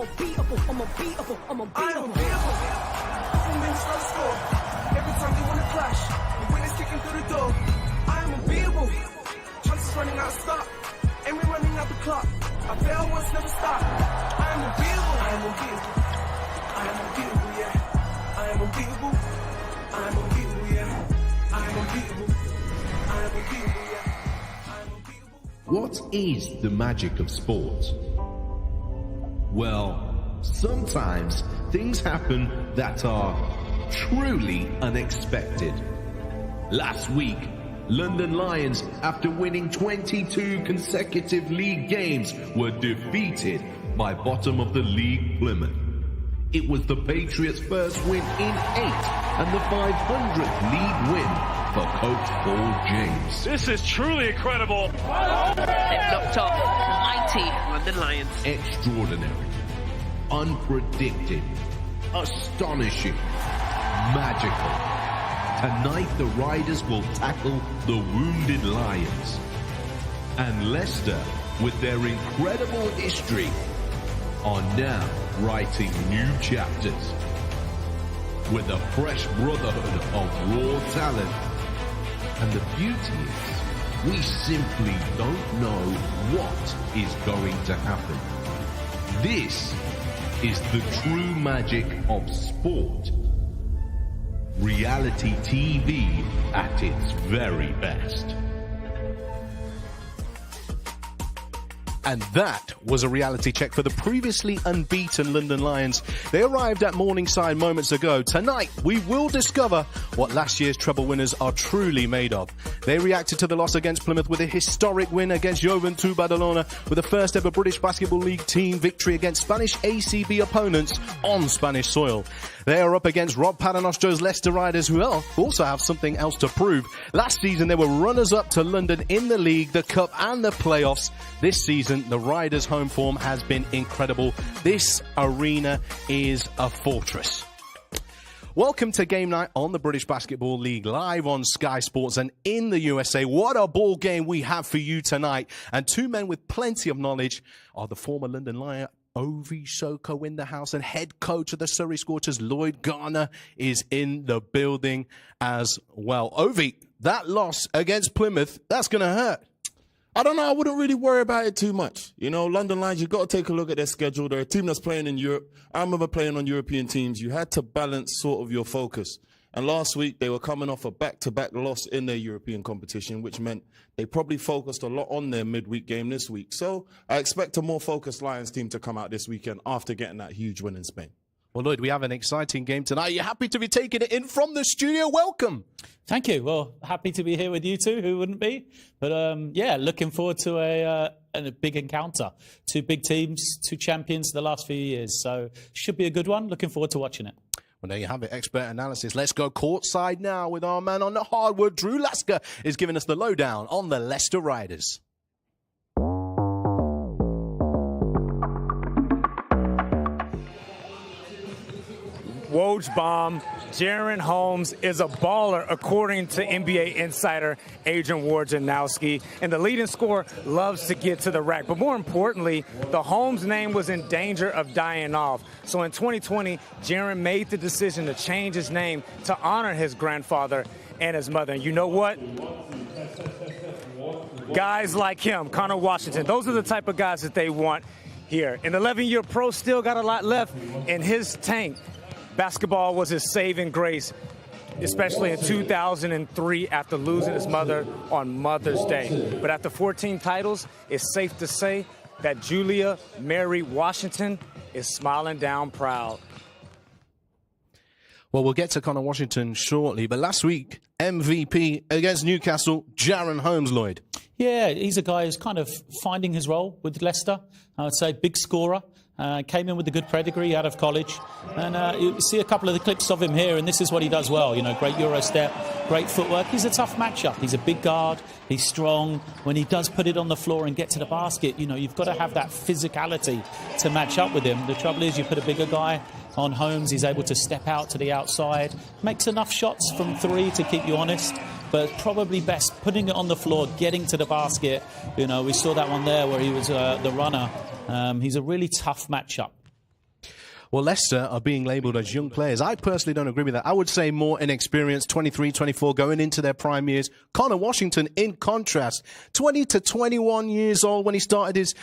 I'm unbeatable, I'm unbeatable, I'm unbeatable. I'm unbeatable. From wins no score. Every time they wanna clash, the winners kicking through the door. I'm unbeatable. Chances running out of stock, and we're running out the clock. I fail once, never stop. I'm unbeatable. I'm unbeatable. I'm unbeatable, yeah. I'm unbeatable. I'm unbeatable, yeah. I'm unbeatable. I'm unbeatable, yeah. I'm unbeatable. What is the magic of sport? Well, sometimes things happen that are truly unexpected. Last week, London Lions, after winning 22 consecutive league games, were defeated by bottom of the league Plymouth. It was the Patriots' first win in 8 and the 500th league win for Coach Paul James. This is truly incredible. It looked off mighty London Lions. Extraordinary, unpredicted, astonishing, magical. Tonight the Riders will tackle the wounded Lions. And Leicester, with their incredible history, are now writing new chapters with a fresh brotherhood of raw talent. And the beauty is, we simply don't know what is going to happen. This is the true magic of sport. Reality TV at its very best. And that was a reality check for the previously unbeaten London Lions. They arrived at Morningside moments ago. Tonight, we will discover what last year's treble winners are truly made of. They reacted to the loss against Plymouth with a historic win against Juventud Badalona, with the first ever British Basketball League team victory against Spanish ACB opponents on Spanish soil. They are up against Rob Paternostro's Leicester Riders, who also have something else to prove. Last season, they were runners-up to London in the league, the cup and the playoffs. This season, the Riders' home form has been incredible. This arena is a fortress. Welcome to Game Night on the British Basketball League, live on Sky Sports and in the USA. What a ball game we have for you tonight. And two men with plenty of knowledge are the former London Lion, Ovi Soko, in the house, and head coach of the Surrey Scorchers, Lloyd Garner, is in the building as well. Ovi, that loss against Plymouth, that's going to hurt. I don't know. I wouldn't really worry about it too much. You know, London Lions, you've got to take a look at their schedule. They're a team that's playing in Europe. I remember playing on European teams. You had to balance sort of your focus. And last week, they were coming off a back-to-back loss in their European competition, which meant they probably focused a lot on their midweek game this week. So I expect a more focused Lions team to come out this weekend after getting that huge win in Spain. Well, Lloyd, we have an exciting game tonight. Are you happy to be taking it in from the studio? Welcome. Thank you. Well, happy to be here with you two. Who wouldn't be? But yeah, looking forward to a big encounter. Two big teams, two champions the last few years. So should be a good one. Looking forward to watching it. Well, there you have it, expert analysis. Let's go courtside now with our man on the hardwood. Drew Lasker is giving us the lowdown on the Leicester Riders. Woj bomb. Jaren Holmes is a baller, according to NBA insider Adrian Wojnarowski. And the leading scorer loves to get to the rack. But more importantly, the Holmes name was in danger of dying off. So in 2020, Jaren made the decision to change his name to honor his grandfather and his mother. And you know what? Guys like him, Connor Washington, those are the type of guys that they want here. An 11-year pro still got a lot left in his tank. Basketball was his saving grace, especially in 2003 after losing his mother on Mother's Day. But after 14 titles, it's safe to say that Julia Mary Washington is smiling down proud. Well, we'll get to Connor Washington shortly, but last week, MVP against Newcastle, Jaren Holmes, Lloyd. Yeah, he's a guy who's kind of finding his role with Leicester. I would say big scorer. Came in with a good pedigree out of college. And you see a couple of the clips of him here, and this is what he does well. You know, great Euro step, great footwork. He's a tough matchup. He's a big guard. He's strong. When he does put it on the floor and get to the basket, you know, you've got to have that physicality to match up with him. The trouble is you put a bigger guy on Holmes, he's able to step out to the outside, makes enough shots from three to keep you honest, but probably best putting it on the floor, getting to the basket. You know, we saw that one there where he was the runner. He's a really tough matchup. Well, Leicester are being labelled as young players. I personally don't agree with that. I would say more inexperienced, 23, 24, going into their prime years. Connor Washington, in contrast, 20 to 21 years old when he started his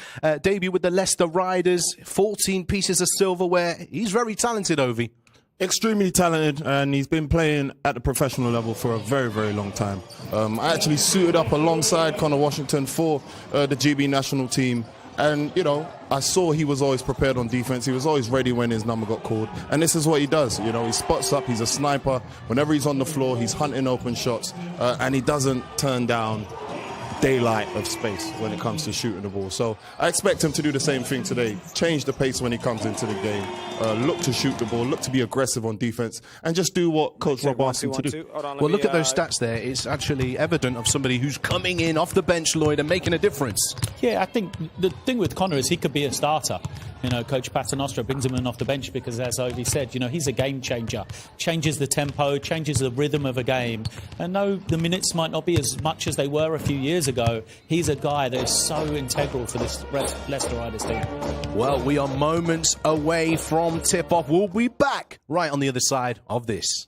debut with the Leicester Riders, 14 pieces of silverware. He's very talented, Ovi. Extremely talented, and he's been playing at the professional level for a very, very long time. I actually suited up alongside Connor Washington for the GB national team. And, you know, I saw he was always prepared on defense. He was always ready when his number got called. And this is what he does. You know, he spots up. He's a sniper. Whenever he's on the floor, he's hunting open shots. And he doesn't turn down daylight of space when it comes to shooting the ball. So I expect him to do the same thing today. Change the pace when he comes into the game. Look to shoot the ball. Look to be aggressive on defense. And just do what Coach Rob asked him to do. Well, look at those stats there. It's actually evident of somebody who's coming in off the bench, Lloyd, and making a difference. Yeah, I think the thing with Connor is he could be a starter. You know, Coach Paternoster brings him in off the bench because, as Ovi said, you know, he's a game changer. Changes the tempo, changes the rhythm of a game. And though the minutes might not be as much as they were a few years ago, he's a guy that is so integral for this Leicester Riders team. Well, we are moments away from tip-off. We'll be back right on the other side of this.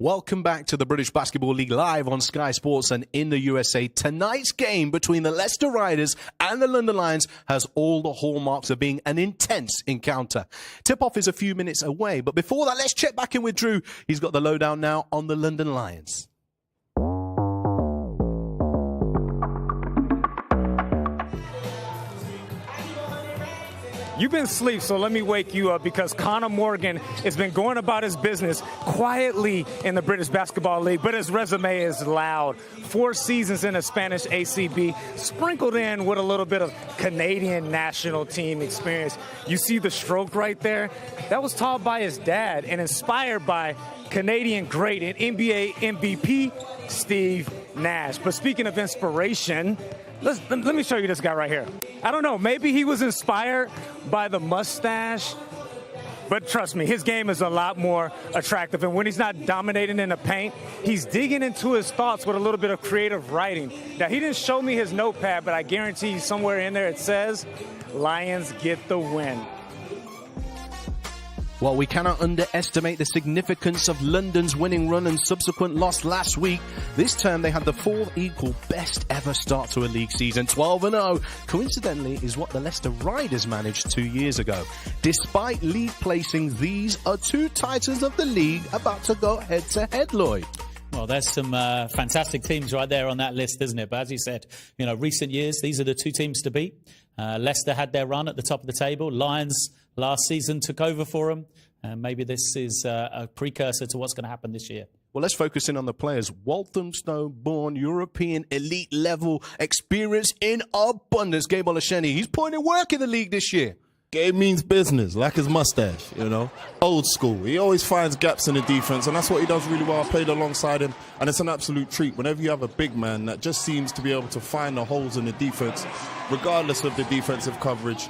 Welcome back to the British Basketball League live on Sky Sports and in the USA. Tonight's game between the Leicester Riders and the London Lions has all the hallmarks of being an intense encounter. Tip-off is a few minutes away, but before that, let's check back in with Drew. He's got the lowdown now on the London Lions. You've been asleep, so let me wake you up because Conor Morgan has been going about his business quietly in the British Basketball League, but his resume is loud. 4 seasons in the Spanish ACB, sprinkled in with a little bit of Canadian national team experience. You see the stroke right there? That was taught by his dad and inspired by Canadian great and NBA MVP Steve Nash. But speaking of inspiration, let me show you this guy right here. I don't know, maybe he was inspired by the mustache, but trust me, his game is a lot more attractive. And when he's not dominating in the paint, he's digging into his thoughts with a little bit of creative writing. Now, he didn't show me his notepad, but I guarantee you somewhere in there it says, Lions get the win. Well, we cannot underestimate the significance of London's winning run and subsequent loss last week. This term, they had the fourth equal best ever start to a league season, 12-0. Coincidentally, is what the Leicester Riders managed 2 years ago. Despite league placings, these are two titans of the league about to go head-to-head, Lloyd. Well, there's some fantastic teams right there on that list, isn't it? But as you said, recent years, these are the two teams to beat. Leicester had their run at the top of the table. Lions last season took over for them. And maybe this is a precursor to what's going to happen this year. Well, let's focus in on the players. Walthamstow-born, European elite level experience in abundance. Gabe Olasheni, he's putting in work in the league this year. Gabe means business, like his mustache, Old school. He always finds gaps in the defense, and that's what he does really well. I played alongside him, and it's an absolute treat. Whenever you have a big man that just seems to be able to find the holes in the defense, regardless of the defensive coverage,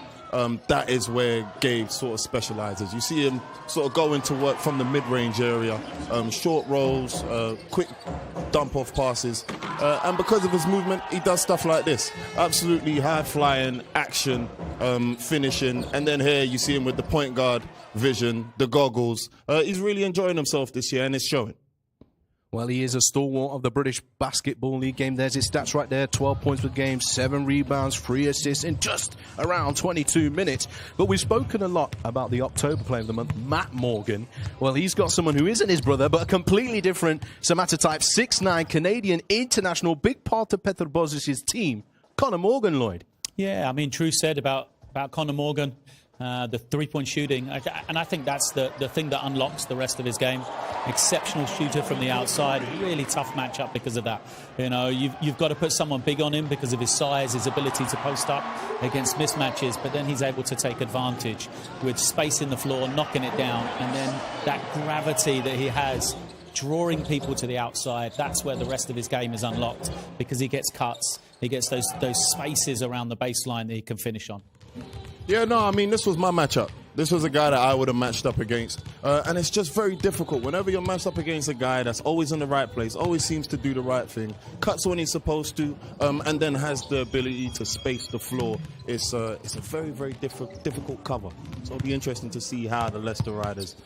that is where Gabe sort of specializes. You see him sort of go into work from the mid-range area, short rolls, quick dump-off passes, and because of his movement, he does stuff like this. Absolutely high-flying, action, finishing, and then here you see him with the point guard vision, the goggles. He's really enjoying himself this year, and it's showing. Well, he is a stalwart of the British Basketball League game. There's his stats right there. 12 points per game, 7 rebounds, 3 assists in just around 22 minutes. But we've spoken a lot about the October player of the month, Matt Morgan. Well, he's got someone who isn't his brother, but a completely different somatotype, 6'9", Canadian international, big part of Petr Božic's team, Conor Morgan, Lloyd. Yeah, I mean, Drew said about Conor Morgan, the three-point shooting, and I think that's the thing that unlocks the rest of his game. Exceptional shooter from the outside, really tough matchup because of that. You've got to put someone big on him because of his size, his ability to post up against mismatches, but then he's able to take advantage with space in the floor, knocking it down, and then that gravity that he has, drawing people to the outside. That's where the rest of his game is unlocked because he gets cuts, he gets those spaces around the baseline that he can finish on. Yeah, no, I mean, this was my matchup. This was a guy that I would have matched up against. And it's just very difficult. Whenever you're matched up against a guy that's always in the right place, always seems to do the right thing, cuts when he's supposed to, and then has the ability to space the floor, it's a very, very difficult cover. So it'll be interesting to see how the Leicester Riders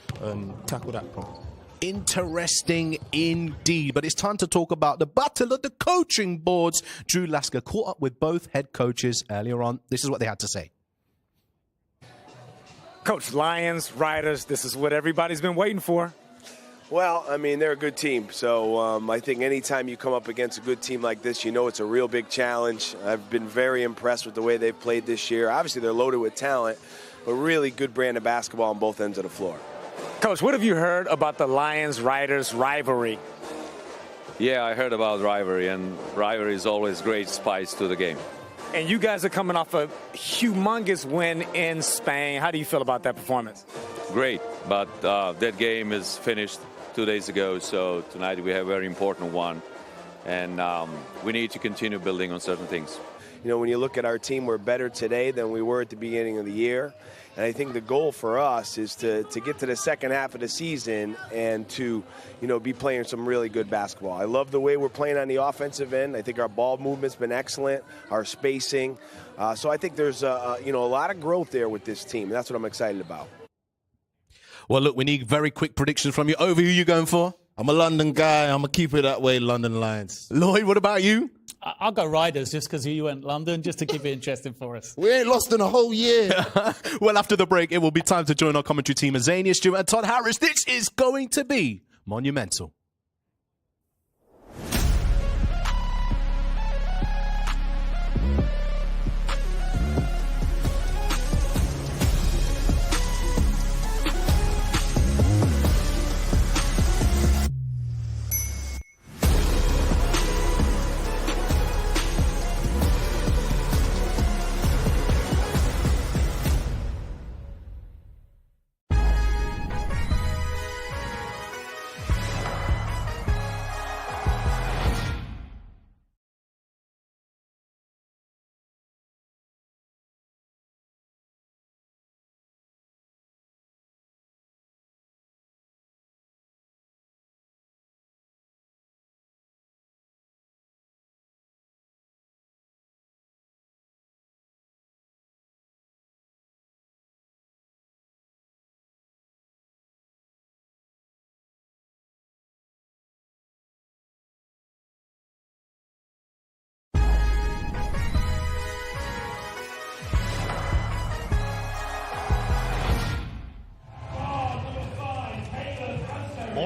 tackle that problem. Interesting indeed. But it's time to talk about the battle of the coaching boards. Drew Lasker caught up with both head coaches earlier on. This is what they had to say. Coach, Lions, Riders, this is what everybody's been waiting for. Well, I mean, they're a good team. So I think anytime you come up against a good team like this, it's a real big challenge. I've been very impressed with the way they've played this year. Obviously, they're loaded with talent, but really good brand of basketball on both ends of the floor. Coach, what have you heard about the Lions-Riders rivalry? Yeah, I heard about rivalry, and rivalry is always great spice to the game. And you guys are coming off a humongous win in Spain. How do you feel about that performance? Great, but that game is finished 2 days ago, so tonight we have a very important one, and we need to continue building on certain things. When you look at our team, we're better today than we were at the beginning of the year. And I think the goal for us is to get to the second half of the season and to, be playing some really good basketball. I love the way we're playing on the offensive end. I think our ball movement's been excellent, our spacing. So I think there's, a lot of growth there with this team. And that's what I'm excited about. Well, look, we need very quick predictions from you. Over, who are you going for? I'm a London guy. I'm going to keep it that way, London Lions. Lloyd, what about you? I'll go Riders just because you went London, just to keep it interesting for us. We ain't lost in a whole year. Well, after the break, it will be time to join our commentary team, Azania Stewart and Todd Harris. This is going to be monumental.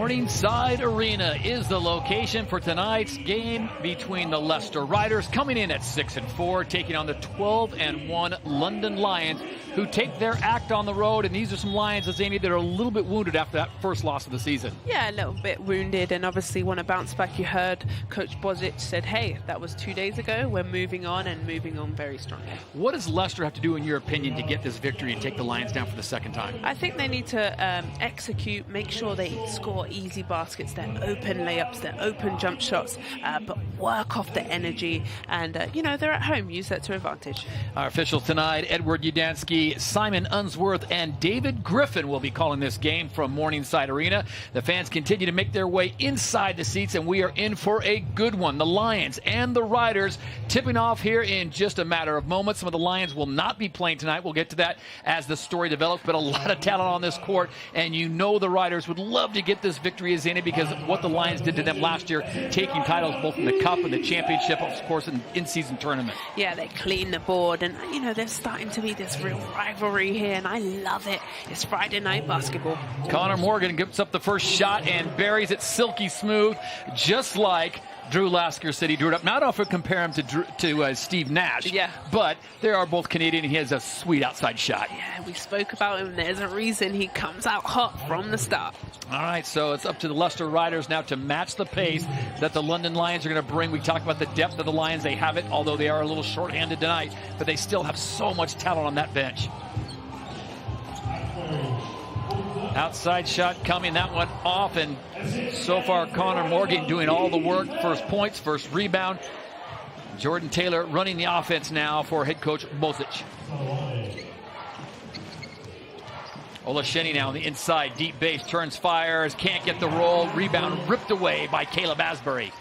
Morningside Arena is the location for tonight's game between the Leicester Riders, coming in at 6-4, taking on the 12-1 London Lions, who take their act on the road. And these are some Lions, Azania, that are a little bit wounded after that first loss of the season. Yeah, a little bit wounded, and obviously want to bounce back. You heard Coach Bozic said, hey, that was 2 days ago. We're moving on, and moving on very strongly. What does Leicester have to do, in your opinion, to get this victory and take the Lions down for the second time? I think they need to execute, make sure they score easy baskets, their open layups, their open jump shots, but work off the energy. And, you know, they're at home. Use that to advantage. Our officials tonight, Edward Udansky, Simon Unsworth, and David Griffin will be calling this game from Morningside Arena. The fans continue to make their way inside the seats, and we are in for a good one. The Lions and the Riders tipping off here in just a matter of moments. Some of the Lions will not be playing tonight. We'll get to that as the story develops, but a lot of talent on this court, and you know the Riders would love to get this victory as in it because of what the Lions did to them last year, taking titles both in the Cup and the Championship, of course, in season tournament. Yeah, they clean the board, and, you know, there's starting to be this real rivalry here, and I love it. It's Friday night basketball. Connor Morgan gives up the first shot and buries it silky smooth, just like Drew Lasker said he drew it up. Now, I don't know if I compare him to Steve Nash, yeah, but they are both Canadian, and he has a sweet outside shot. Yeah, we spoke about him. There's a reason he comes out hot from the start. All right, so it's up to the Leicester Riders now to match the pace that the London Lions are going to bring. We talked about the depth of the Lions. They have it, although they are a little short-handed tonight, but they still have so much talent on that bench. Outside shot coming, that one off, and so far Connor Morgan doing all the work. First points, first rebound. Jordan Taylor running the offense now for head coach Bozic. Olasheni now on the inside, deep base, turns, fires, can't get the roll. Rebound ripped away by Caleb Asbury.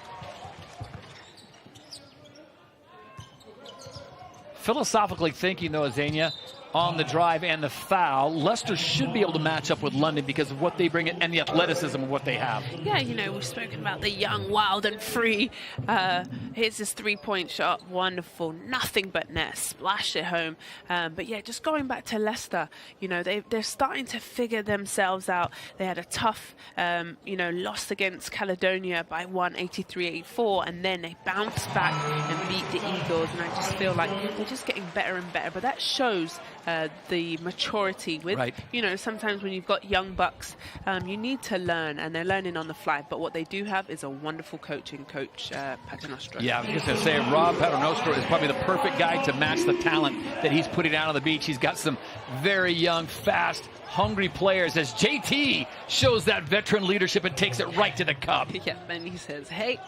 Philosophically thinking, though, Azania, on the drive and the foul, Leicester should be able to match up with London because of what they bring and the athleticism of what they have. Yeah, you know, we've spoken about the young, wild, and free. Here's his three-point shot. Wonderful. Nothing but net. Splash it home. But, yeah, just going back to Leicester, you know, they're starting to figure themselves out. They had a tough, you know, loss against Caledonia by 183-84, and then they bounced back and beat the Eagles. And I just feel like they're just getting better and better. But that shows the maturity with, you know, sometimes when you've got young bucks, you need to learn, and they're learning on the fly. But what they do have is a wonderful coaching coach, Paternostro. Yeah, I was just going to say, Rob Paternostro is probably the perfect guy to match the talent that he's putting out on the beach. He's got some very young, fast, hungry players as JT shows that veteran leadership and takes it right to the cup. Yeah, and he says, hey,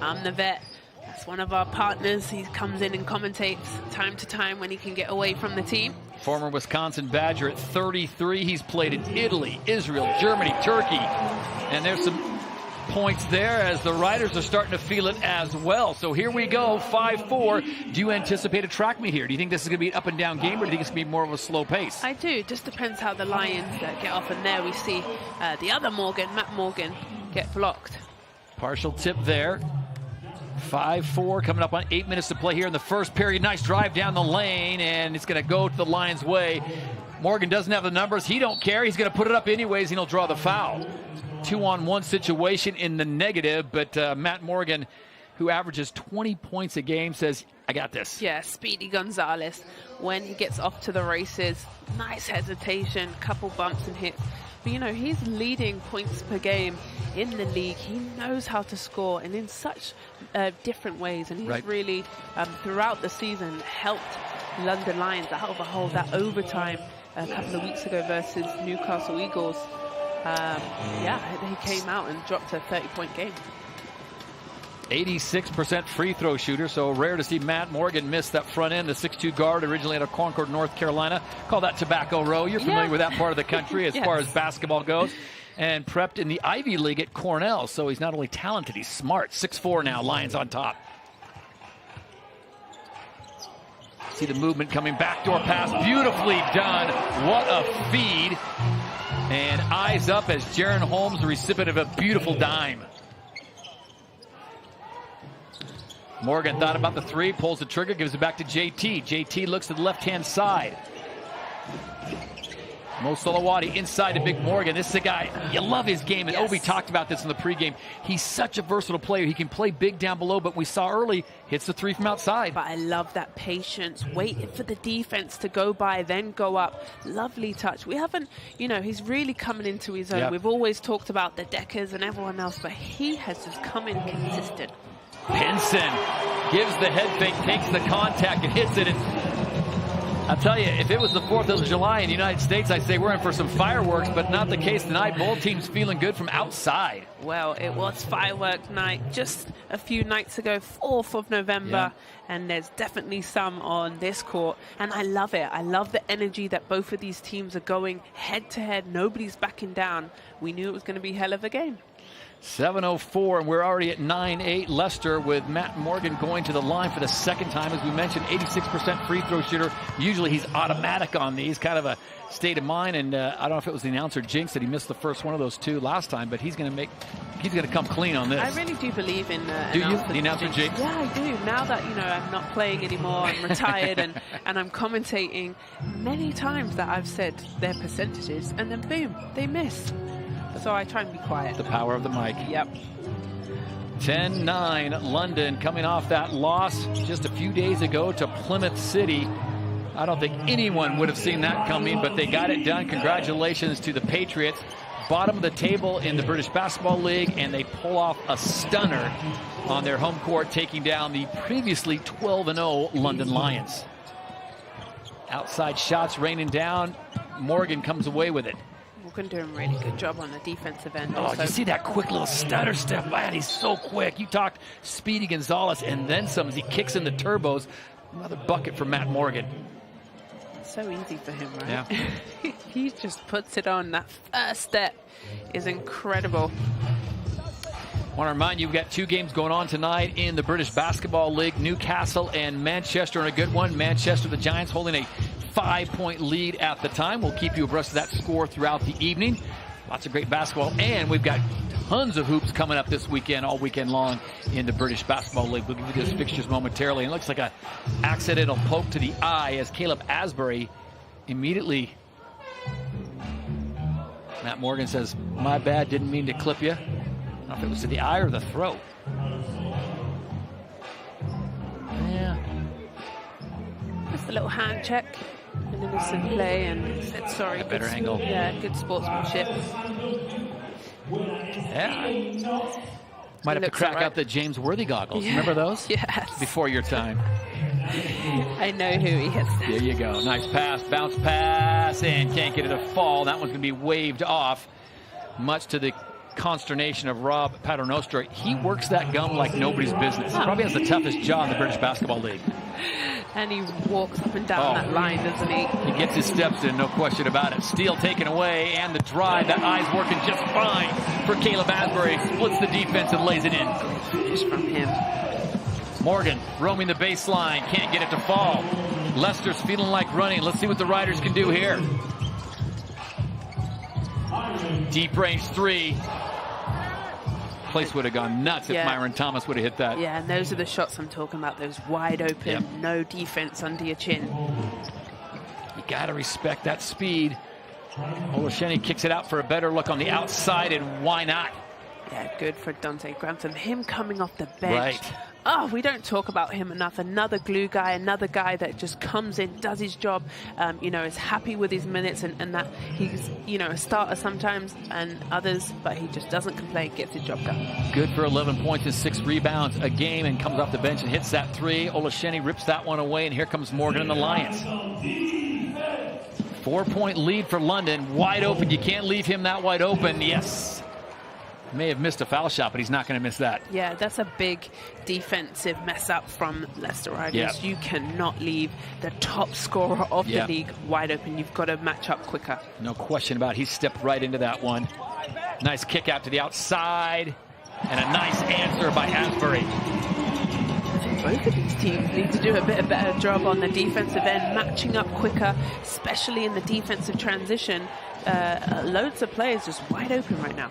I'm the vet. That's one of our partners. He comes in and commentates time to time when he can get away from the team. Former Wisconsin Badger at 33. He's played in Italy, Israel, Germany, Turkey. And there's some points there as the Riders are starting to feel it as well. So here we go, 5-4. Do you anticipate a track meet here? Do you think this is going to be an up and down game, or do you think it's going to be more of a slow pace? I do. Just depends how the Lions get off. And there we see the other Morgan, Matt Morgan, get blocked. Partial tip there. 5-4 coming up on 8 minutes to play here in the first period. Nice drive down the lane, and it's going to go to the Lions' way. Morgan doesn't have the numbers. He don't care. He's going to put it up anyways, and he'll draw the foul. 2-on-1 situation in the negative, but Matt Morgan, who averages 20 points a game, says, I got this. Yeah, Speedy Gonzalez, when he gets off to the races, nice hesitation, couple bumps and hits. But, you know, he's leading points per game in the league. He knows how to score, and in such different ways. And he's really, throughout the season, helped London Lions out of a hole. That overtime a couple of weeks ago versus Newcastle Eagles. Yeah, he came out and dropped a 30-point game. 86% free throw shooter, so rare to see Matt Morgan miss that front end. The 6'2 guard, originally out of Concord, North Carolina. Call that Tobacco Row. You're familiar with that part of the country as far as basketball goes. And prepped in the Ivy League at Cornell, so he's not only talented, he's smart. 6'4 now, Lions on top. See the movement coming, backdoor pass, beautifully done. What a feed. And eyes up as Jaron Holmes, the recipient of a beautiful dime. Morgan thought about the three, pulls the trigger, gives it back to JT. JT looks to the left-hand side. Mo Solowati inside to Big Morgan. This is a guy, you love his game, and Obi talked about this in the pregame. He's such a versatile player. He can play big down below, but we saw early, hits the three from outside. But I love that patience, waiting for the defense to go by, then go up. Lovely touch. We haven't, he's really coming into his own. Yep. We've always talked about the Deckers and everyone else, but he has just come in consistent. Pinson gives the head fake, takes the contact, and hits it. I'll tell you, if it was the 4th of July in the United States, I'd say we're in for some fireworks, but not the case tonight. Both teams feeling good from outside. Well, it was firework night just a few nights ago, 4th of November, and there's definitely some on this court, and I love it. I love the energy that both of these teams are going head-to-head. Nobody's backing down. We knew it was going to be hell of a game. 7:04, and we're already at 9-8. Leicester with Matt Morgan going to the line for the second time. As we mentioned, 86% free throw shooter. Usually he's automatic on these, kind of a state of mind. And I don't know if it was the announcer Jinx that he missed the first one of those two last time, but he's going to come clean on this. I really do believe in do you? The announcer Jinx? Yeah, I do. Now that I'm not playing anymore, I'm retired, and I'm commentating. Many times that I've said their percentages, and then boom, they miss. So I try and be quiet. The power of the mic. Yep. 10-9, London coming off that loss just a few days ago to Plymouth City. I don't think anyone would have seen that coming, but they got it done. Congratulations to the Patriots. Bottom of the table in the British Basketball League, and they pull off a stunner on their home court, taking down the previously 12-0 London Lions. Outside shots raining down. Morgan comes away with it. Morgan doing a really good job on the defensive end. Oh, you see that quick little stutter step? Man, he's so quick. You talked Speedy Gonzalez, and then some as he kicks in the turbos. Another bucket for Matt Morgan. So easy for him, right? Yeah. He just puts it on. That first step is incredible. Want to remind you, we've got two games going on tonight in the British Basketball League. Newcastle and Manchester in a good one. Manchester, the Giants, holding a 5-point lead at the time. We'll keep you abreast of that score throughout the evening. Lots of great basketball, and we've got tons of hoops coming up this weekend, all weekend long in the British Basketball League. We'll give you those fixtures momentarily. And it looks like an accidental poke to the eye as Caleb Asbury immediately. Matt Morgan says, "My bad, didn't mean to clip you." I don't know if it was to the eye or the throat. Yeah. Just a little hand check. An innocent play, and said sorry. A better angle. Yeah, good sportsmanship. Yeah. Might have to crack out the James Worthy goggles. Yeah. Remember those? Yes. Before your time. I know who he is. There you go. Nice pass, bounce pass, and can't get it to fall. That one's going to be waved off, much to the consternation of Rob Paternostre. He works that gum like nobody's business. Probably has the toughest jaw in the British Basketball League. And he walks up and down that line, doesn't he? He gets his steps in, no question about it. Steal taken away, and the drive. That eye's working just fine for Caleb Asbury. Splits the defense and lays it in. Finish from him. Morgan roaming the baseline, can't get it to fall. Leicester's feeling like running. Let's see what the Riders can do here. Deep range three. Place would have gone nuts if Myron Thomas would have hit that. Yeah, and those are the shots I'm talking about. Those wide open, no defense under your chin. You got to respect that speed. Olasheni kicks it out for a better look on the outside, and why not? Yeah, good for Dante Grantham. Him coming off the bench. Right. Oh, we don't talk about him enough. Another glue guy, another guy that just comes in, does his job, is happy with his minutes, and that he's, a starter sometimes and others, but he just doesn't complain, gets his job done. Good for 11 points and 6 rebounds a game, and comes off the bench and hits that three. Olasheni rips that one away, and here comes Morgan and the Lions. 4-point lead for London. Wide open. You can't leave him that wide open. Yes. May have missed a foul shot, but he's not going to miss that. Yeah, that's a big defensive mess up from Leicester Riders. Yep. You cannot leave the top scorer of the league wide open. You've got to match up quicker. No question about it. He stepped right into that one. Nice kick out to the outside. And a nice answer by Asbury. I think both of these teams need to do a better job on the defensive end, matching up quicker, especially in the defensive transition. Loads of players just wide open right now.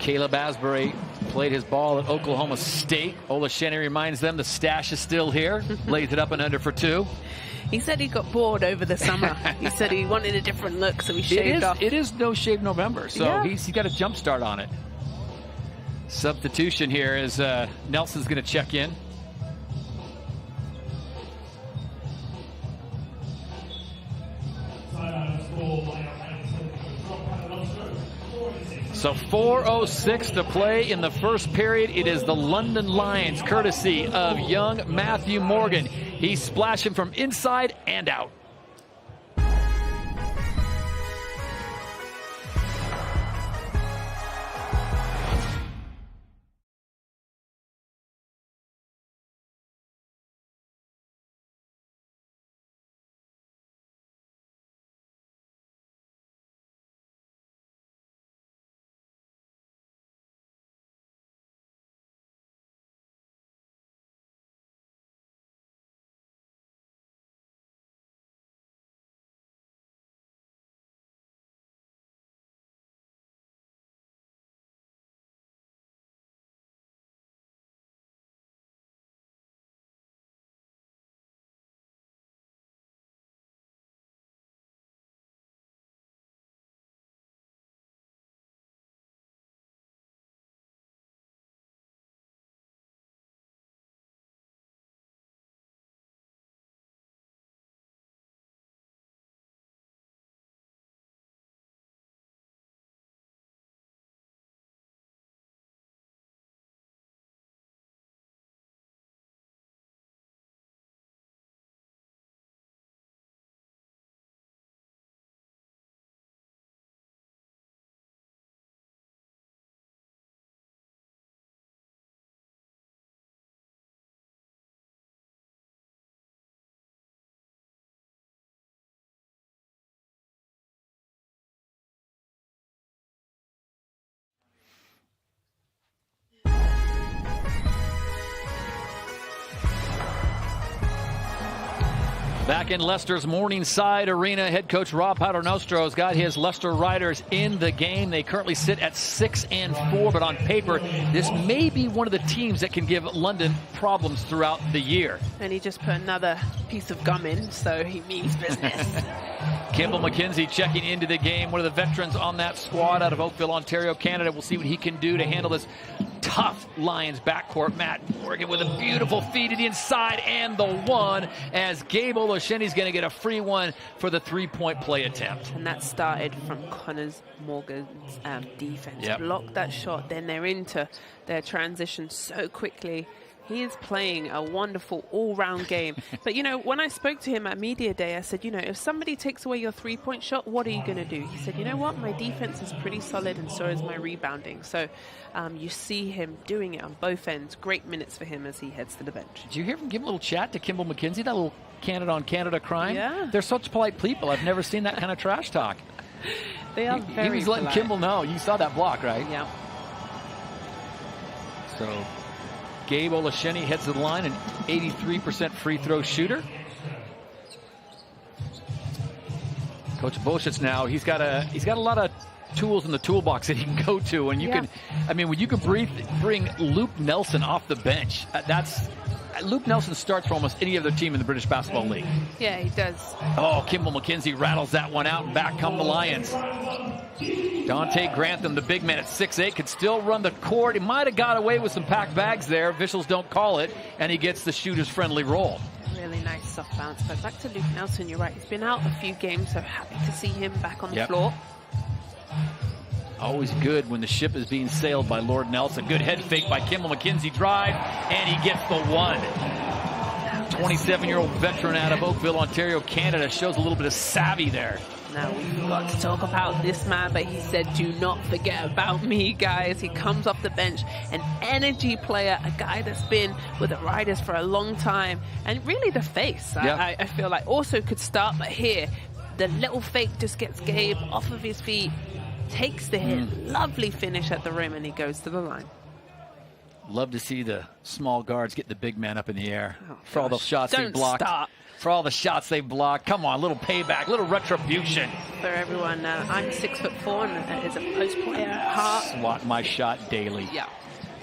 Caleb Asbury played his ball at Oklahoma State. Olasheni reminds them the stash is still here. Lays it up and under for 2. He said he got bored over the summer. He said he wanted a different look, so he shaved off. It is No Shave November, so he's got a jump start on it. Substitution here as Nelson's going to check in. So 4:06 to play in the first period. It is the London Lions, courtesy of young Matthew Morgan. He's splashing from inside and out. Back in Leicester's Morningside Arena, head coach Rob Paternostro has got his Leicester Riders in the game. They currently sit at 6-4, but on paper, this may be one of the teams that can give London problems throughout the year. And he just put another piece of gum in, so he means business. Kimball McKenzie checking into the game, one of the veterans on that squad out of Oakville, Ontario, Canada. We'll see what he can do to handle this tough Lions backcourt. Matt Morgan with a beautiful feed to the inside and the one, as Gabe Olasheni's going to get a free one for the three-point play attempt. And that started from Connors Morgan's defense. Yep. Blocked that shot, then they're into their transition so quickly. He is playing a wonderful all-round game. But, you know, when I spoke to him at Media Day, I said, you know, if somebody takes away your three-point shot, what are you going to do? He said, you know what, my defense is pretty solid and so is my rebounding. So you see him doing it on both ends. Great minutes for him as he heads to the bench. Did you hear him give a little chat to Kimball McKenzie, that little Canada-on-Canada crime? Yeah. They're such polite people. I've never seen that kind of trash talk. They are He very was letting polite. Kimball know. You saw that block, right? Yeah. So Gabe Olasheni heads to the line, an 83% free throw shooter. Coach Boschitz now, he's got a lot of tools in the toolbox that he can go to, and you can, I mean, when you can bring Luke Nelson off the bench, Luke Nelson starts for almost any other team in the British Basketball League. Yeah, he does. Oh, Kimball McKenzie rattles that one out, and back come the Lions. Dante Grantham, the big man at 6'8", could still run the court. He might have got away with some packed bags there. Officials don't call it, and he gets the shooter's friendly roll. Really nice soft bounce. But back to Luke Nelson, you're right. He's been out a few games, so happy to see him back on the floor. Always good when the ship is being sailed by Lord Nelson. Good head fake by Kimball McKenzie, drive, and he gets the one. 27-year-old veteran out of Oakville, Ontario, Canada, shows a little bit of savvy there. Now, we forgot to talk about this man, but he said, do not forget about me, guys. He comes off the bench, an energy player, a guy that's been with the Riders for a long time, and really the face, I feel like, also could start, but here, the little fake just gets Gabe off of his feet, takes the hit, lovely finish at the rim, and he goes to the line. Love to see the small guards get the big man up in the air for all the gosh. shots they Don't blocked. stop. For all the shots they blocked. Come on, little payback, little retribution. For everyone, I'm 6'4" and is a post player at heart. Swat my shot daily. Yeah.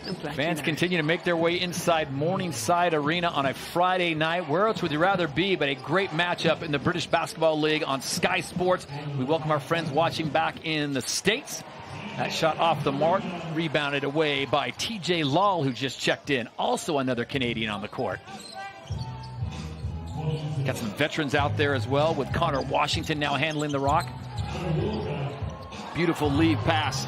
I'm glad Fans you know. continue to make their way inside Morningside Arena on a Friday night. Where else would you rather be but a great matchup in the British Basketball League on Sky Sports? We welcome our friends watching back in the States. That shot off the mark, rebounded away by TJ Lal, who just checked in. Also another Canadian on the court. Got some veterans out there as well, with Connor Washington now handling the rock. Beautiful lead pass.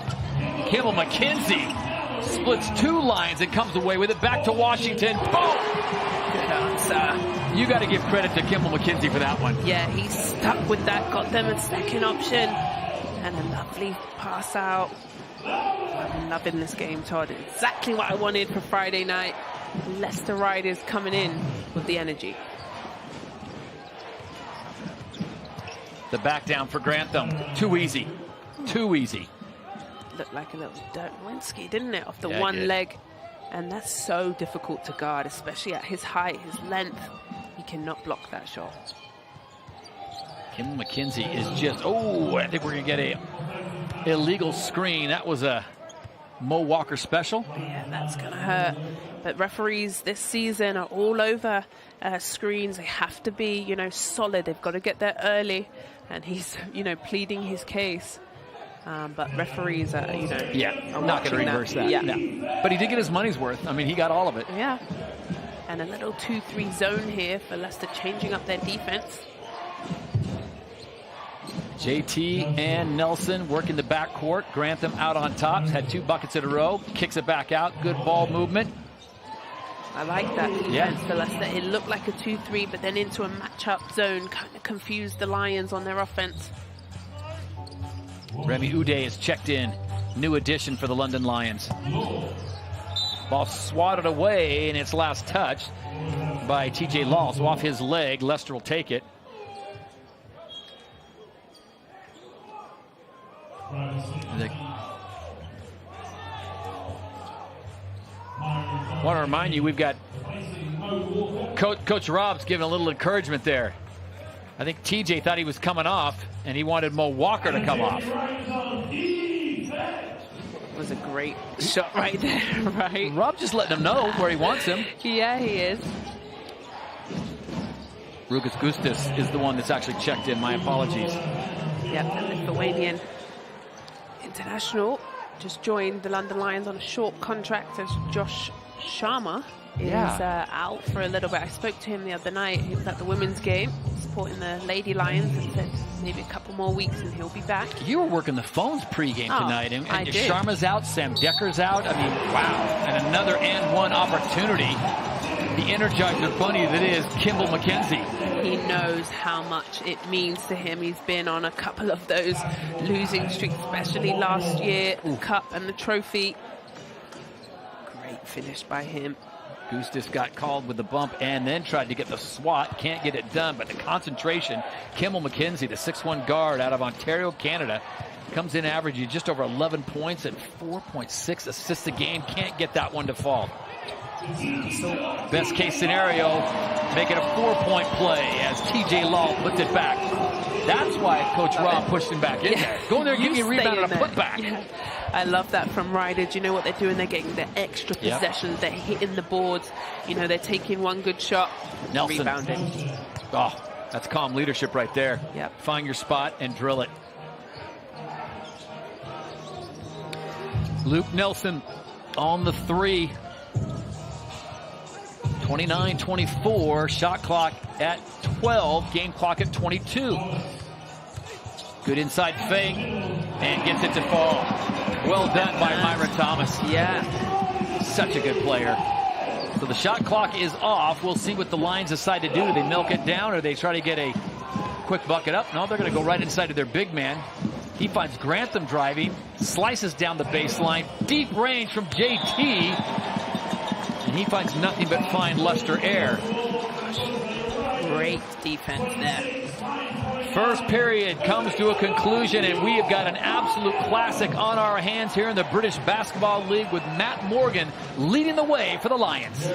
Kimball McKenzie splits two lines and comes away with it. Back to Washington. Boom! You got to give credit to Kimball McKenzie for that one. Yeah, he stuck with that, got them a second option. And a lovely pass out. I'm loving this game, Todd. Exactly what I wanted for Friday night. Leicester Riders coming in with the energy. The back down for Grantham. Too easy. Too easy. Looked like a little Dirk Nowitzki, didn't it? Off the Yeah, it one did. leg. And that's so difficult to guard, especially at his height, his length. He cannot block that shot. Kimball McKenzie is just, oh, I think we're going to get a illegal screen. That was a Mo Walker special. Yeah, that's going to hurt. But referees this season are all over screens. They have to be, solid. They've got to get there early. And he's, pleading his case. But referees are, Yeah, are not going to watching reverse that. Yeah. No. But he did get his money's worth. I mean, he got all of it. Yeah. And a little 2-3 zone here for Leicester, changing up their defense. JT and Nelson working the backcourt. Grantham out on top. Had 2 buckets in a row. Kicks it back out. Good ball movement. I like that defense Yeah. for Leicester. It looked like a 2-3, but then into a matchup zone, kind of confused the Lions on their offense. Remy Uday is checked in. New addition for the London Lions. Ball swatted away in its last touch by TJ Lal. So off his leg, Leicester will take it. I want to remind you, we've got Coach Rob's giving a little encouragement there. I think TJ thought he was coming off, and he wanted Mo Walker to come off. It was a great shot right there, right? Rob just letting him know where he wants him. Yeah, he is. Rugas Gustis is the one that's actually checked in. My apologies. Yep, the Lithuanian international just joined the London Lions on a short contract as Josh Sharma is out for a little bit. I spoke to him the other night. He was at the women's game supporting the Lady Lions and said maybe a couple more weeks and he'll be back. You were working the phones pregame tonight, and I did. Sharma's out, Sam Decker's out. I mean, wow. And another and one opportunity. The Energizer bunny that is Kimball McKenzie. He knows how much it means to him. He's been on a couple of those losing streaks, especially last year, the cup and the trophy. Great finish by him. Gustis got called with the bump and then tried to get the swat. Can't get it done, but the concentration. Kimball McKenzie, the 6'1" guard out of Ontario, Canada, comes in averaging just over 11 points and 4.6 assists a game. Can't get that one to fall. So best case scenario, make it a 4-point play as TJ Lal puts it back. That's why Coach Rob pushed him back in there. Go in there and give me a rebound and a putback. Yeah. I love that from Ryder. Do you know what they're doing? They're getting the extra possessions. They're hitting the boards. They're taking one good shot, Nelson. rebounding. Oh, that's calm leadership right there. Yep. Find your spot and drill it. Luke Nelson on the 3. 29-24, shot clock at 12, game clock at 22. Good inside fake, and gets it to fall. Well done by Myra Thomas. Yeah. Such a good player. So the shot clock is off. We'll see what the Lions decide to do. Do they milk it down, or they try to get a quick bucket up? No, they're going to go right inside of their big man. He finds Grantham driving, slices down the baseline, deep range from JT. And he finds nothing but fine Leicester air. Great defense there. First period comes to a conclusion, and we have got an absolute classic on our hands here in the British Basketball League with Matt Morgan leading the way for the Lions.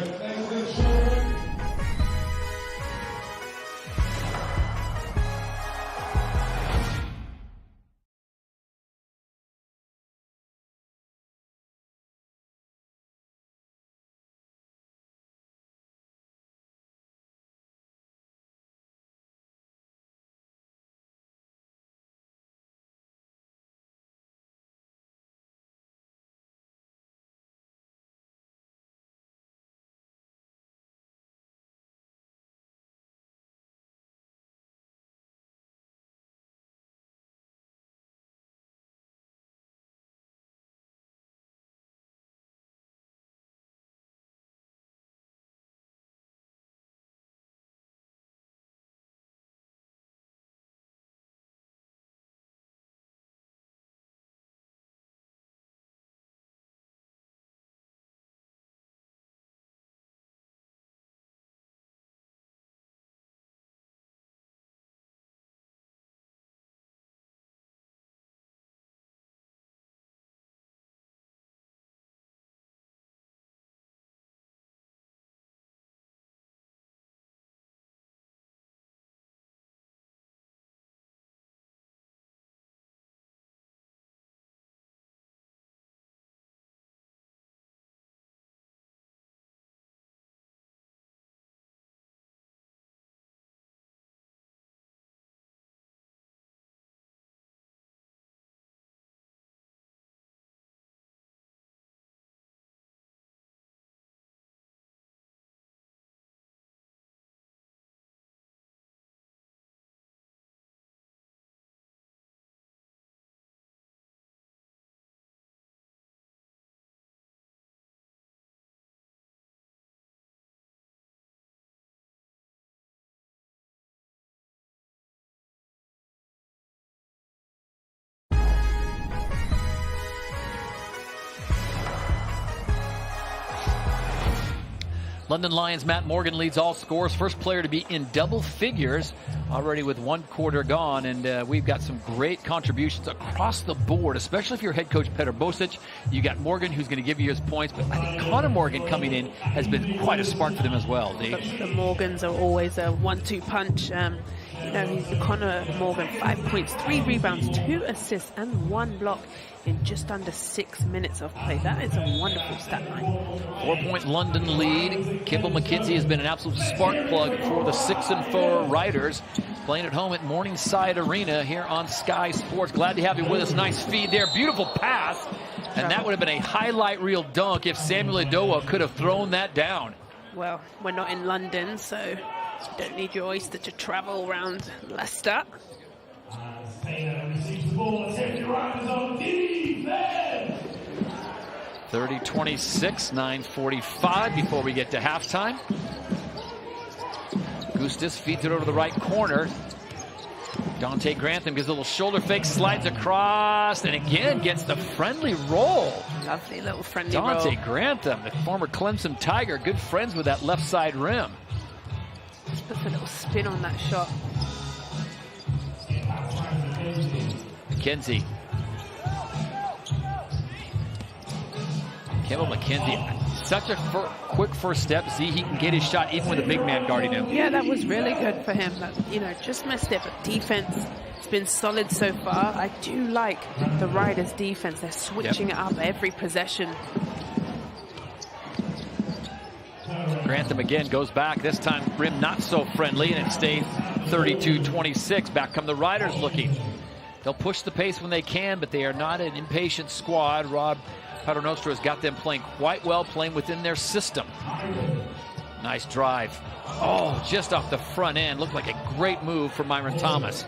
London Lions Matt Morgan leads all scores. First player to be in double figures already with one quarter gone. And we've got some great contributions across the board, especially if you're head coach Petar Bosic. You got Morgan, who's going to give you his points. But I think Connor Morgan coming in has been quite a spark for them as well. The Morgans are always a 1-2 punch. You know, Connor Morgan, 5 points, 3 rebounds, 2 assists, and 1 block in just under 6 minutes of play. That is a wonderful stat line. 4-point London lead. Kimball McKenzie has been an absolute spark plug for the 6-4 Riders, playing at home at Morningside Arena here on Sky Sports. Glad to have you with us. Nice feed there. Beautiful pass. And that would have been a highlight reel dunk if Samuel Edoa could have thrown that down. Well, we're not in London, so you don't need your oyster to travel around Leicester. 30-26, 9:45 before we get to halftime. Gustis feeds it over to the right corner. Dante Grantham gives a little shoulder fake, slides across, and again gets the friendly roll. Lovely little friendly roll. Dante Grantham, the former Clemson Tiger, good friends with that left side rim. Just puts a little spin on that shot. McKenzie. Kimball McKenzie, such a quick first step. See, he can get his shot even with a big man guarding him. Yeah, that was really good for him. But, you know, just missed it. But defense has been solid so far. I do like the Riders' defense. They're switching it up every possession. Grantham again goes back. This time, rim not so friendly, and it stays 32-26. Back come the Riders looking. They'll push the pace when they can, but they are not an impatient squad. Rob Paternostra has got them playing quite well, playing within their system. Nice drive. Oh, just off the front end. Looked like a great move for Myron Thomas.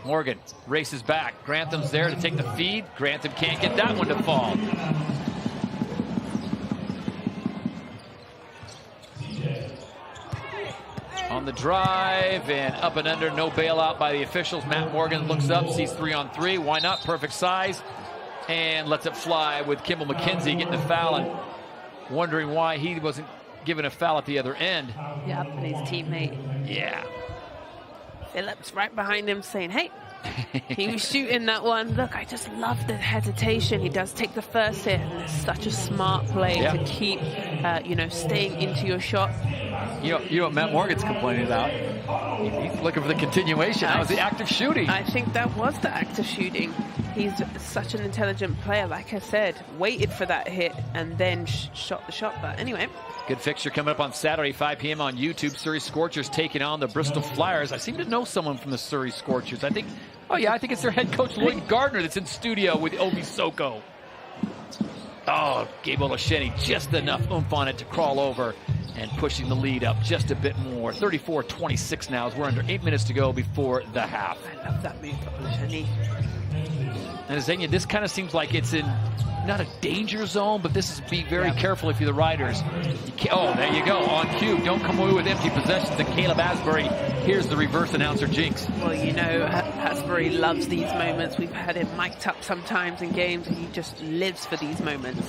Morgan races back. Grantham's there to take the feed. Grantham can't get that one to fall. On the drive and up and under, no bailout by the officials. Matt Morgan looks up, sees 3-on-3. Why not? Perfect size. And lets it fly with Kimball McKenzie getting the foul and wondering why he wasn't given a foul at the other end. Yeah, and his teammate. Yeah. Phillips right behind him saying, hey, he was shooting that one. Look, I just love the hesitation. He does take the first hit, and it's such a smart play to keep, staying into your shot. You know what Matt Morgan's complaining about? He's looking for the continuation. That was the active shooting. I think that was the active shooting. He's such an intelligent player. Like I said, waited for that hit and then shot the shot. But anyway. Good fixture coming up on Saturday, 5 p.m. on YouTube. Surrey Scorchers taking on the Bristol Flyers. I seem to know someone from the Surrey Scorchers. I think it's their head coach, Lloyd Gardner, that's in studio with Obi Soko. Oh, Gabe Olasheni, just enough oomph on it to crawl over and pushing the lead up just a bit more. 34-26 now as we're under 8 minutes to go before the half. I love that move, Olasheni. And Xenia, this kind of seems like it's in not a danger zone, but this is be very careful if you're the Riders. There you go, on cue. Don't come away with empty possessions. And Caleb Asbury, here's the reverse announcer jinx. Well, Asbury loves these moments. We've had him mic'd up sometimes in games, and he just lives for these moments.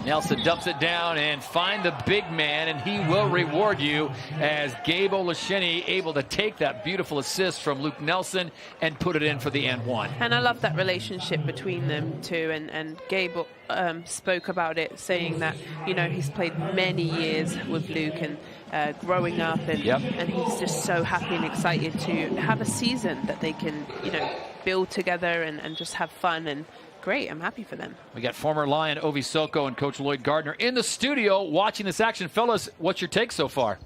Nelson dumps it down and find the big man, and he will reward you as Gabe Olasheni able to take that beautiful assist from Luke Nelson and put it in for the and one. And I love that relationship between them two, and Gabe spoke about it, saying that, he's played many years with Luke and growing up, and he's just so happy and excited to have a season that they can, build together and just have fun. And great, I'm happy for them. We got former Lion Ovi Soko and Coach Lloyd Gardner in the studio watching this action. Fellas, what's your take so far?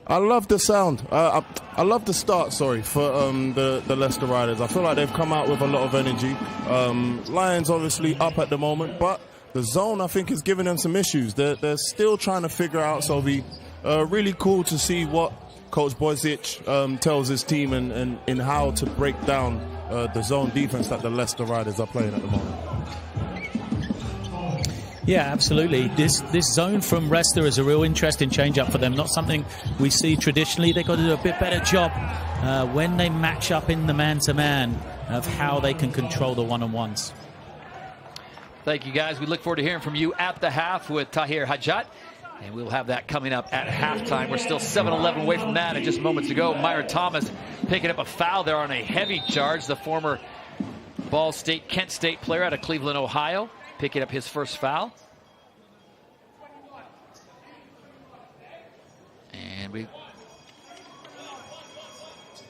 I love the sound. I love the start, for the Leicester Riders. I feel like they've come out with a lot of energy. Lions obviously up at the moment, but the zone, I think, is giving them some issues. They're still trying to figure out, so it'll be really cool to see what Coach Bozic tells his team and in how to break down the zone defense that the Leicester Riders are playing at the moment. Yeah, absolutely. This zone from Leicester is a real interesting change-up for them. Not something we see traditionally. They've got to do a bit better job when they match up in the man-to-man of how they can control the one-on-ones. Thank you, guys. We look forward to hearing from you at the half with Tahir Hajat. And we'll have that coming up at halftime. We're still 7-11 away from that. And just moments ago, Meyer Thomas picking up a foul there on a heavy charge. The former Kent State player out of Cleveland, Ohio, picking up his first foul. And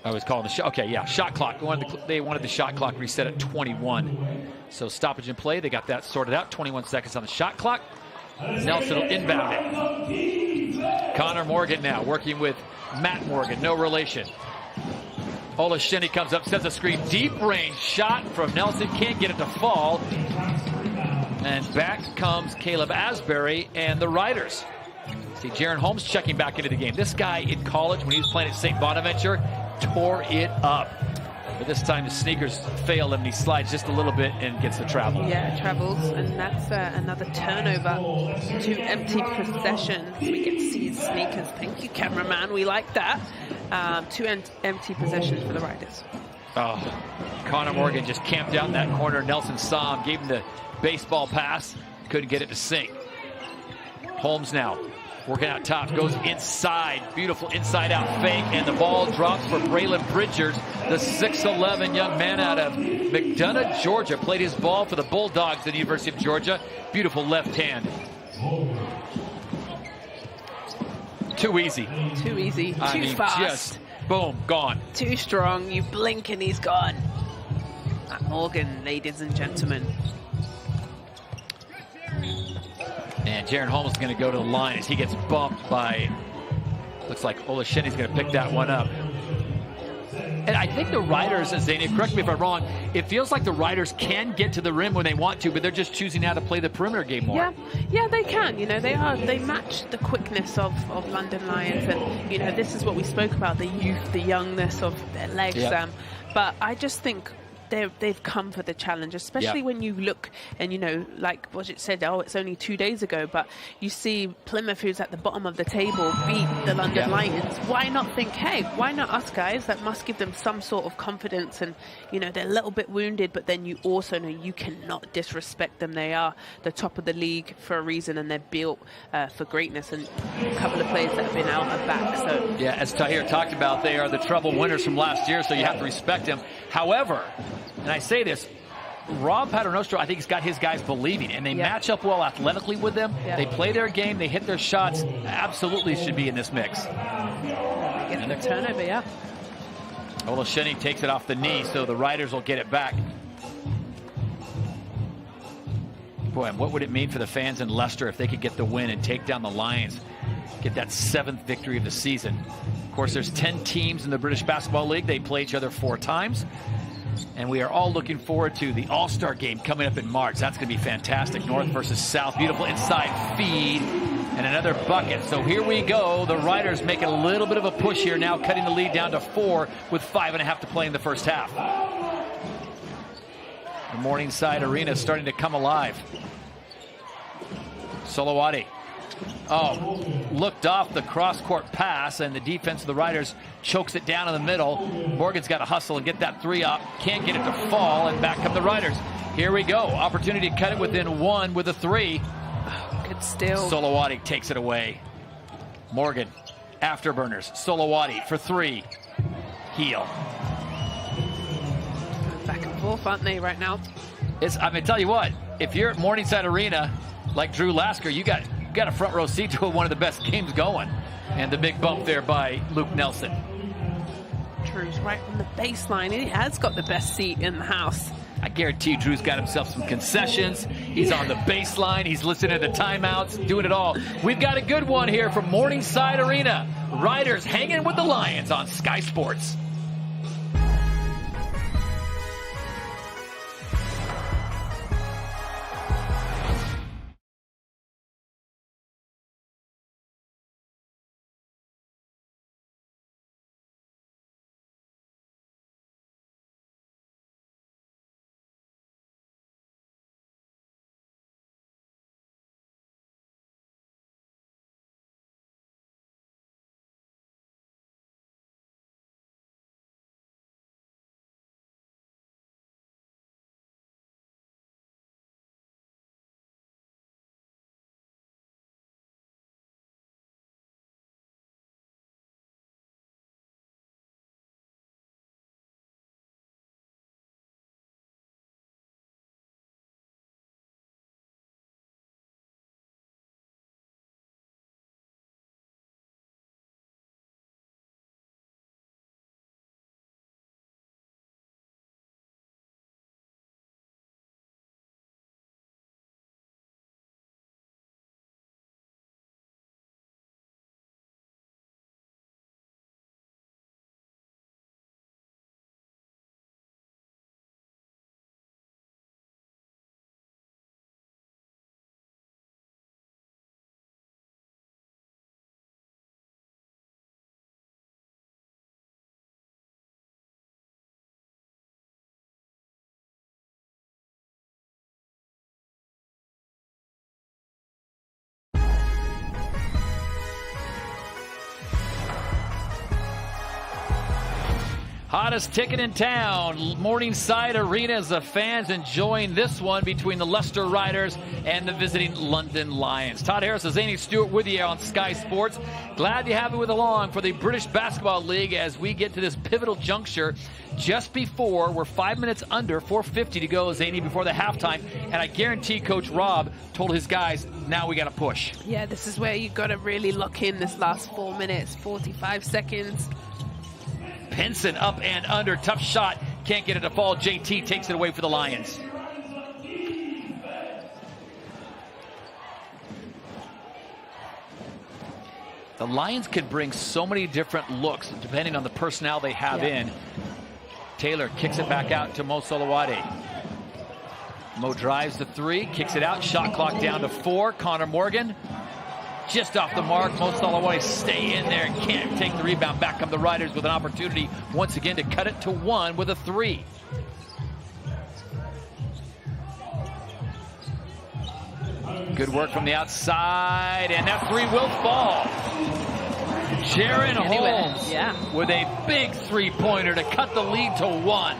I was calling the shot. Okay, yeah, shot clock. They wanted the shot clock reset at 21. So stoppage in play. They got that sorted out. 21 seconds on the shot clock. Nelson will inbound it. Connor Morgan now working with Matt Morgan, no relation. Olasheni comes up, sends a screen, deep range shot from Nelson, can't get it to fall. And back comes Caleb Asbury and the Riders. See Jaron Holmes checking back into the game. This guy in college, when he was playing at St. Bonaventure, tore it up. But this time the sneakers fail him and he slides just a little bit and gets the travel. Yeah, travels, and that's another turnover. 2 empty possessions. We get to see his sneakers. Thank you, cameraman. We like that. 2 empty possessions for the Riders. Oh, Connor Morgan just camped out in that corner. Nelson saw him, gave him the baseball pass. Couldn't get it to sink. Holmes now working out top, goes inside, beautiful inside out fake, and the ball drops for Braylon Bridgers, the 6'11" young man out of McDonough, Georgia. Played his ball for the Bulldogs at the University of Georgia. Beautiful left hand. Too easy. Too easy, too fast. Just boom, gone. Too strong, you blink and he's gone. Morgan, ladies and gentlemen. And Jaron Holmes is going to go to the line as he gets bumped by, looks like Olasheni's going to pick that one up. And I think the Riders, Zania, correct me if I'm wrong, it feels like the Riders can get to the rim when they want to, but they're just choosing how to play the perimeter game more. Yeah, they can. They match the quickness of London Lions, and this is what we spoke about, the youth, the youngness of their legs. But I just think they've come for the challenge, especially when you look and, you know, like Wojcik said, oh, it's only 2 days ago, but you see Plymouth, who's at the bottom of the table, beat the London Lions. Why not think, hey, why not us guys? That must give them some sort of confidence. And, you know, they're a little bit wounded, but then you also know you cannot disrespect them. They are the top of the league for a reason, and they're built for greatness. And a couple of players that have been out are back. So yeah, as Tahir talked about, they are the trouble winners from last year, so you have to respect them. However, and I say this, Rob Paternostro, I think, has got his guys believing, and they match up well athletically with them. They play their game, they hit their shots. Absolutely should be in this mix. Get the turnover, yeah. Olasheni takes it off the knee, so the Riders will get it back. Boy, what would it mean for the fans in Leicester if they could get the win and take down the Lions, get that 7th victory of the season? Of course, there's 10 teams in the British Basketball League. They play each other 4 times. And we are all looking forward to the All-Star game coming up in March. That's going to be fantastic. North versus South. Beautiful inside feed. And another bucket. So here we go. The Riders making a little bit of a push here now, cutting the lead down to 4 with 5.5 to play in the first half. The Morningside Arena starting to come alive. Solowati. Oh, looked off the cross-court pass, and the defense of the Riders chokes it down in the middle. Morgan's got to hustle and get that 3 up. Can't get it to fall, and back come the Riders. Here we go. Opportunity to cut it within 1 with a 3. Oh, good steal. Solowati takes it away. Morgan, afterburners. Solowati for 3. Heel. Back and forth, aren't they, right now? I'm going to tell you what. If you're at Morningside Arena, like Drew Lasker, you got a front row seat to one of the best games going. And the big bump there by Luke Nelson. Drew's right on the baseline. He has got the best seat in the house. I guarantee Drew's got himself some concessions. He's on the baseline. He's listening to the timeouts, doing it all. We've got a good one here from Morningside Arena. Riders hanging with the Lions on Sky Sports. Hottest ticket in town, Morningside Arena, as the fans enjoying this one between the Leicester Riders and the visiting London Lions. Todd Harris and Zany Stewart with you on Sky Sports. Glad you have it with along for the British Basketball League as we get to this pivotal juncture just before we're 5 minutes under 4:50 to go, Zany, before the halftime. And I guarantee Coach Rob told his guys, now we got to push. Yeah, this is where you got to really lock in this last 4 minutes, 45 seconds. Pinson up and under, tough shot, can't get it to fall. JT takes it away for the Lions. The Lions can bring so many different looks depending on the personnel they have in. Taylor kicks it back out to Mo Solowati. Mo drives the 3, kicks it out, shot clock down to 4. Connor Morgan just off the mark. Mo Solowati stay in there and can't take the rebound. Back come the Riders with an opportunity once again to cut it to 1 with a 3. Good work from the outside, and that three will fall. Jaron Holmes with a big three-pointer to cut the lead to 1.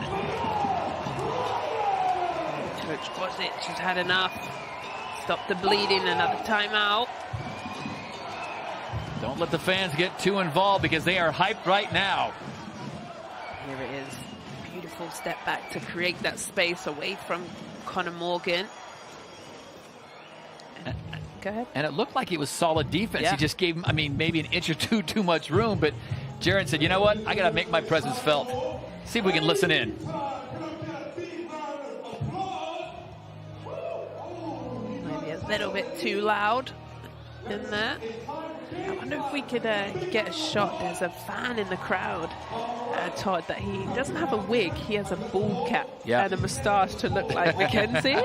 Coach Bosic has had enough. Stop the bleeding, another timeout. Don't let the fans get too involved because they are hyped right now. Here it is. Beautiful step back to create that space away from Conor Morgan. Go ahead. And it looked like it was solid defense. He just gave him, I mean, maybe an inch or two too much room, but Jaron said, you know what? I got to make my presence felt. See if we can listen in. Maybe a little bit too loud in there. I wonder if we could get a shot. There's a fan in the crowd, Todd, that he doesn't have a wig. He has a bald cap and a moustache to look like Mackenzie.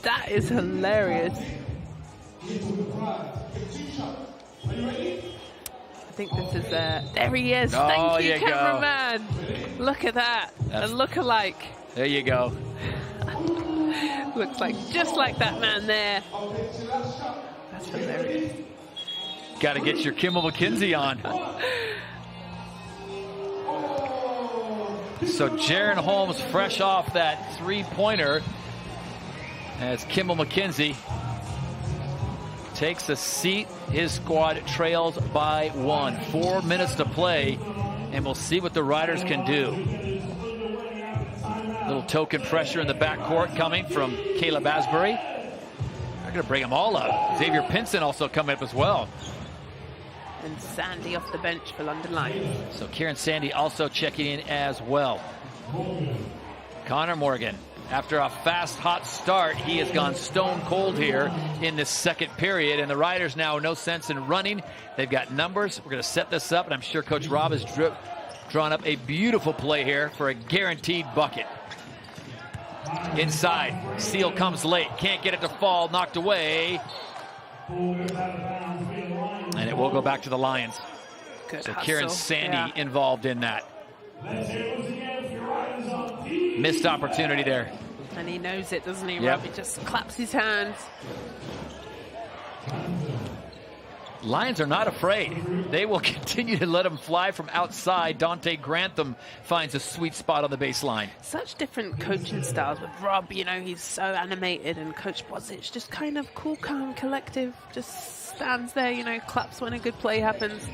That is hilarious. I think this is there he is. Thank you, cameraman. Look at that. A look-alike. There you go. Looks like just like that man there. That's hilarious. Got to get your Kimmel McKenzie on. So Jaron Holmes fresh off that three-pointer as Kimmel McKenzie takes a seat. His squad trails by 1. 4 minutes to play, and we'll see what the Riders can do. Little token pressure in the backcourt coming from Caleb Asbury. They're going to bring them all up. Xavier Pinson also coming up as well. And Sandy off the bench for London Lions. So Kieran Sandy also checking in as well. Conor Morgan, after a fast, hot start, he has gone stone cold here in this second period. And the Riders now no sense in running. They've got numbers. We're going to set this up, and I'm sure Coach Rob has drawn up a beautiful play here for a guaranteed bucket. Inside, Seal comes late, can't get it to fall, knocked away. And it will go back to the Lions. Good so hustle. Kieran Sandy involved in that. Missed opportunity there. And he knows it, doesn't he, Rob? He just claps his hands. Lions are not afraid. They will continue to let them fly from outside. Dante Grantham finds a sweet spot on the baseline. Such different coaching styles with Rob. You know, he's so animated, and Coach Bosic just kind of cool, calm, collective. Just stands there, you know, claps when a good play happens.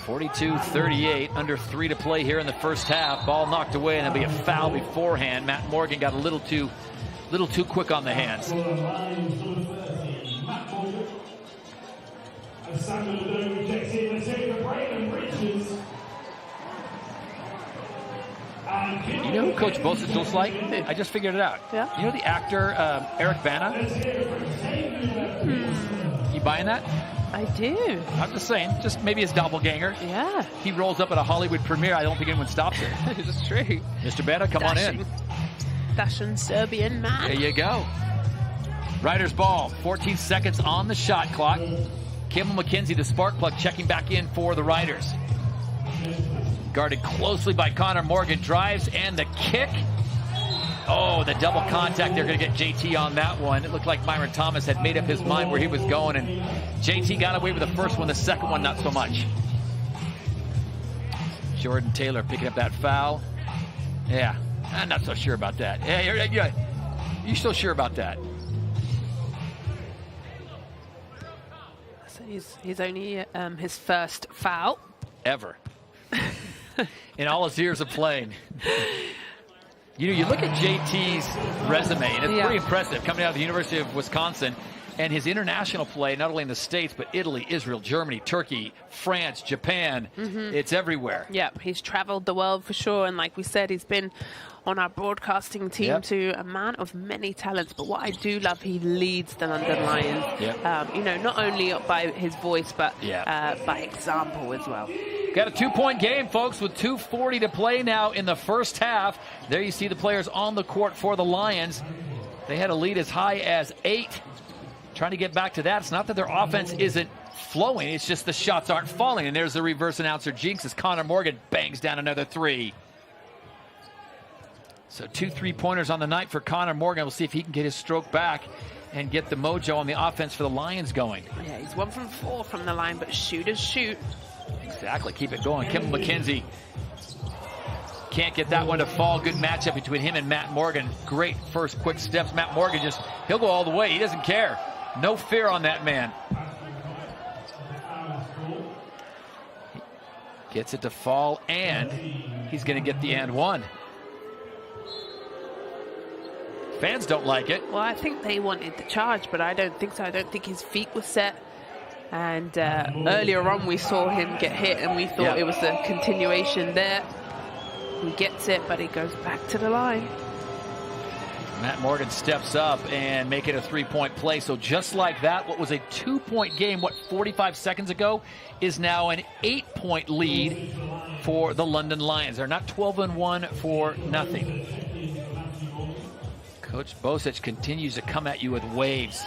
42-38, under 3 to play here in the first half. Ball knocked away, and there'll be a foul beforehand. Matt Morgan got a little too quick on the hands. You know who Coach Bosic looks like? I just figured it out. Yeah. You know the actor Eric Bana? You buying that? I do. I'm just saying, just maybe his doppelganger. Yeah. He rolls up at a Hollywood premiere. I don't think anyone stops it. It's true. Mr. Bana, come on in. Dashing Serbian man. There you go. Riders ball, 14 seconds on the shot clock. Kimmel McKenzie, the spark plug, checking back in for the Riders. Guarded closely by Conor Morgan, drives and the kick. Oh, the double contact. They're going to get JT on that one. It looked like Myron Thomas had made up his mind where he was going, and JT got away with the first one, the second one not so much. Jordan Taylor picking up that foul. Yeah, I'm not so sure about that. Yeah, you're still sure about that? So he's only his first foul. Ever. In all his years of playing. You know, you look at JT's resume, and it's pretty impressive, coming out of the University of Wisconsin, and his international play, not only in the States, but Italy, Israel, Germany, Turkey, France, Japan. It's everywhere. Yeah, he's traveled the world for sure, and like we said, he's been on our broadcasting team too, a man of many talents. But what I do love, he leads the London Lions, you know, not only by his voice, but by example as well. Got a 2-point game, folks, with 2:40 to play now in the first half. There you see the players on the court for the Lions. They had a lead as high as 8. Trying to get back to that. It's not that their offense isn't flowing. It's just the shots aren't falling. And there's the reverse announcer jinx as Conor Morgan bangs down another 3. So 2 3-pointers on the night for Connor Morgan. We'll see if he can get his stroke back and get the mojo on the offense for the Lions going. Yeah, he's 1 from 4 from the line, but shooters shoot. Exactly, keep it going. Kimball McKenzie can't get that one to fall. Good matchup between him and Matt Morgan. Great first quick steps. Matt Morgan he'll go all the way. He doesn't care. No fear on that man. Gets it to fall, and he's going to get the and one. Fans don't like it. Well, I think they wanted the charge, but I don't think so. I don't think his feet were set. And earlier on, we saw him get hit, and we thought it was a continuation there. He gets it, but he goes back to the line. Matt Morgan steps up and make it a 3-point play. So just like that, what was a 2-point game, 45 seconds ago, is now an 8-point lead for the London Lions. They're not 12-1 for nothing. Coach Bosic continues to come at you with waves.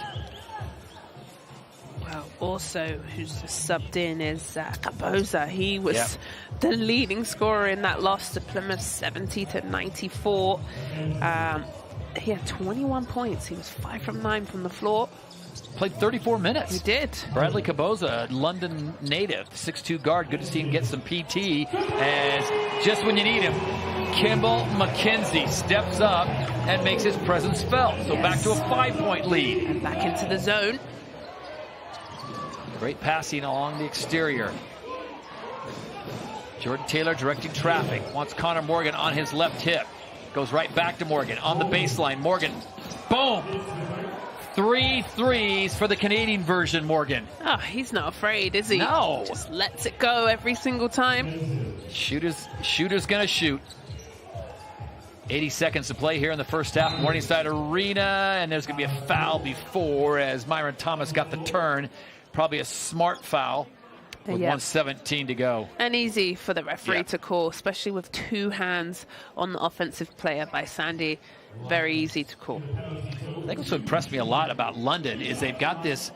Well, also, who's just subbed in is Kaboza. He was the leading scorer in that loss to Plymouth, 70-94. He had 21 points. He was 5 from 9 from the floor. Played 34 minutes. He did. Bradley Kaboza, London native, 6'2" guard. Good to see him get some PT. As just when you need him, Kimball McKenzie steps up and makes his presence felt. So back to a 5-point lead. And back into the zone. Great passing along the exterior. Jordan Taylor directing traffic. Wants Connor Morgan on his left hip. Goes right back to Morgan on the baseline. Morgan, boom! 3 threes for the Canadian version, Morgan. Oh, he's not afraid, is he? No. Just lets it go every single time. Shooter's gonna shoot. 80 seconds to play here in the first half. Morningside Arena, and there's gonna be a foul before as Myron Thomas got the turn. Probably a smart foul. With 1:17 to go. And easy for the referee to call, especially with 2 hands on the offensive player by Sandy. Very easy to call. I think what's impressed me a lot about London is they've got this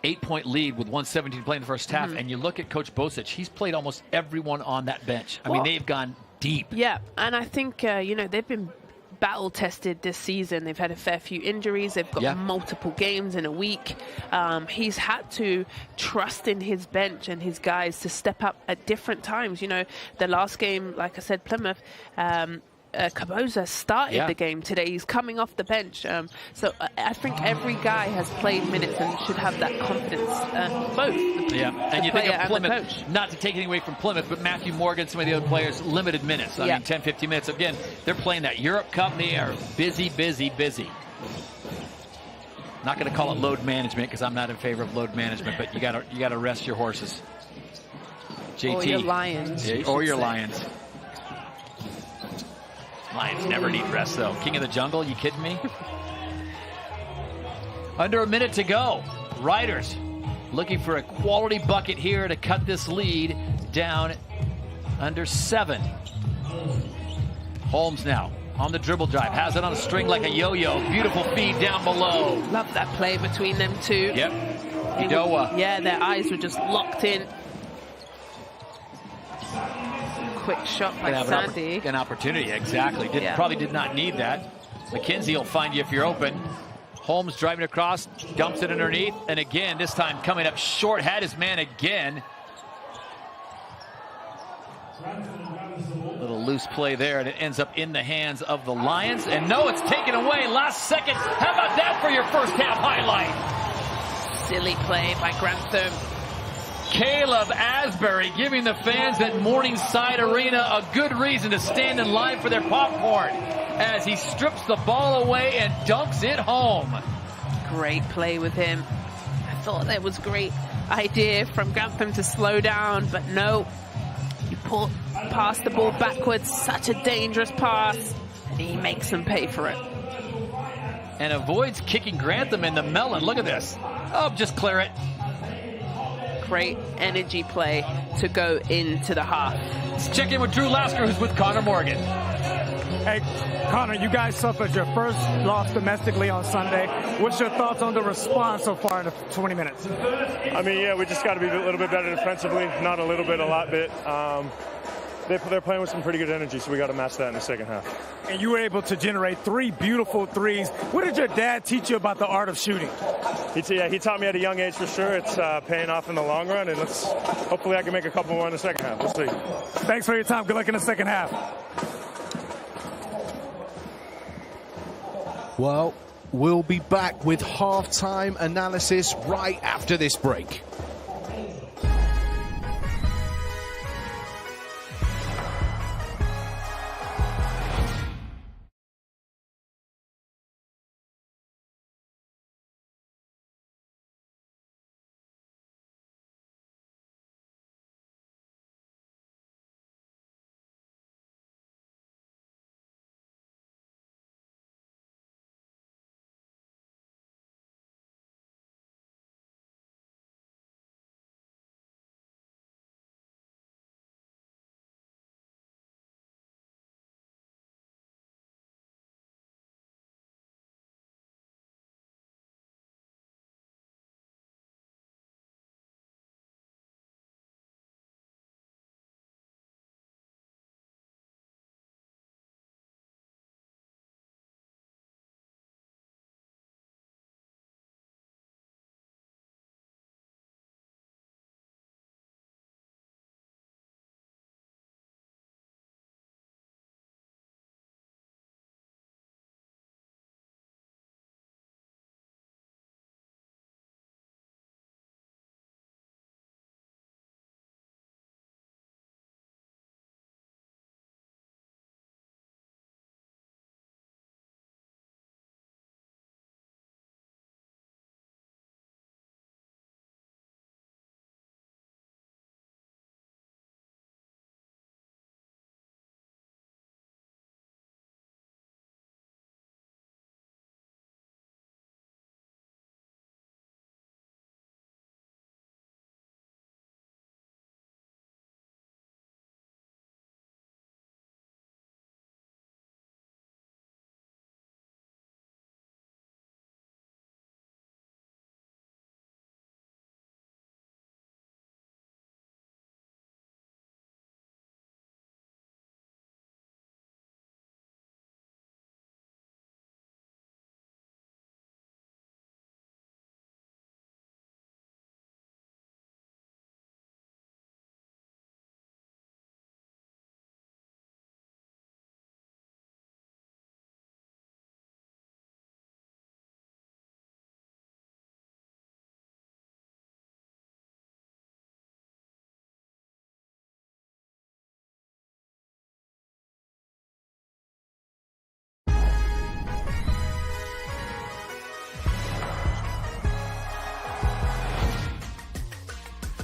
8-point lead with 1:17 to play in the first half, and you look at Coach Bosic, he's played almost everyone on that bench. I mean, they've gone deep. Yeah, and I think, they've been battle-tested this season. They've had a fair few injuries. They've got multiple games in a week. He's had to trust in his bench and his guys to step up at different times. The last game, like I said, Plymouth, Kaboza started the game today. He's coming off the bench. So I think every guy has played minutes and should have that confidence. Both. And you think of Plymouth, not to take anything away from Plymouth, but Matthew Morgan, some of the other players, limited minutes. I mean, 10, 15 minutes. Again, they're playing that Europe Cup. They are busy, busy, busy. Not going to call it load management because I'm not in favor of load management, but you got to rest your horses. JT. Or your Lions. Or your Lions. Lions never need rest, though. King of the Jungle, you kidding me? Under a minute to go. Riders looking for a quality bucket here to cut this lead down under 7. Holmes now on the dribble drive. Has it on a string like a yo-yo. Beautiful feed down below. Love that play between them two. Yep. Idoa. Yeah, their eyes were just locked in. Quick shot by Sandy. An opportunity, exactly. Probably did not need that. McKenzie will find you if you're open. Holmes driving across, dumps it underneath, and again, this time coming up short, had his man again. Little loose play there, and it ends up in the hands of the Lions. And no, it's taken away last second. How about that for your first half highlight? Silly play by Grantham. Caleb Asbury giving the fans at Morningside Arena a good reason to stand in line for their popcorn as he strips the ball away and dunks it home. Great play with him. I thought that was a great idea from Grantham to slow down, but no. He passed the ball backwards, such a dangerous pass, and he makes them pay for it. And avoids kicking Grantham in the melon. Look at this. Oh, just clear it. Great energy play to go into the half. Let's check in with Drew Lasker, who's with Connor Morgan. Hey, Connor, you guys suffered your first loss domestically on Sunday. What's your thoughts on the response so far in the 20 minutes? I mean, we just got to be a little bit better defensively. Not a little bit, a lot bit. they're playing with some pretty good energy, so we got to match that in the second half. And you were able to generate 3 beautiful threes. What did your dad teach you about the art of shooting? He taught me at a young age for sure. It's paying off in the long run, and hopefully I can make a couple more in the second half. We'll see. Thanks for your time. Good luck in the second half. Well, we'll be back with halftime analysis right after this break.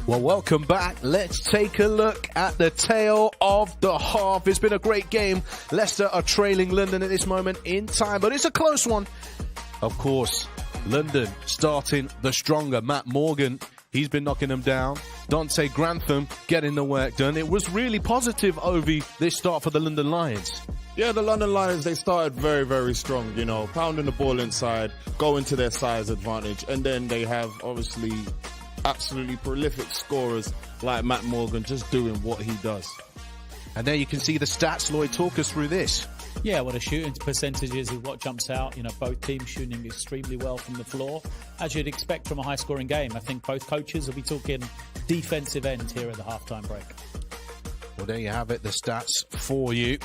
Well, welcome back. Let's take a look at the tale of the half. It's been a great game. Leicester are trailing London at this moment in time, but it's a close one. Of course, London starting the stronger. Matt Morgan, he's been knocking them down. Dante Grantham getting the work done. It was really positive, Ovi, this start for the London Lions. Yeah, the London Lions, they started very, very strong, you know, pounding the ball inside, going to their size advantage, and then they have, obviously, absolutely prolific scorers like Matt Morgan just doing what he does. And there you can see the stats. Lloyd, talk us through this. Yeah, well, the shooting percentages is what jumps out. You know, both teams shooting extremely well from the floor, as you'd expect from a high-scoring game. I think both coaches will be talking defensive end here at the halftime break. Well, there you have it, the stats for you.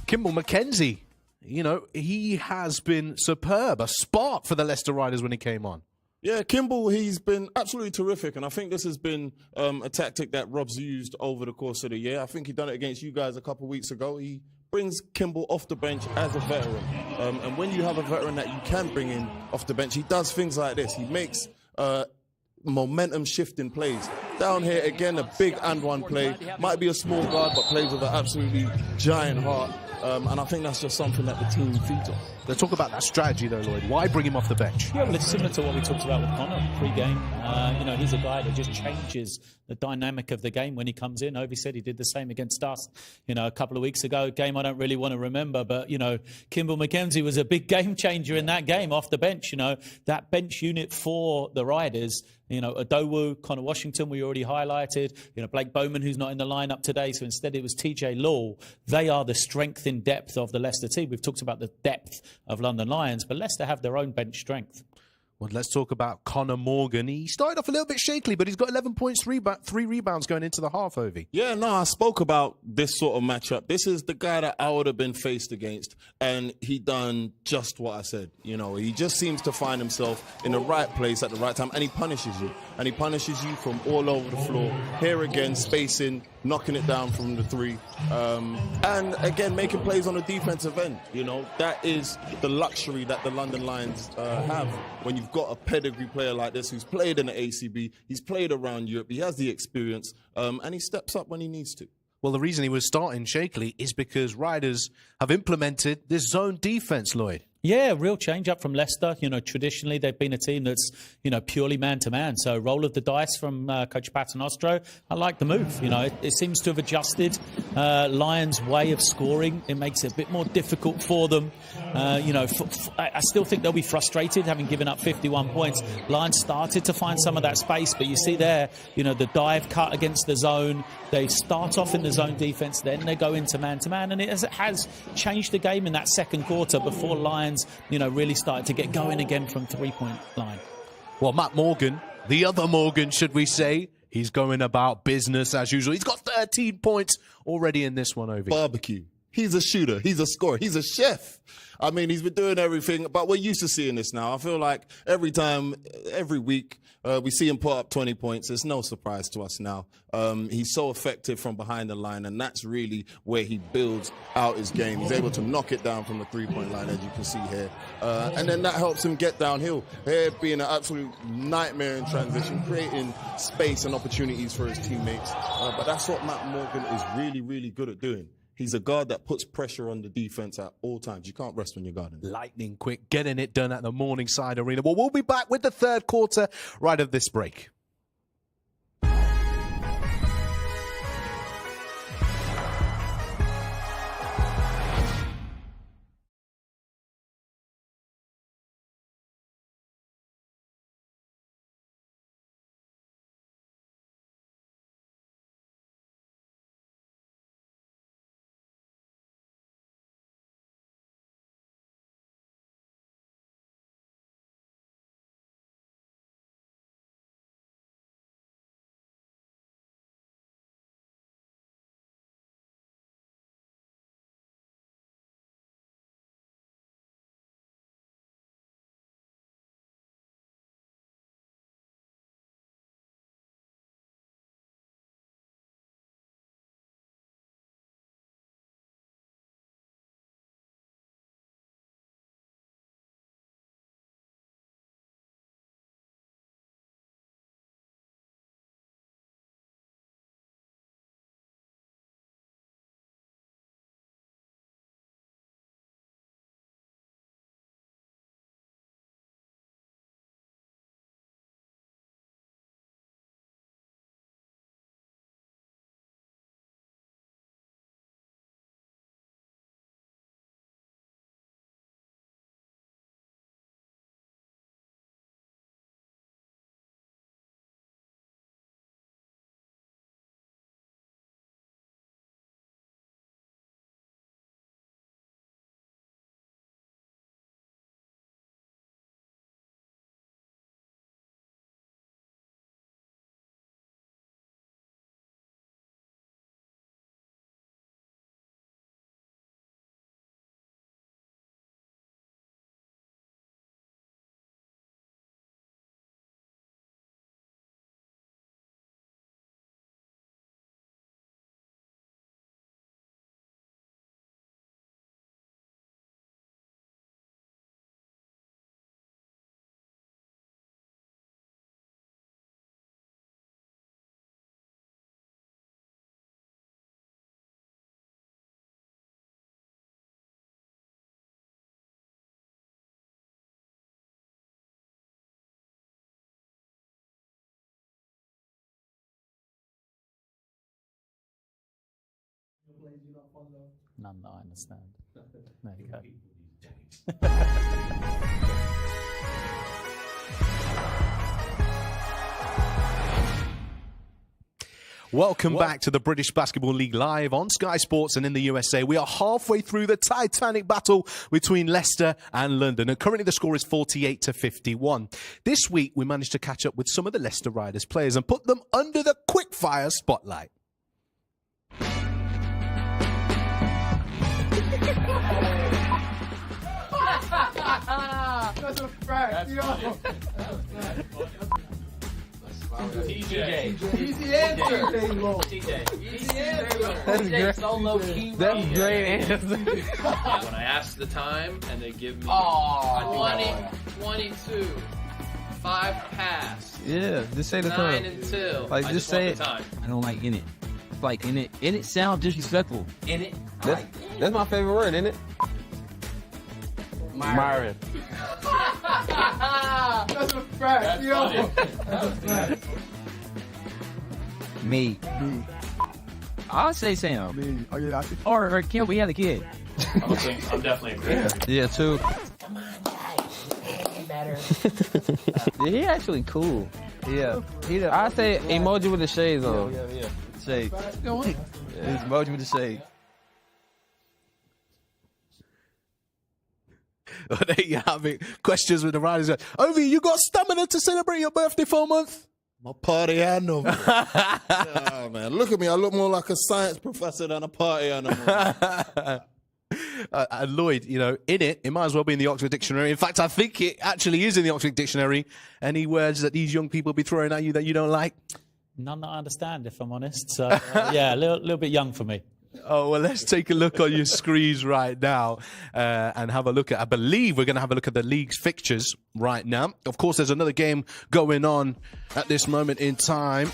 Kimball McKenzie, you know, he has been superb, a spark for the Leicester Riders when he came on. Yeah, Kimball, he's been absolutely terrific, and I think this has been a tactic that Rob's used over the course of the year. I think he done it against you guys a couple of weeks ago. He brings Kimball off the bench as a veteran, and when you have a veteran that you can bring in off the bench, he does things like this. He makes momentum shifting plays. Down here, again, a big and one play. Might be a small guard, but plays with an absolutely giant heart, and I think that's just something that the team feeds on. Let's talk about that strategy, though, Lloyd. Why bring him off the bench? Yeah, well, it's similar to what we talked about with Connor pre-game. He's a guy that just changes the dynamic of the game when he comes in. Ovi said he did the same against us, a couple of weeks ago. A game I don't really want to remember, but, Kimball McKenzie was a big game changer in that game off the bench. That bench unit for the Riders, Adowu, Connor Washington, we already highlighted, Blake Bowman, who's not in the lineup today. So instead it was TJ Law. They are the strength in depth of the Leicester team. We've talked about the depth of London Lions, but Leicester have their own bench strength. Well, let's talk about Conor Morgan. He started off a little bit shakily, but he's got 11 points, 3 rebounds going into the half, Ovi. Yeah, no, I spoke about this sort of matchup. This is the guy that I would have been faced against, and he done just what I said. He just seems to find himself in the right place at the right time, and he punishes you. And he punishes you from all over the floor. Here again, spacing, knocking it down from the 3. And again, making plays on the defensive end. That is the luxury that the London Lions have when you've got a pedigree player like this who's played in the ACB, he's played around Europe, he has the experience, and he steps up when he needs to. Well, the reason he was starting shakily is because Riders have implemented this zone defense, Lloyd. Yeah, real change up from Leicester. Traditionally they've been a team that's, purely man-to-man. So roll of the dice from Coach Paternostro. I like the move. It seems to have adjusted Lions' way of scoring. It makes it a bit more difficult for them. I still think they'll be frustrated having given up 51 points. Lions started to find some of that space, but you see there, the dive cut against the zone. They start off in the zone defense, then they go into man-to-man, and it has changed the game in that second quarter before Lions really started to get going again from three-point line. Well, Matt Morgan, the other Morgan, should we say, he's going about business as usual. He's got 13 points already in this one, Ovi. Barbecue. He's a shooter. He's a scorer. He's a chef. I mean, he's been doing everything, but we're used to seeing this now. I feel like every week, we see him put up 20 points. It's no surprise to us now. He's so effective from behind the line, and that's really where he builds out his game. He's able to knock it down from the three-point line, as you can see here. And then that helps him get downhill. Here being an absolute nightmare in transition, creating space and opportunities for his teammates. But that's what Matt Morgan is really, really good at doing. He's a guard that puts pressure on the defense at all times. You can't rest when you're guarding. Lightning quick, getting it done at the Morningside Arena. Well, we'll be back with the third quarter right of this break. None that I understand. There you go. Welcome back to the British Basketball League live on Sky Sports and in the USA. We are halfway through the titanic battle between Leicester and London, and currently the score is 48-51. This week, we managed to catch up with some of the Leicester Riders players and put them under the quickfire spotlight. That's a fact, yo. TJ. Easy answer. Easy answer. That's great. So low key. That's great answer. When I ask the time and they give me 22, 5 pass. Yeah, just say the 9 time. until. Like, I just say want it. the time. I don't like in it. Like in it sounds disrespectful. In it. That's my favorite word, isn't it? Myron. That's a fact, yo. Me. I'll say Sam. Me. Oh, yeah, Or can we have a kid? I'm definitely agreeing. Yeah, too. Come on, guys. He actually cool. Yeah. I say emoji with the shades on. Yeah. Shades. Yeah, it's emoji with the shades. Well, there you have it. Questions with the Riders. Ovi, you got stamina to celebrate your birthday for a month? My party animal. Oh, man. Look at me. I look more like a science professor than a party animal. Lloyd, you know, it might as well be in the Oxford Dictionary. In fact, I think it actually is in the Oxford Dictionary. Any words that these young people be throwing at you that you don't like? None that I understand, if I'm honest. So, yeah, a little bit young for me. Oh, well, let's take a look on your screens right now and have a look at, I believe we're going to have a look at the league's fixtures right now. Of course, there's another game going on at this moment in time.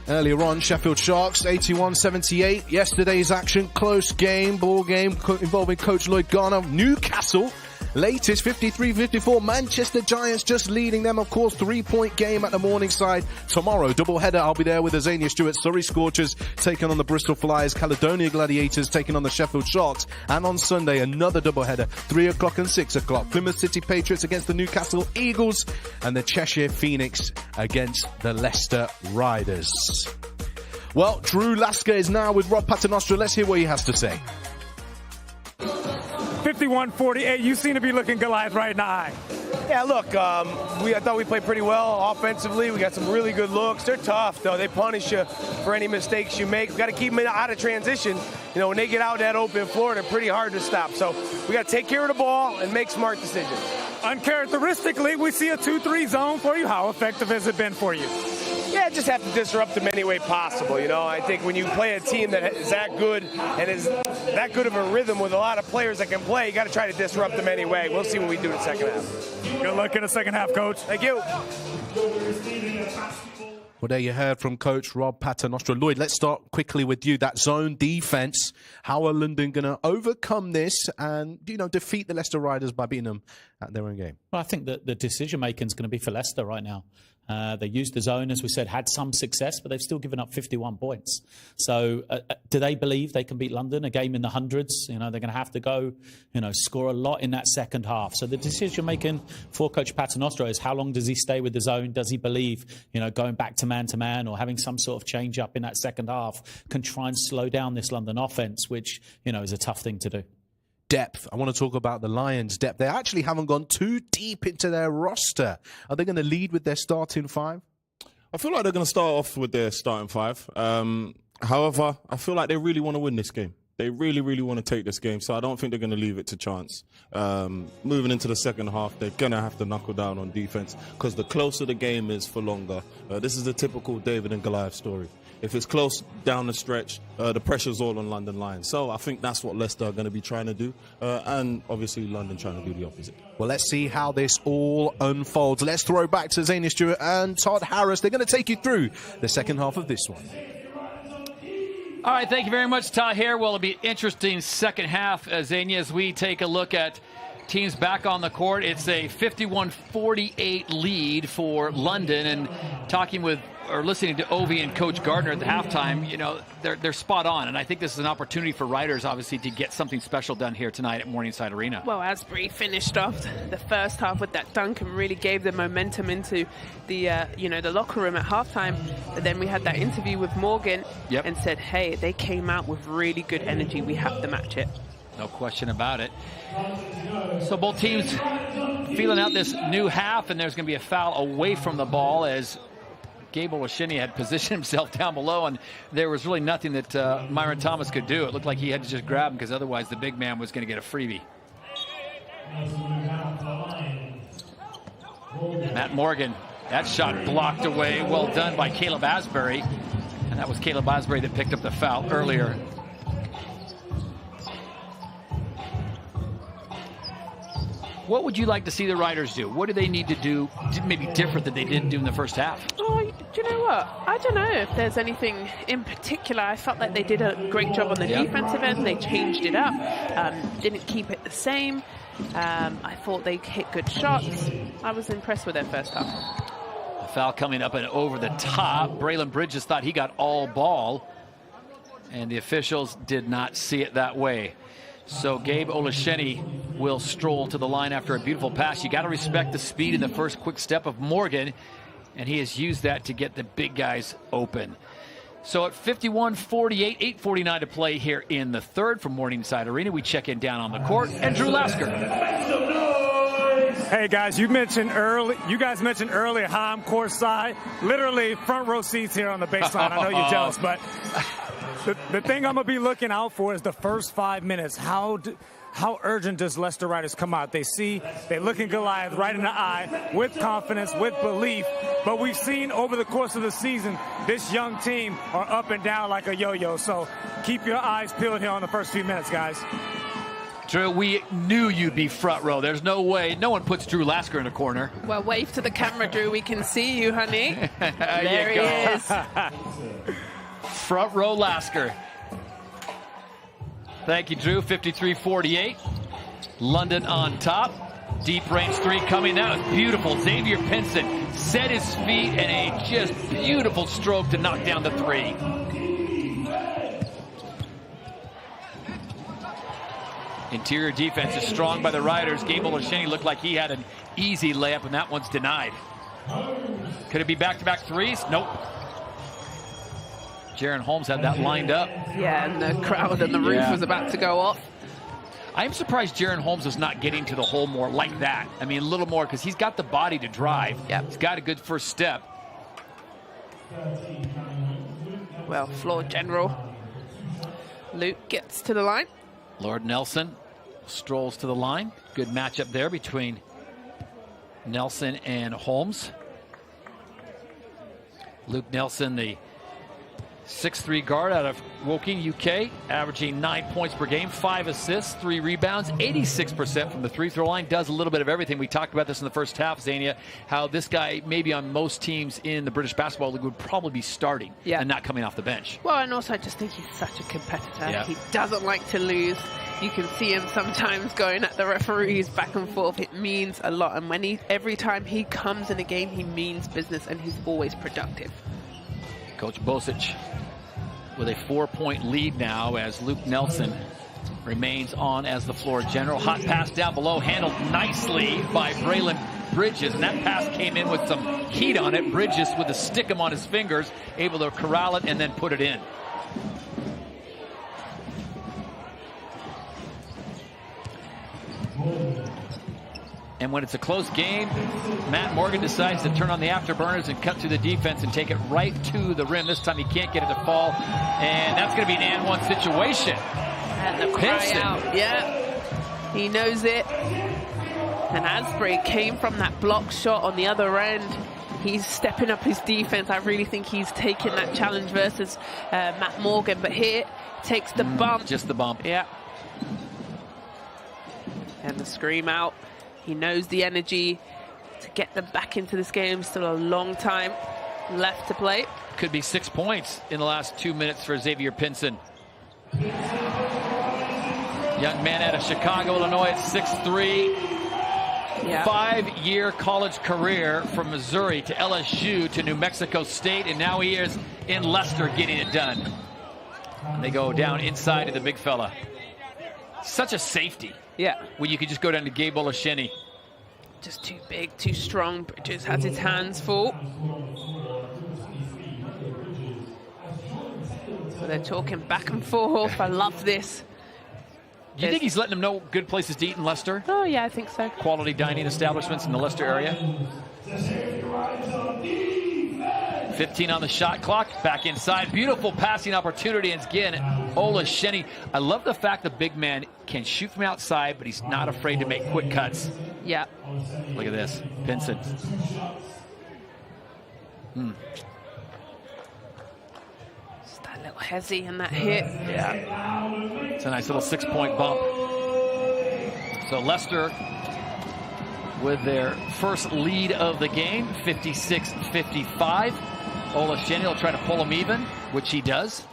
Earlier on, Sheffield Sharks, 81-78. Yesterday's action, close game, ball game involving Coach Lloyd Garner. Newcastle, latest 53-54. Manchester Giants just leading them, of course, 3-point game at the Morningside. Tomorrow, doubleheader, I'll be there with Azania Stewart. Surrey Scorchers taking on the Bristol Flyers. Caledonia Gladiators taking on the Sheffield Sharks. And on Sunday, another doubleheader, 3 o'clock and 6 o'clock. Plymouth City Patriots against the Newcastle Eagles. And the Cheshire Phoenix against the Leicester Riders. Well, Drew Lasker is now with Rob Paternostre. Let's hear what he has to say. 51-48. You seem to be looking Goliath right in the eye. Yeah, look, I thought we played pretty well offensively. We got some really good looks. They're tough, though. They punish you for any mistakes you make. We got to keep them out of transition. You know, when they get out that open floor, they're pretty hard to stop. So we got to take care of the ball and make smart decisions. Uncharacteristically, we see a 2-3 zone for you. How effective has it been for you? Yeah, just have to disrupt them any way possible. You know, I think when you play a team that is that good and is that good of a rhythm with a lot of players that can play, you got to try to disrupt them anyway. We'll see what we do in the second half. Good luck in the second half, Coach. Thank you. Well, there you heard from Coach Rob Paternostre. Lloyd, let's start quickly with you. That zone defense. How are London going to overcome this and, you know, defeat the Leicester Riders by beating them at their own game? Well, I think that the decision-making is going to be for Leicester right now. They used the zone, as we said, had some success, but they've still given up 51 points. So do they believe they can beat London, a game in the hundreds? You know, they're going to have to go, you know, score a lot in that second half. So the decision-making for Coach Paternostre is how long does he stay with the zone? Does he believe, you know, going back to man-to-man or having some sort of change-up in that second half can try and slow down this London offence, which, you know, is a tough thing to do. Depth. I want to talk about the Lions' depth. They actually haven't gone too deep into their roster. Are they going to lead with their starting five? I feel like they're going to start off with their starting five. However, I feel like they really want to win this game. They really, really want to take this game, so I don't think they're going to leave it to chance. Moving into the second half, they're going to have to knuckle down on defense because the closer the game is for longer. This is the typical David and Goliath story. If it's close down the stretch, the pressure's all on London Lions. So I think that's what Leicester are going to be trying to do. And obviously London trying to do the opposite. Well, let's see how this all unfolds. Let's throw back to Zania Stewart and Todd Harris. They're going to take you through the second half of this one. All right, thank you very much, Todd here. Well, it'll be an interesting second half, Zania, as we take a look at teams back on the court. It's a 51-48 lead for London. And talking with or listening to Ovi and Coach Gardner at the halftime, you know, they're spot on. And I think this is an opportunity for Riders, obviously, to get something special done here tonight at Morningside Arena. Well, Asbury finished off the first half with that dunk and really gave the momentum into the, the locker room at halftime. But then we had that interview with Morgan and said, hey, they came out with really good energy. We have to match it. No question about it. So both teams feeling out this new half, and there's going to be a foul away from the ball as Gabe Olashini had positioned himself down below, and there was really nothing that Myron Thomas could do. It looked like he had to just grab him because otherwise the big man was going to get a freebie. Matt Morgan, that shot blocked away. Well done by Caleb Asbury. And that was Caleb Asbury that picked up the foul earlier. What would you like to see the Riders do? What do they need to do maybe different than they didn't do in the first half? Oh, do you know what? I don't know if there's anything in particular. I felt like they did a great job on the defensive end. They changed it up, didn't keep it the same. I thought they hit good shots. I was impressed with their first half. A foul coming up and over the top. Braylon Bridges thought he got all ball, and the officials did not see it that way. So Gabe Olashini will stroll to the line after a beautiful pass. You got to respect the speed in the first quick step of Morgan, and he has used that to get the big guys open. So at 51-48, 8:49 to play here in the third from Morningside Arena. We check in down on the court, and Drew Lasker. Hey guys, you guys mentioned earlier how I'm courtside, literally front row seats here on the baseline. I know you're jealous, but the thing I'm gonna be looking out for is the first 5 minutes. How urgent does Leicester Riders come out? They're looking Goliath right in the eye with confidence, with belief. But we've seen over the course of the season, this young team are up and down like a yo-yo. So keep your eyes peeled here on the first few minutes, guys. Drew, we knew you'd be front row. There's no way. No one puts Drew Lasker in a corner. Well, wave to the camera, Drew. We can see you, honey. There he is. Front row Lasker. Thank you, Drew. 53-48. London on top. Deep range three coming. That was beautiful. Xavier Pinson set his feet and a just beautiful stroke to knock down the three. Interior defense is strong by the Riders. Gabe Olashini looked like he had an easy layup, and that one's denied. Could it be back-to-back threes? Nope. Jaron Holmes had that lined up. Yeah, and the crowd on the roof was about to go off. I'm surprised Jaron Holmes is not getting to the hole more like that. I mean, a little more, because he's got the body to drive. Yep. He's got a good first step. Well, floor general Luke gets to the line. Lord Nelson strolls to the line. Good matchup there between Nelson and Holmes. Luke Nelson, the 6'3" guard out of Woking, UK, averaging 9 points per game, 5 assists, 3 rebounds, 86% from the free throw line. Does a little bit of everything. We talked about this in the first half, Zania, how this guy, maybe on most teams in the British Basketball League, would probably be starting and not coming off the bench. Well, and also I just think he's such a competitor. Yeah. He doesn't like to lose. You can see him sometimes going at the referees back and forth. It means a lot. And every time he comes in a game, he means business, and he's always productive. Coach Bosic with a 4-point lead now as Luke Nelson remains on as the floor general. Hot pass down below, handled nicely by Braylon Bridges, and that pass came in with some heat on it. Bridges with a stick-em on his fingers, able to corral it and then put it in. And when it's a close game, Matt Morgan decides to turn on the afterburners and cut through the defense and take it right to the rim. This time he can't get it to fall. And that's going to be an and one situation. And the cry out. Yeah, he knows it. And Asbury came from that block shot on the other end. He's stepping up his defense. I really think he's taking that challenge versus Matt Morgan. But here, takes the bump. Just the bump. Yeah. And the scream out. He knows the energy to get them back into this game. Still a long time left to play. Could be 6 points in the last 2 minutes for Xavier Pinson. Young man out of Chicago, Illinois at 6'3". Yeah. 5-year college career from Missouri to LSU to New Mexico State, and now he is in Leicester getting it done. And they go down inside to the big fella. Such a safety. Yeah. When you could just go down to Gabe Olasheni. Just too big, too strong. Bridges has his hands full. So they're talking back and forth. I love this. Do you think he's letting them know good places to eat in Leicester? Oh, yeah, I think so. Quality dining establishments in the Leicester area. 15 on the shot clock. Back inside. Beautiful passing opportunity. And again, Olasheni. I love the fact the big man can shoot from outside, but he's not afraid to make quick cuts. Yeah. Look at this. Pinson. Just that little hezzy and that hit. Yeah. It's a nice little 6-point bump. So Leicester with their first lead of the game, 56-55. Olasheni will try to pull him even, which he does.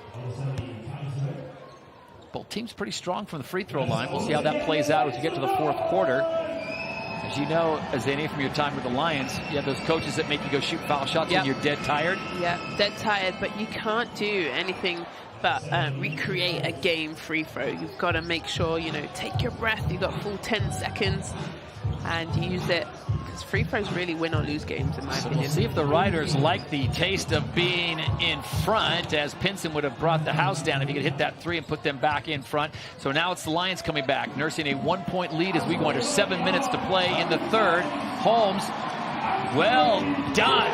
Both teams pretty strong from the free throw line. We'll see how that plays out as we get to the fourth quarter. As you know, Azania, from your time with the Lions, you have those coaches that make you go shoot foul shots when you're dead tired. Yeah, dead tired, but you can't do anything but recreate a game free throw. You've got to make sure, you know, take your breath. You've got full 10 seconds and use it. Because free throws really win or lose games, in my opinion. We'll see if the Riders like the taste of being in front, as Pinson would have brought the house down if he could hit that three and put them back in front. So now it's the Lions coming back, nursing a 1-point lead as we go under 7 minutes to play in the third. Holmes, well done.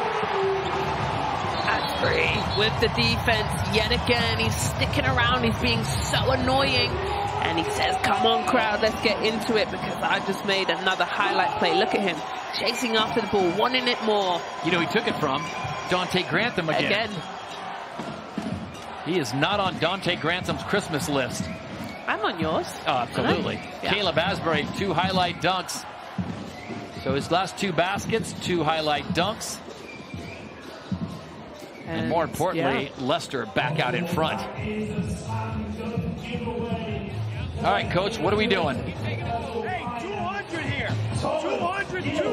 That's free with the defense yet again. He's sticking around. He's being so annoying. And he says, come on, crowd, let's get into it because I just made another highlight play. Look at him chasing after the ball, wanting it more. You know, he took it from Dante Grantham again. He is not on Dante Grantham's Christmas list. I'm on yours. Oh, absolutely. Yeah. Caleb Asbury, 2 highlight dunks. So his last 2 baskets, 2 highlight dunks. And more importantly, Leicester back out in front. All right, Coach, what are we doing? Hey, 200 here. 202.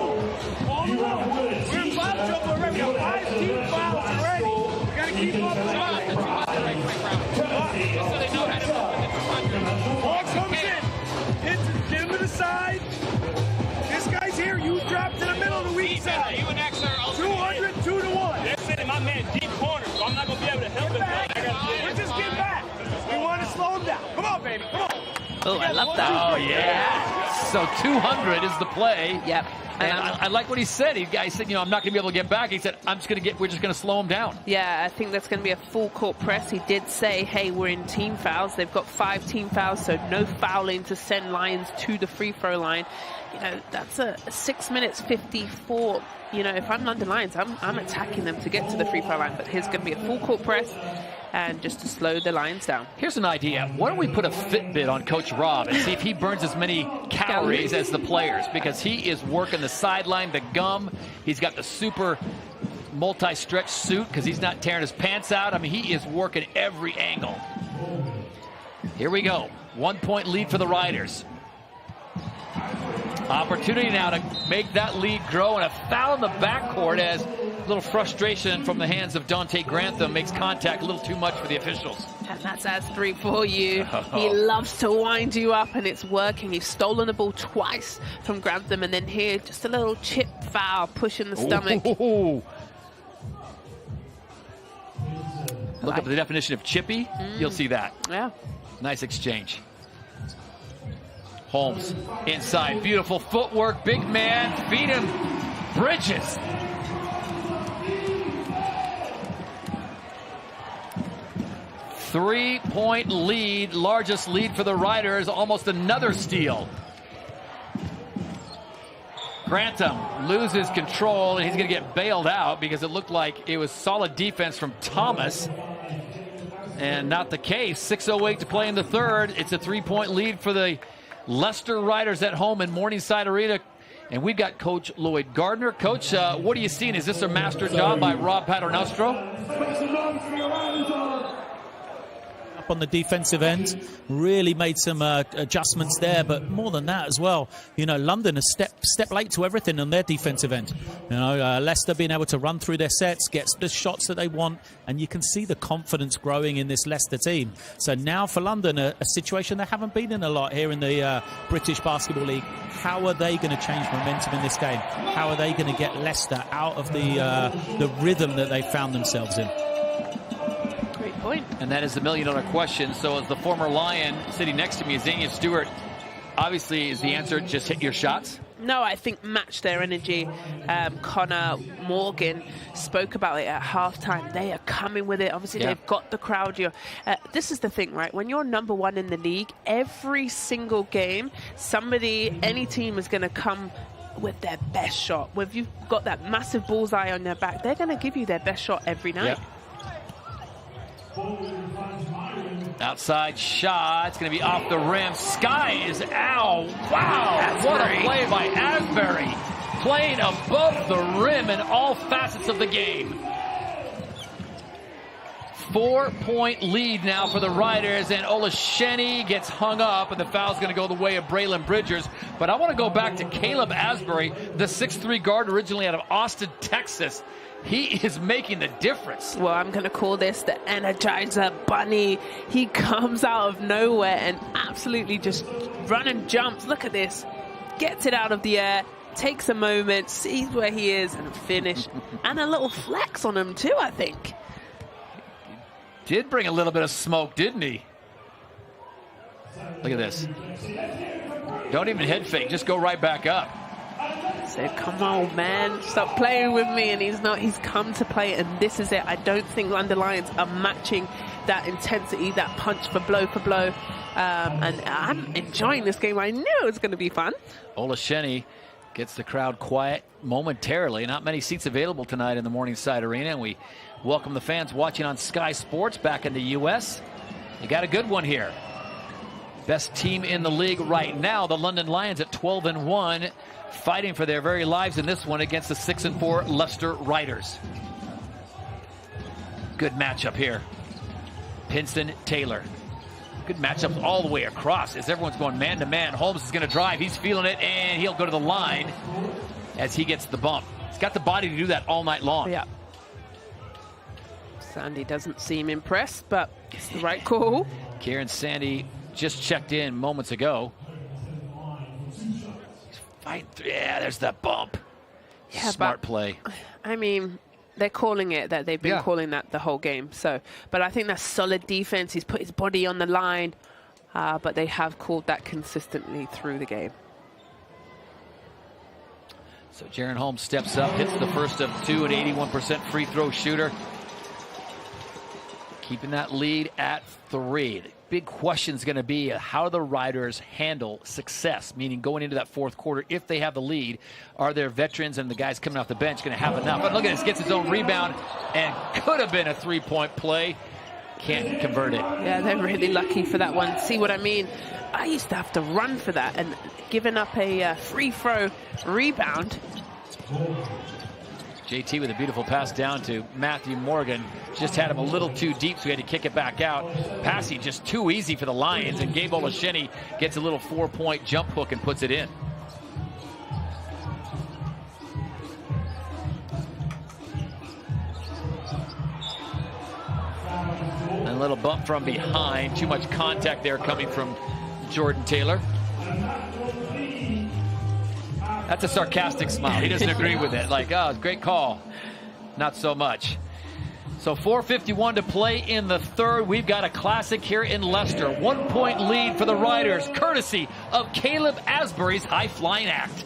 All along. We're in foul trouble already. We have 5 team fouls already. We got to keep up the shot. So they know how to move in the 200. Ball comes in. Get him to the side. This guy's here. You drop to the middle of the weak side. You and X are 200, 2-1. They're sitting my man deep corner, so I'm not going to be able to help him. We're just getting back. We want to slow him down. Come on, baby. Come on. Oh, I love that. Oh, yeah. So 200 is the play. Yep. And I like what he said. He said, you know, I'm not going to be able to get back. He said, we're just going to slow him down. Yeah, I think that's going to be a full court press. He did say, hey, we're in team fouls. They've got 5 team fouls, so no fouling to send Lions to the free throw line. You know, that's a 6 minutes 54. You know, if I'm London Lions, I'm attacking them to get to the free throw line. But here's going to be a full court press and just to slow the Lions down. Here's an idea. Why don't we put a Fitbit on Coach Rob and see if he burns as many calories as the players, because he is working the sideline, the gum. He's got the super multi-stretch suit because he's not tearing his pants out. I mean, he is working every angle. Here we go. 1-point lead for the Riders. Opportunity now to make that lead grow, and a foul in the backcourt as a little frustration from the hands of Dante Grantham makes contact a little too much for the officials. And that's Asbury for you. He loves to wind you up, and it's working. He's stolen the ball twice from Grantham, and then here, just a little chip foul, pushing the stomach. Ooh. Look up the definition of chippy. You'll see that. Yeah. Nice exchange. Holmes inside. Beautiful footwork. Big man. Feed him. Bridges. Three-point lead. Largest lead for the Riders. Almost another steal. Grantham loses control, and he's going to get bailed out because it looked like it was solid defense from Thomas. And not the case. 6:08 to play in the third. It's a 3-point lead for the Leicester Riders at home in Morningside Arena. And we've got Coach Lloyd Gardner. Coach, what are you seeing? Is this a master job by Rob Paternostro? up on the defensive end, really made some adjustments there. But more than that as well, you know, London has stepped late to everything on their defensive end. You know, Leicester being able to run through their sets, get the shots that they want, and you can see the confidence growing in this Leicester team. So now for London, a situation they haven't been in a lot here in the British Basketball League. How are they going to change momentum in this game? How are they going to get Leicester out of the rhythm that they found themselves in? Great point. And that is the million-dollar question. So as the former Lion sitting next to me, Xenia Stewart, obviously is the answer just hit your shots? No, I think match their energy. Connor Morgan spoke about it at halftime. They are coming with it. Obviously, they've got the crowd. This is the thing, right? When you're #1 in the league, every single game, any team is going to come with their best shot. If you've got that massive bullseye on their back, they're going to give you their best shot every night. Outside shot, it's going to be off the rim. Sky is out. Wow, what a play by Asbury. Playing above the rim in all facets of the game. 4-point lead now for the Riders, and Olasheni gets hung up, and the foul's going to go the way of Braylon Bridgers. But I want to go back to Caleb Asbury, the 6'3" guard originally out of Austin, Texas. He is making the difference. Well, I'm going to call this the Energizer Bunny. He comes out of nowhere and absolutely just run and jumps. Look at this. Gets it out of the air, takes a moment, sees where he is, and finish. And a little flex on him too, I think. Did bring a little bit of smoke, didn't he? Look at this. Don't even head fake, just go right back up. So come on, man, stop playing with me. And he's come to play, and this is it. I don't think London Lions are matching that intensity, that punch for blow. And I'm enjoying this game. I knew it was going to be fun. Olasheni gets the crowd quiet momentarily. Not many seats available tonight in the Morningside Arena, and we welcome the fans watching on Sky Sports back in the U.S. You got a good one here. Best team in the league right now, the London Lions at 12-1, fighting for their very lives in this one against the 6-4 Leicester Riders. Good matchup here. Pinson Taylor. Good matchups all the way across as everyone's going man-to-man. Holmes is going to drive. He's feeling it, and he'll go to the line as he gets the bump. He's got the body to do that all night long. Yeah. Sandy doesn't seem impressed, but it's the right call. Kieran Sandy just checked in moments ago. Yeah, there's that bump. Yeah, Smart play. I mean, they're calling it that. They've been calling that the whole game. So, but I think that's solid defense. He's put his body on the line, but they have called that consistently through the game. So Jaron Holmes steps up, hits the first of two, an 81% free throw shooter. Keeping that lead at 3. The big question is going to be how the Riders handle success, meaning going into that fourth quarter, if they have the lead, are their veterans and the guys coming off the bench going to have enough? But look at this, gets his own rebound and could have been a 3-point play. Can't convert it. Yeah, they're really lucky for that one. See what I mean? I used to have to run for that, and giving up a free throw rebound. JT with a beautiful pass down to Matthew Morgan. Just had him a little too deep, so he had to kick it back out. Passing just too easy for the Lions, and Gabe Olasheni gets a little 4-point jump hook and puts it in. And a little bump from behind. Too much contact there coming from Jordan Taylor. That's a sarcastic smile. He doesn't agree with it. Like, oh, great call. Not so much. So 4:51 to play in the third. We've got a classic here in Leicester. 1-point lead for the Riders, courtesy of Caleb Asbury's high-flying act.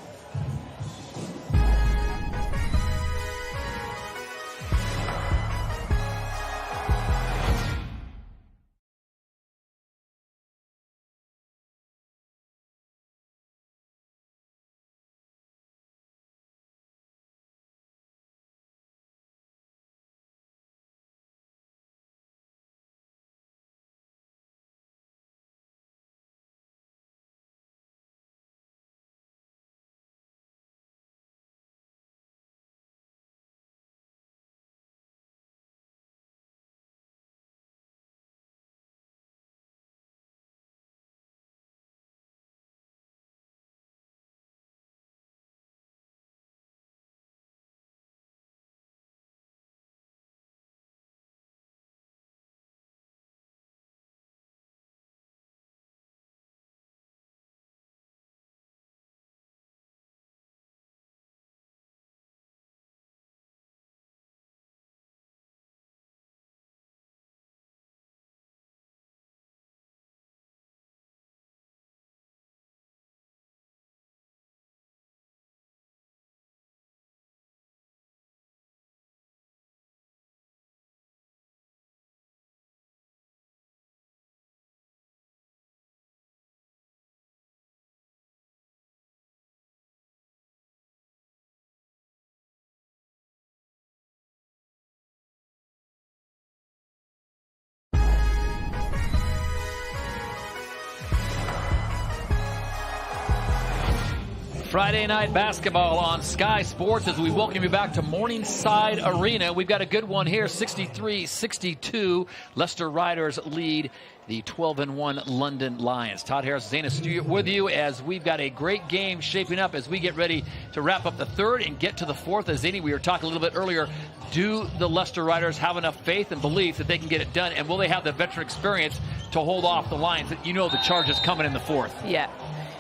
Friday night basketball on Sky Sports as we welcome you back to Morningside Arena. We've got a good one here, 63-62. Leicester Riders lead the 12-1 London Lions. Todd Harris, Zana Studio with you as we've got a great game shaping up as we get ready to wrap up the third and get to the fourth. As Zany, we were talking a little bit earlier, do the Leicester Riders have enough faith and belief that they can get it done? And will they have the veteran experience to hold off the Lions? You know the charge is coming in the fourth. Yeah.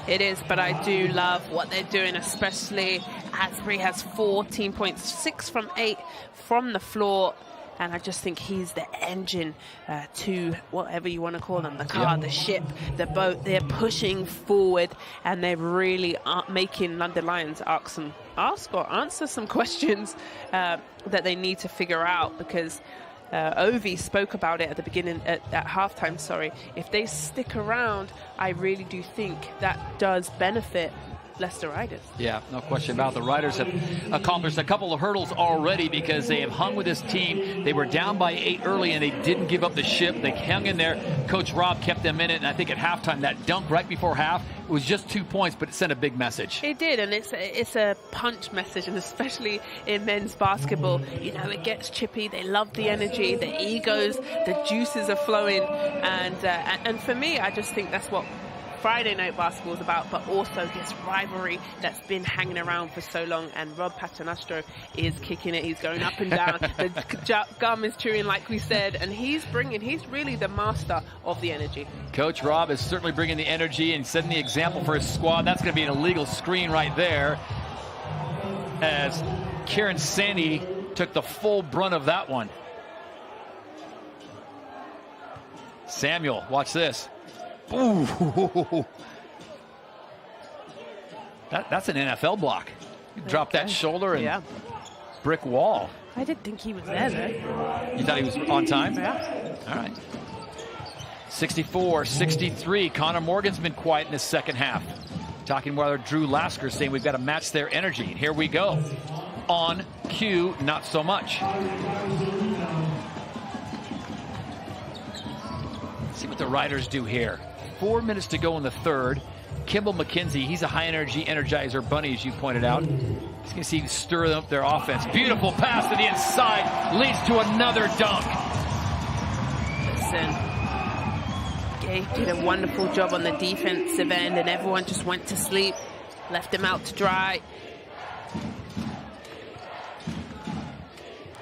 It is, but I do love what they're doing, especially Asbury has 14 points, 6 from 8 from the floor. And I just think he's the engine to whatever you want to call them, the car, the ship, the boat. They're pushing forward, and they're really making London Lions answer some questions that they need to figure out, because Ovi spoke about it at the beginning, at halftime, sorry. If they stick around, I really do think that does benefit Leicester Riders. Yeah, no question about it. The Riders have accomplished a couple of hurdles already because they have hung with this team. They were down by 8 early, and they didn't give up the ship. They hung in there. Coach Rob kept them in it, and I think at halftime, that dunk right before half, it was just 2 points, but it sent a big message. It did, and it's a punch message, and especially in men's basketball, you know, it gets chippy. They love the energy, the egos, the juices are flowing, and for me, I just think that's what Friday night basketball is about, but also this rivalry that's been hanging around for so long. And Rob Paternostro is kicking it. He's going up and down. The gum is chewing, like we said, and he's really the master of the energy. Coach Rob is certainly bringing the energy and setting the example for his squad. That's going to be an illegal screen right there, as Kieran Sandy took the full brunt of that one. Samuel, watch this. Ooh. That's an NFL block. You drop that shoulder and brick wall. I didn't think he was there, though. You thought he was on time? Yeah. All right. 64-63. Connor Morgan's been quiet in the second half. Talking with Drew Lasker, saying we've got to match their energy. And here we go. On cue, not so much. See what the Riders do here. 4 minutes to go in the third. Kimball McKenzie, he's a high-energy energizer bunny, as you pointed out. He's going to see stir up their offense. Beautiful pass to the inside leads to another dunk. Listen, Gabe did a wonderful job on the defensive end, and everyone just went to sleep, left him out to dry.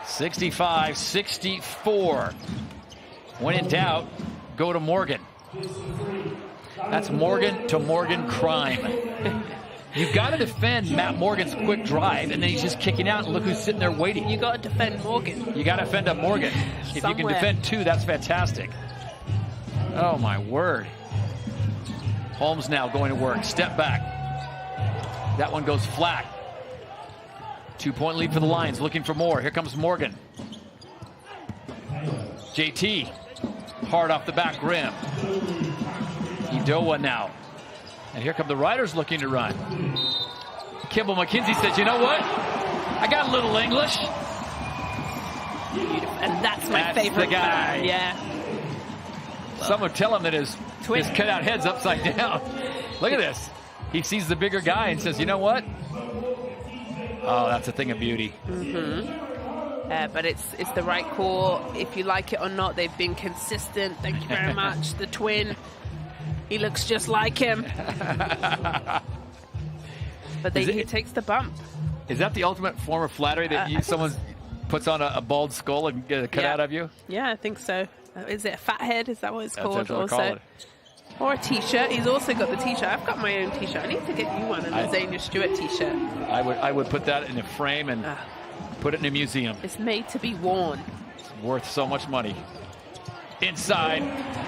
65-64. When in doubt, go to Morgan. That's Morgan to Morgan crime. You've got to defend Matt Morgan's quick drive, and then he's just kicking out, and look who's sitting there waiting. You got to defend Morgan. You got to defend up Morgan. If you can defend 2, that's fantastic. Oh, my word. Holmes now going to work. Step back. That one goes flat. 2-point lead for the Lions, looking for more. Here comes Morgan. JT. Hard off the back rim. Idoa now. And here come the Riders looking to run. Kimball McKenzie says, you know what? I got a little English. And that's my favorite. The guy. Yeah. Someone tell him that his cutout head's upside down. Look at this. He sees the bigger guy and says, you know what? Oh, that's a thing of beauty. Mm-hmm. But it's the right call. If you like it or not, they've been consistent. Thank you very much. The twin, he looks just like him. But he takes the bump. Is that the ultimate form of flattery, that someone puts on a bald skull and get a cutout of you? Yeah, I think so. Is it a fat head? Is that what it's called? That's what call it. Or a t-shirt. He's also got the t-shirt. I've got my own t-shirt. I need to get you one, a Zania Stewart t-shirt. I would put that in a frame and put it in a museum. It's made to be worn. It's worth so much money. Inside.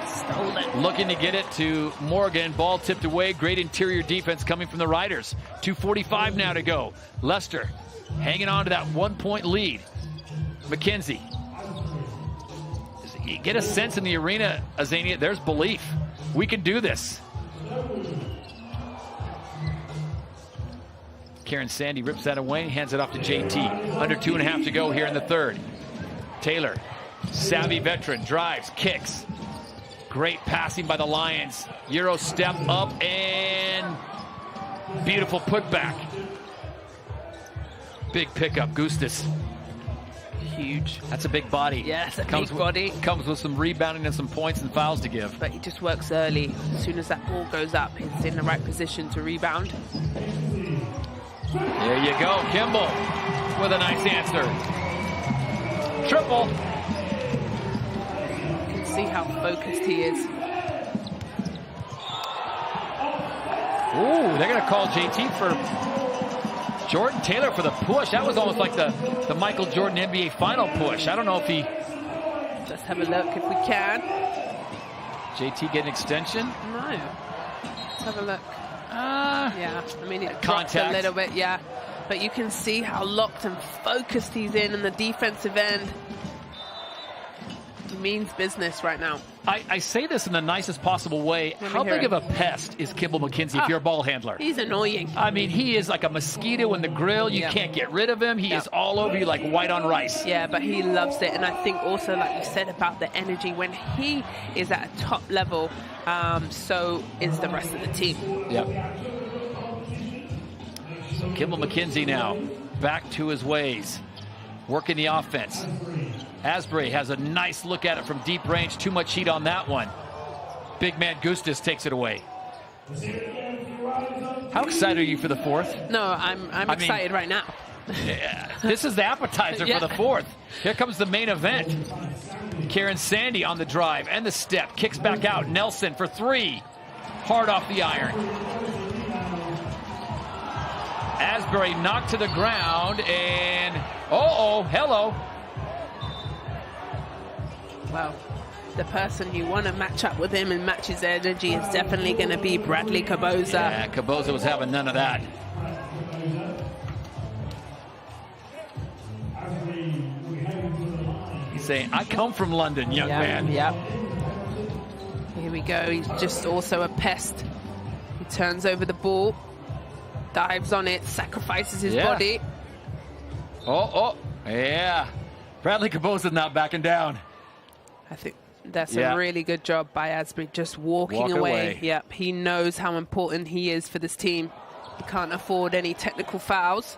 Stolen. Looking to get it to Morgan. Ball tipped away. Great interior defense coming from the Riders. 2:45 now to go. Leicester hanging on to that 1-point lead. McKenzie. You get a sense in the arena, Azania, there's belief. We can do this. Kieran Sandy rips that away, hands it off to JT. Under 2.5 to go here in the third. Taylor, savvy veteran, drives, kicks. Great passing by the Lions. Euro step up and Beautiful putback. Big pickup, Gustis. Huge. That's a big body. Yes, a big body. Comes with some rebounding and some points and fouls to give. But he just works early. As soon as that ball goes up, he's in the right position to rebound. There you go, Kimball with a nice answer. Triple. You can see how focused he is. Ooh, they're going to call JT for Jordan Taylor for the push. That was almost like the Michael Jordan NBA final push. I don't know if he... Let's have a look if we can. JT get an extension? No. Let's have a look. Yeah, I mean, it dropped a little bit, yeah. But you can see how locked and focused he's in the defensive end. He means business right now. I say this in the nicest possible way. How big of a pest is Kimball McKenzie if you're a ball handler? He's annoying. I mean, he is like a mosquito in the grill. You can't get rid of him. He is all over you like white on rice. Yeah, but he loves it. And I think also, like you said about the energy, when he is at a top level, so is the rest of the team. Yep. So Kimball McKenzie now back to his ways, working the offense. Asbury has a nice look at it from deep range. Too much heat on that one. Big man Gustis takes it away. How excited are you for the fourth? No, I'm excited right now. Yeah, this is the appetizer for the fourth. Here comes the main event. Karen Sandy on the drive and the step. Kicks back out. Nelson for three. Hard off the iron. Asbury knocked to the ground and hello. Well, the person you want to match up with him and match his energy is definitely going to be Bradley Caboza. Yeah, Caboza was having none of that. He's saying, I come from London, young man. Yep. Here we go. He's just also a pest. He turns over the ball, dives on it, sacrifices his body. Yeah. Bradley Caboza's not backing down. I think that's a really good job by Asbury, just walking away. Yep, he knows how important he is for this team. He can't afford any technical fouls.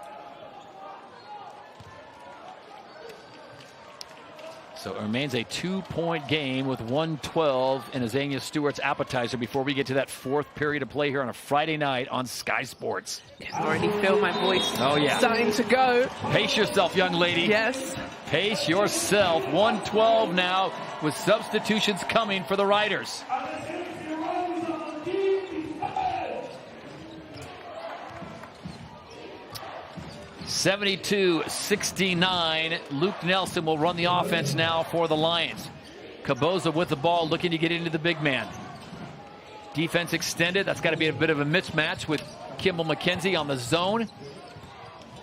So it remains a 2-point game with 112 in Azania Stewart's appetizer before we get to that fourth period of play here on a Friday night on Sky Sports. I can already feel my voice starting to go. Pace yourself, young lady. Yes. Pace yourself. 112 now with substitutions coming for the Riders. (72-69). Luke Nelson will run the offense now for the Lions. Caboza with the ball, looking to get into the big man. Defense extended. That's got to be a bit of a mismatch with Kimball McKenzie on the zone.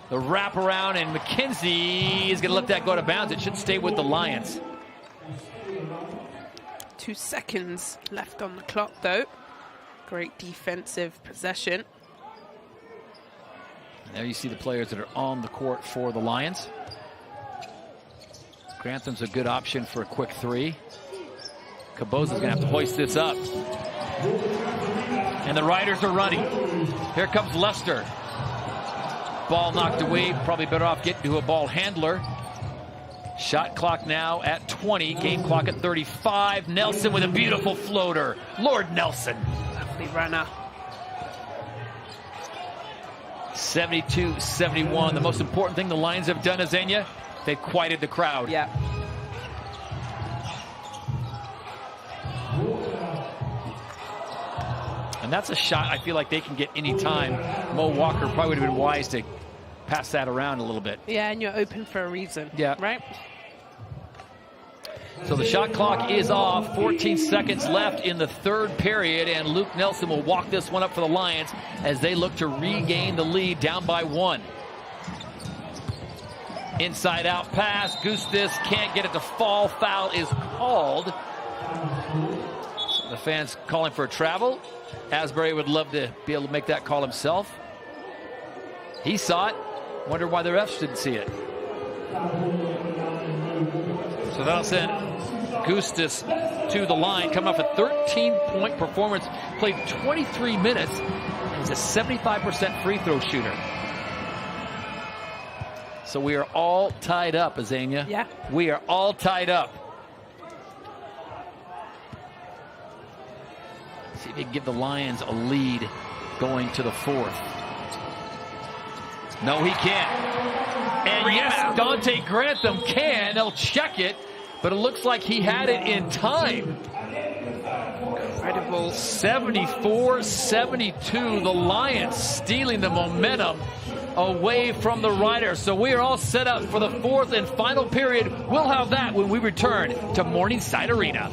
The wraparound, and McKenzie is going to let that go to bounds. It should stay with the Lions. 2 seconds left on the clock, though. Great defensive possession. There you see the players that are on the court for the Lions. Grantham's a good option for a quick three. Caboza's going to have to hoist this up. And the Riders are running. Here comes Leicester. Ball knocked away. Probably better off getting to a ball handler. Shot clock now at 20. Game clock at 35. Nelson with a beautiful floater. Lord Nelson. Lovely runner. 72-71. The most important thing the Lions have done, Azania, they've quieted the crowd. Yeah. And that's a shot I feel like they can get any time. Mo Walker probably would have been wise to pass that around a little bit. Yeah, and you're open for a reason. Yeah. Right? So the shot clock is off. 14 seconds left in the third period, and Luke Nelson will walk this one up for the Lions as they look to regain the lead, down by 1. Inside out pass. Gustis can't get it to fall. Foul is called. So the fans calling for a travel. Asbury would love to be able to make that call himself. He saw it. Wonder why the refs didn't see it. So that'll send Gustis to the line, coming off a 13-point performance, played 23 minutes, He's a 75% free throw shooter. So we are all tied up, Azania. Yeah. We are all tied up. See if he can give the Lions a lead going to the fourth. No, he can't. And yes, Dante Grantham can. They'll check it, but it looks like he had it in time. Incredible. 74-72, the Lions stealing the momentum away from the Riders. So we are all set up for the fourth and final period. We'll have that when we return to Morningside Arena.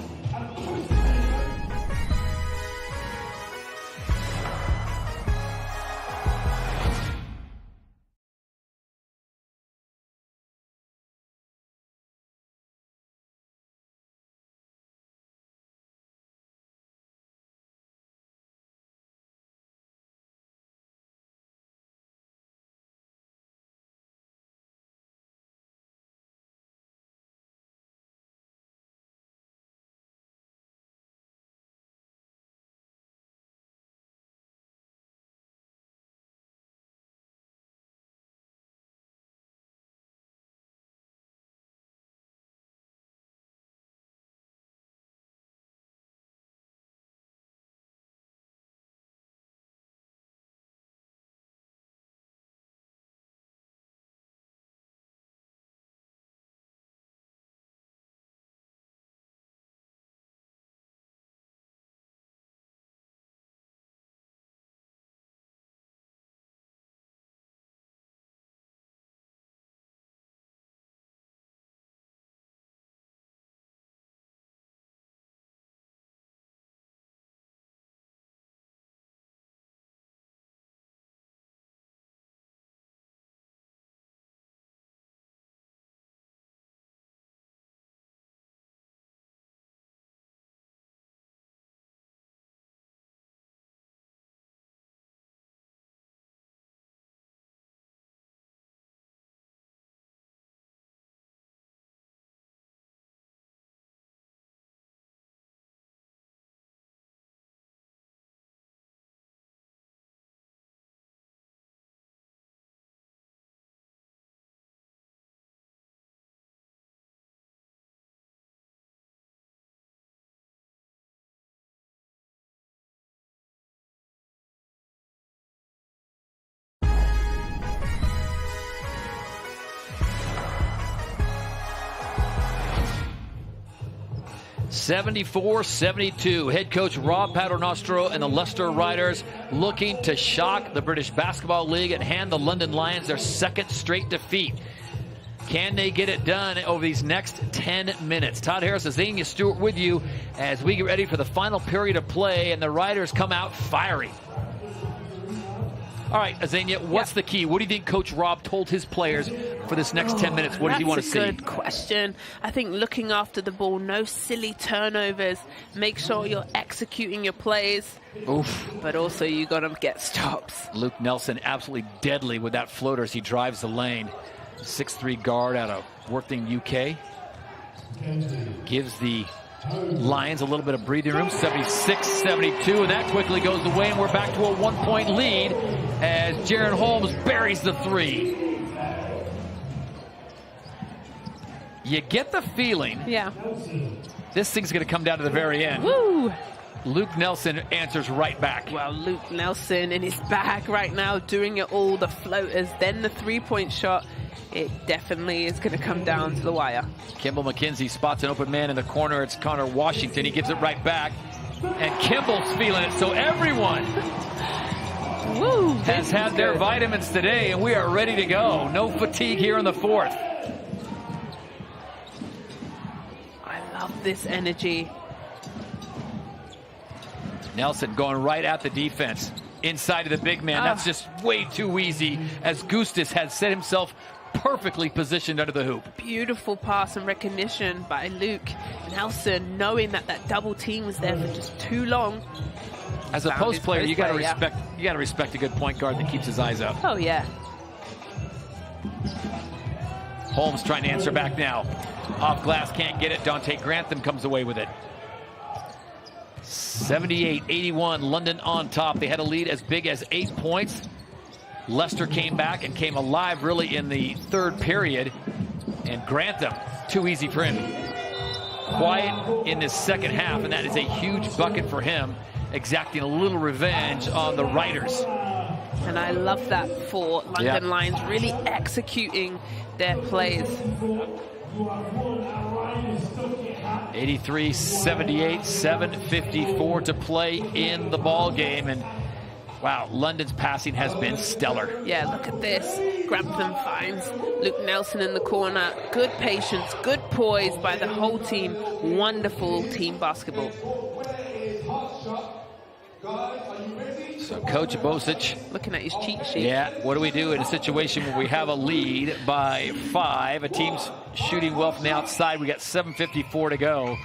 (74-72). Head coach Rob Paternostro and the Leicester Riders looking to shock the British Basketball League and hand the London Lions their second straight defeat. Can they get it done over these next 10 minutes? Todd Harris, Azania Stewart with you as we get ready for the final period of play, and the Riders come out fiery. All right, Azania, what's the key? What do you think Coach Rob told his players for this next 10 minutes? What does he want to see? That's a good question. I think looking after the ball, no silly turnovers. Make sure you're executing your plays. Oof. But also you got to get stops. Luke Nelson absolutely deadly with that floater as he drives the lane. 6'3" guard out of Worthing, UK. Gives the Lions a little bit of breathing room. 76-72, and that quickly goes away, and we're back to a 1-point lead as Jaron Holmes buries the three. You get the feeling this thing's going to come down to the very end. Woo! Luke Nelson answers right back. Well, Luke Nelson in his bag right now, doing it all, the floaters, then the three-point shot. It definitely is going to come down to the wire. Kimball McKenzie spots an open man in the corner. It's Connor Washington. He gives it right back. And Kimball's feeling it. So everyone has had their vitamins today, and we are ready to go. No fatigue here in the fourth. I love this energy. Nelson going right at the defense. Inside of the big man. That's just way too easy as Gustis has set himself perfectly positioned under the hoop. Beautiful pass and recognition by Luke Nelson, knowing that that double team was there for just too long. As a post player, you got to respect. You got to respect a good point guard that keeps his eyes up. Oh yeah. Holmes trying to answer back now. Off glass, can't get it. Dante Grantham comes away with it. 78-81, London on top. They had a lead as big as 8 points. Leicester came back and came alive really in the third period. And Grantham, too easy for him. Quiet in this second half, and that is a huge bucket for him, exacting a little revenge on the Riders. And I love that for London Lions, really executing their plays. 83-78, 7:54 to play in the ball game, and wow, London's passing has been stellar. Yeah, look at this. Grantham finds Luke Nelson in the corner. Good patience, good poise by the whole team. Wonderful team basketball. So Coach Bosic looking at his cheat sheet. Yeah, what do we do in a situation where we have a lead by 5? A team's shooting well from the outside. We got 7:54 to go.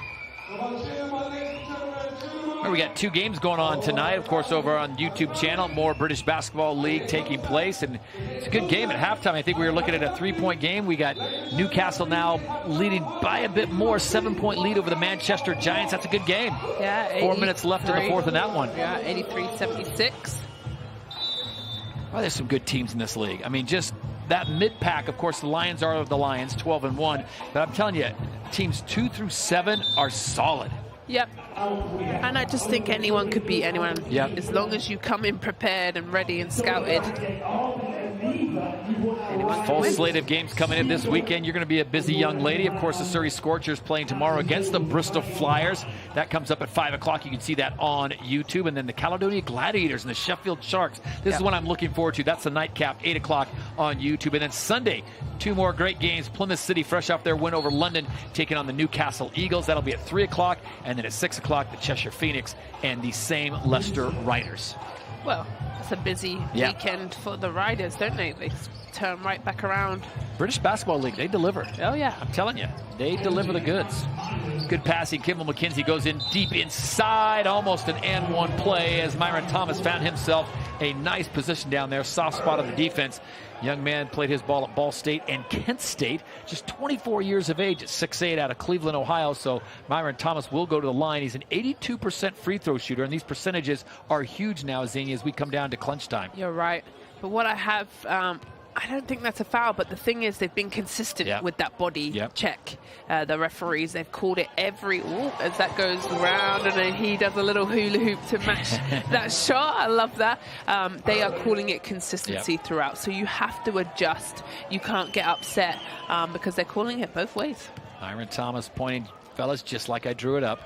We got 2 games going on tonight, of course, over on YouTube channel. More British Basketball League taking place, and it's a good game at halftime. I think we were looking at a 3-point game. We got Newcastle now leading by a bit more, 7-point lead over the Manchester Giants. That's a good game. Yeah, 4 minutes left in the fourth in that one. Yeah, 83-76. Well, there's some good teams in this league. I mean, just that mid-pack, of course, the Lions are the Lions, 12-1. But I'm telling you, teams 2 through 7 are solid. Yep. And I just think anyone could beat anyone. Yep. As long as you come in prepared and ready and scouted. Full slate of games coming in this weekend. You're going to be a busy young lady. Of course, the Surrey Scorchers playing tomorrow against the Bristol Flyers. That comes up at 5 o'clock. You can see that on YouTube. And then the Caledonia Gladiators and the Sheffield Sharks. This is what I'm looking forward to. That's the nightcap, 8 o'clock on YouTube. And then Sunday, 2 more great games. Plymouth City, fresh off their win over London, taking on the Newcastle Eagles. That'll be at 3 o'clock. And then at 6 o'clock, the Cheshire Phoenix and the same Leicester Riders. Well, it's a busy weekend for the Riders, don't they? They turn right back around. British Basketball League, they deliver. Oh, yeah. I'm telling you, they deliver the goods. Good passing. Kimball McKenzie goes in deep inside, almost an and one play as Myron Thomas found himself a nice position down there. Soft spot on the defense. Young man played his ball at Ball State and Kent State, just 24 years of age at 6'8" out of Cleveland, Ohio. So Myron Thomas will go to the line. He's an 82% free throw shooter, and these percentages are huge now, Zenia, as we come down to clutch time. You're right. But what I have, I don't think that's a foul, but the thing is they've been consistent with that body check. The referees, they've called it as that goes around, and then he does a little hula hoop to match that shot. I love that. They are calling it consistency throughout, so you have to adjust. You can't get upset because they're calling it both ways. Myron Thomas pointing, fellas, just like I drew it up.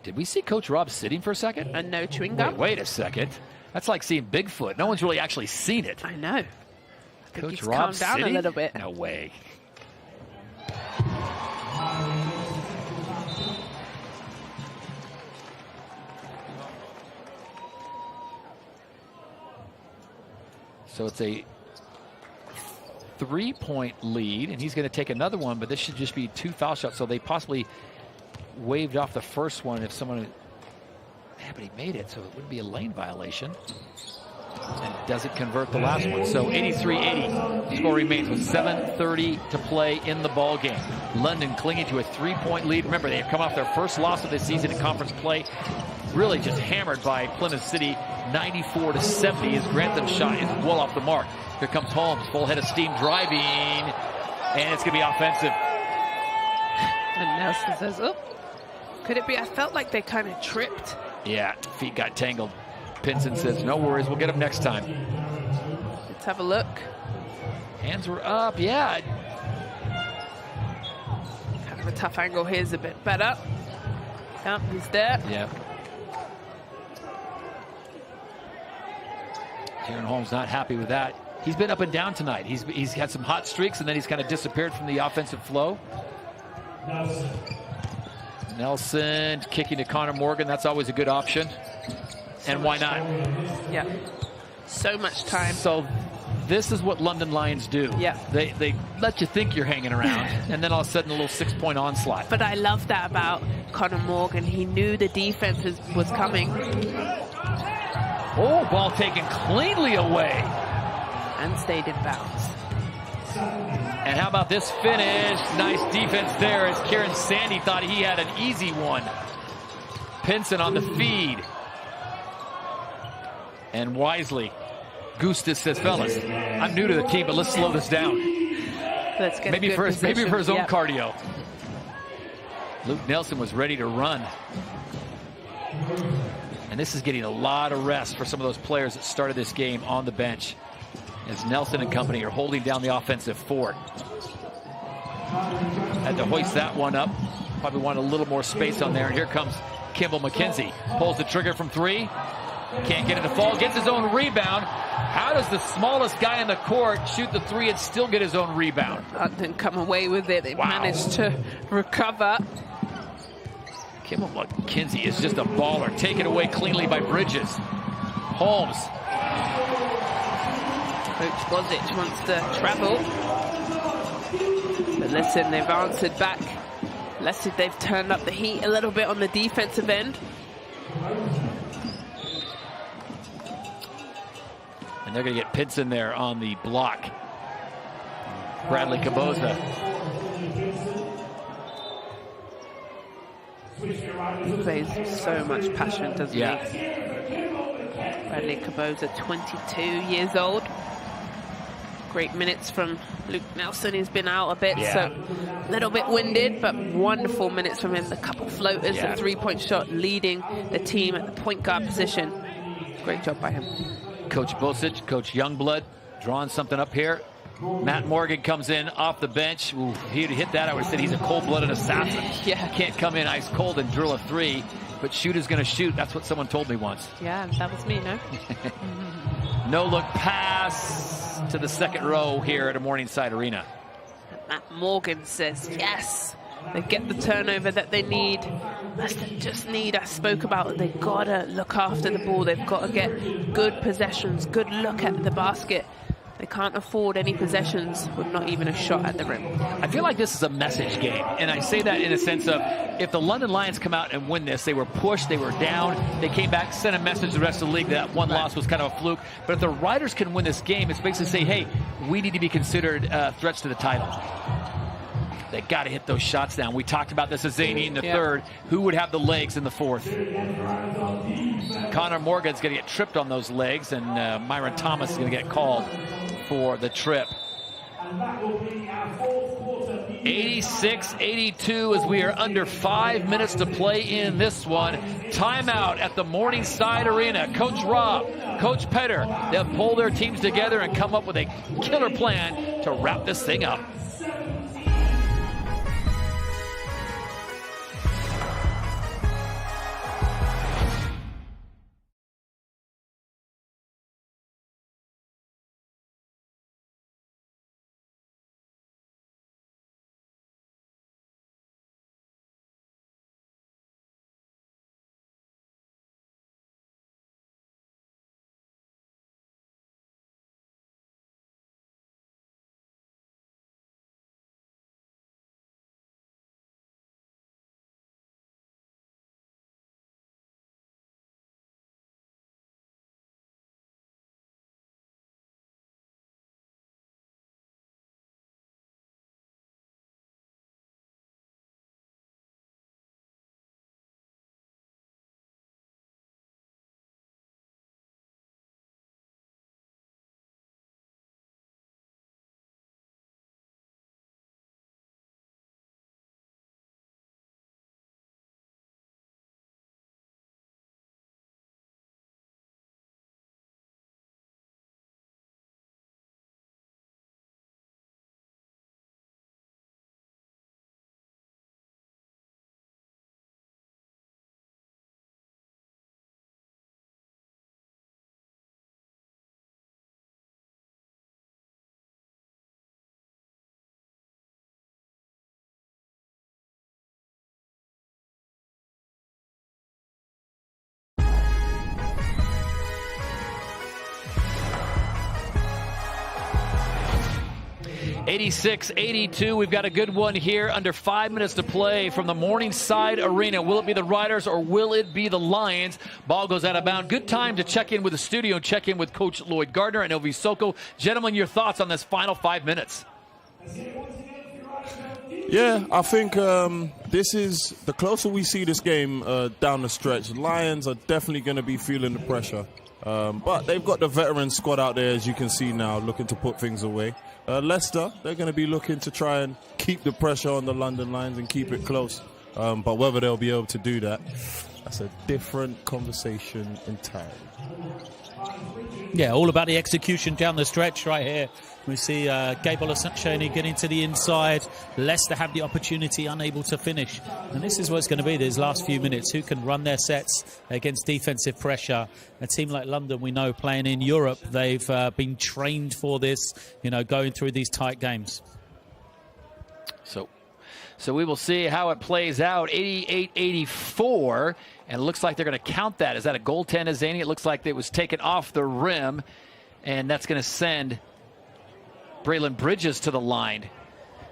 Did we see Coach Rob sitting for a second? And no chewing gum. Wait a second. That's like seeing Bigfoot. No one's really actually seen it. I know. Coach Rob calm down a little bit. No way. So it's a 3-point lead, and he's going to take another one, but this should just be 2 foul shots. So they possibly waved off the first one if someone... Yeah, but he made it, so it wouldn't be a lane violation. And doesn't convert the last one. So 83-80. Score remains with 7:30 to play in the ball game. London clinging to a 3-point lead. Remember, they have come off their first loss of the season in conference play. Really just hammered by Plymouth City, 94-70. As Grantham's shot is well off the mark. Here comes Holmes, full head of steam driving, and it's going to be offensive. And Nelson says, "Oh, could it be?" I felt like they kind of tripped. Yeah, feet got tangled. Pinson says, no worries, we'll get them next time. Let's have a look. Hands were up, yeah. Kind of a tough angle here is a bit better. Yep, he's there. Yeah. Jaron Holmes not happy with that. He's been up and down tonight. He's had some hot streaks, and then he's kind of disappeared from the offensive flow. Nelson kicking to Connor Morgan. That's always a good option. And why not? Yeah. So much time. So this is what London Lions do. Yeah. They let you think you're hanging around, and then all of a sudden a little 6-point onslaught. But I love that about Connor Morgan. He knew the defense was coming. Oh, ball taken cleanly away. And stayed in bounds. And how about this finish? Nice defense there as Kieran Sandy thought he had an easy one. Pinson on the feed. And wisely, Gustis says, fellas, I'm new to the team, but let's slow this down. Let's get maybe for his own Yep. cardio. Luke Nelson was ready to run. And this is getting a lot of rest for some of those players that started this game on the bench, as Nelson and company are holding down the offensive fort. Had to hoist that one up. Probably wanted a little more space on there. And here comes Kimball McKenzie. Pulls the trigger from 3. Can't get it to fall. Gets his own rebound. How does the smallest guy in the court shoot the 3 and still get his own rebound? Didn't come away with it. They managed to recover. Kimball McKenzie is just a baller. Taken away cleanly by Bridges. Holmes. Coach Bozic wants to travel. But listen, they've answered back. Leicester, they've turned up the heat a little bit on the defensive end. And they're going to get Pinson there on the block. Bradley Caboza. He plays so much passion, doesn't he? Bradley Caboza, 22 years old. Great minutes from Luke Nelson. He's been out a bit, so a little bit winded, but wonderful minutes from him. A couple floaters, a 3-point shot, leading the team at the point guard position. Great job by him. Coach Bosic, Coach Youngblood, drawing something up here. Matt Morgan comes in off the bench. Ooh, if he'd hit that, I would have said he's a cold-blooded assassin. Can't come in ice cold and drill a 3, but shoot is going to shoot. That's what someone told me once. Yeah, that was me, no? No-look pass to the second row here at Morningside Arena. Matt Morgan says yes. They get the turnover that they need. Leicester just need, I spoke about, they've got to look after the ball. They've got to get good possessions, good look at the basket. They can't afford any possessions with not even a shot at the rim. I feel like this is a message game, and I say that in a sense of if the London Lions come out and win this, they were pushed, they were down, they came back, sent a message to the rest of the league that one loss was kind of a fluke. But if the Riders can win this game, it's basically say, hey, we need to be considered threats to the title. They got to hit those shots down. We talked about this as Zaini in the third. Who would have the legs in the fourth? Connor Morgan's going to get tripped on those legs, and Myron Thomas is going to get called for the trip. 86-82 as we are under 5 minutes to play in this one. Timeout at the Morningside Arena. Coach Rob, Coach Petter, they'll pull their teams together and come up with a killer plan to wrap this thing up. '86-'82. We've got a good one here. Under 5 minutes to play from the Morningside Arena. Will it be the Riders or will it be the Lions? Ball goes out of bounds. Good time to check in with the studio and check in with Coach Lloyd Gardner and Elvis Soko. Gentlemen, your thoughts on this final 5 minutes? Yeah, I think this is the closer we see this game down the stretch. Lions are definitely going to be feeling the pressure. But they've got the veteran squad out there, as you can see now, looking to put things away. Leicester, they're going to be looking to try and keep the pressure on the London Lions and keep it close. But whether they'll be able to do that, that's a different conversation entirely. Yeah, all about the execution down the stretch right here. We see Gabe Olaseni getting to the inside. Leicester have the opportunity, unable to finish. And this is what it's going to be these last few minutes. Who can run their sets against defensive pressure? A team like London, we know, playing in Europe, they've been trained for this, you know, going through these tight games. So we will see how it plays out. 88-84, and it looks like they're going to count that. Is that a goaltend, Azani? It looks like it was taken off the rim, and that's going to send Braylon Bridges to the line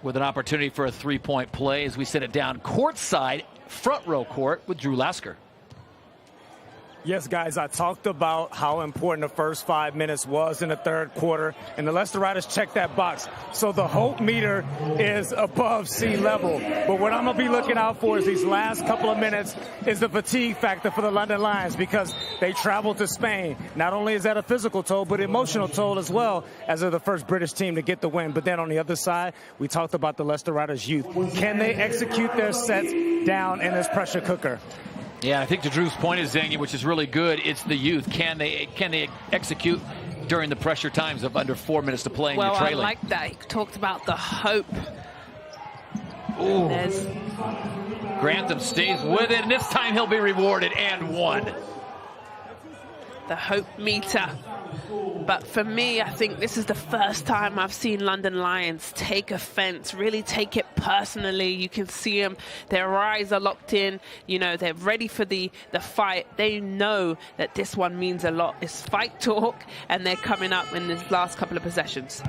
with an opportunity for a three-point play as we set it down courtside, front row court with Drew Lasker. Yes, guys, I talked about how important the first 5 minutes was in the third quarter, and the Leicester Riders checked that box. So the hope meter is above sea level. But what I'm going to be looking out for is these last couple of minutes is the fatigue factor for the London Lions, because they traveled to Spain. Not only is that a physical toll, but emotional toll as well, as they're the first British team to get the win. But then on the other side, we talked about the Leicester Riders' youth. Can they execute their sets down in this pressure cooker? Yeah, I think to Drew's point is, Zangy, which is really good, it's the youth. Can they execute during the pressure times of under 4 minutes to play and you're trailing? Well, I like that. He talked about the hope. Ooh. Grantham stays with it, and this time he'll be rewarded and one. The hope meter. But for me, I think this is the first time I've seen London Lions take offense, really take it personally. You can see them, their eyes are locked in, you know, they're ready for the fight. They know that this one means a lot. It's fight talk, and they're coming up in this last couple of possessions.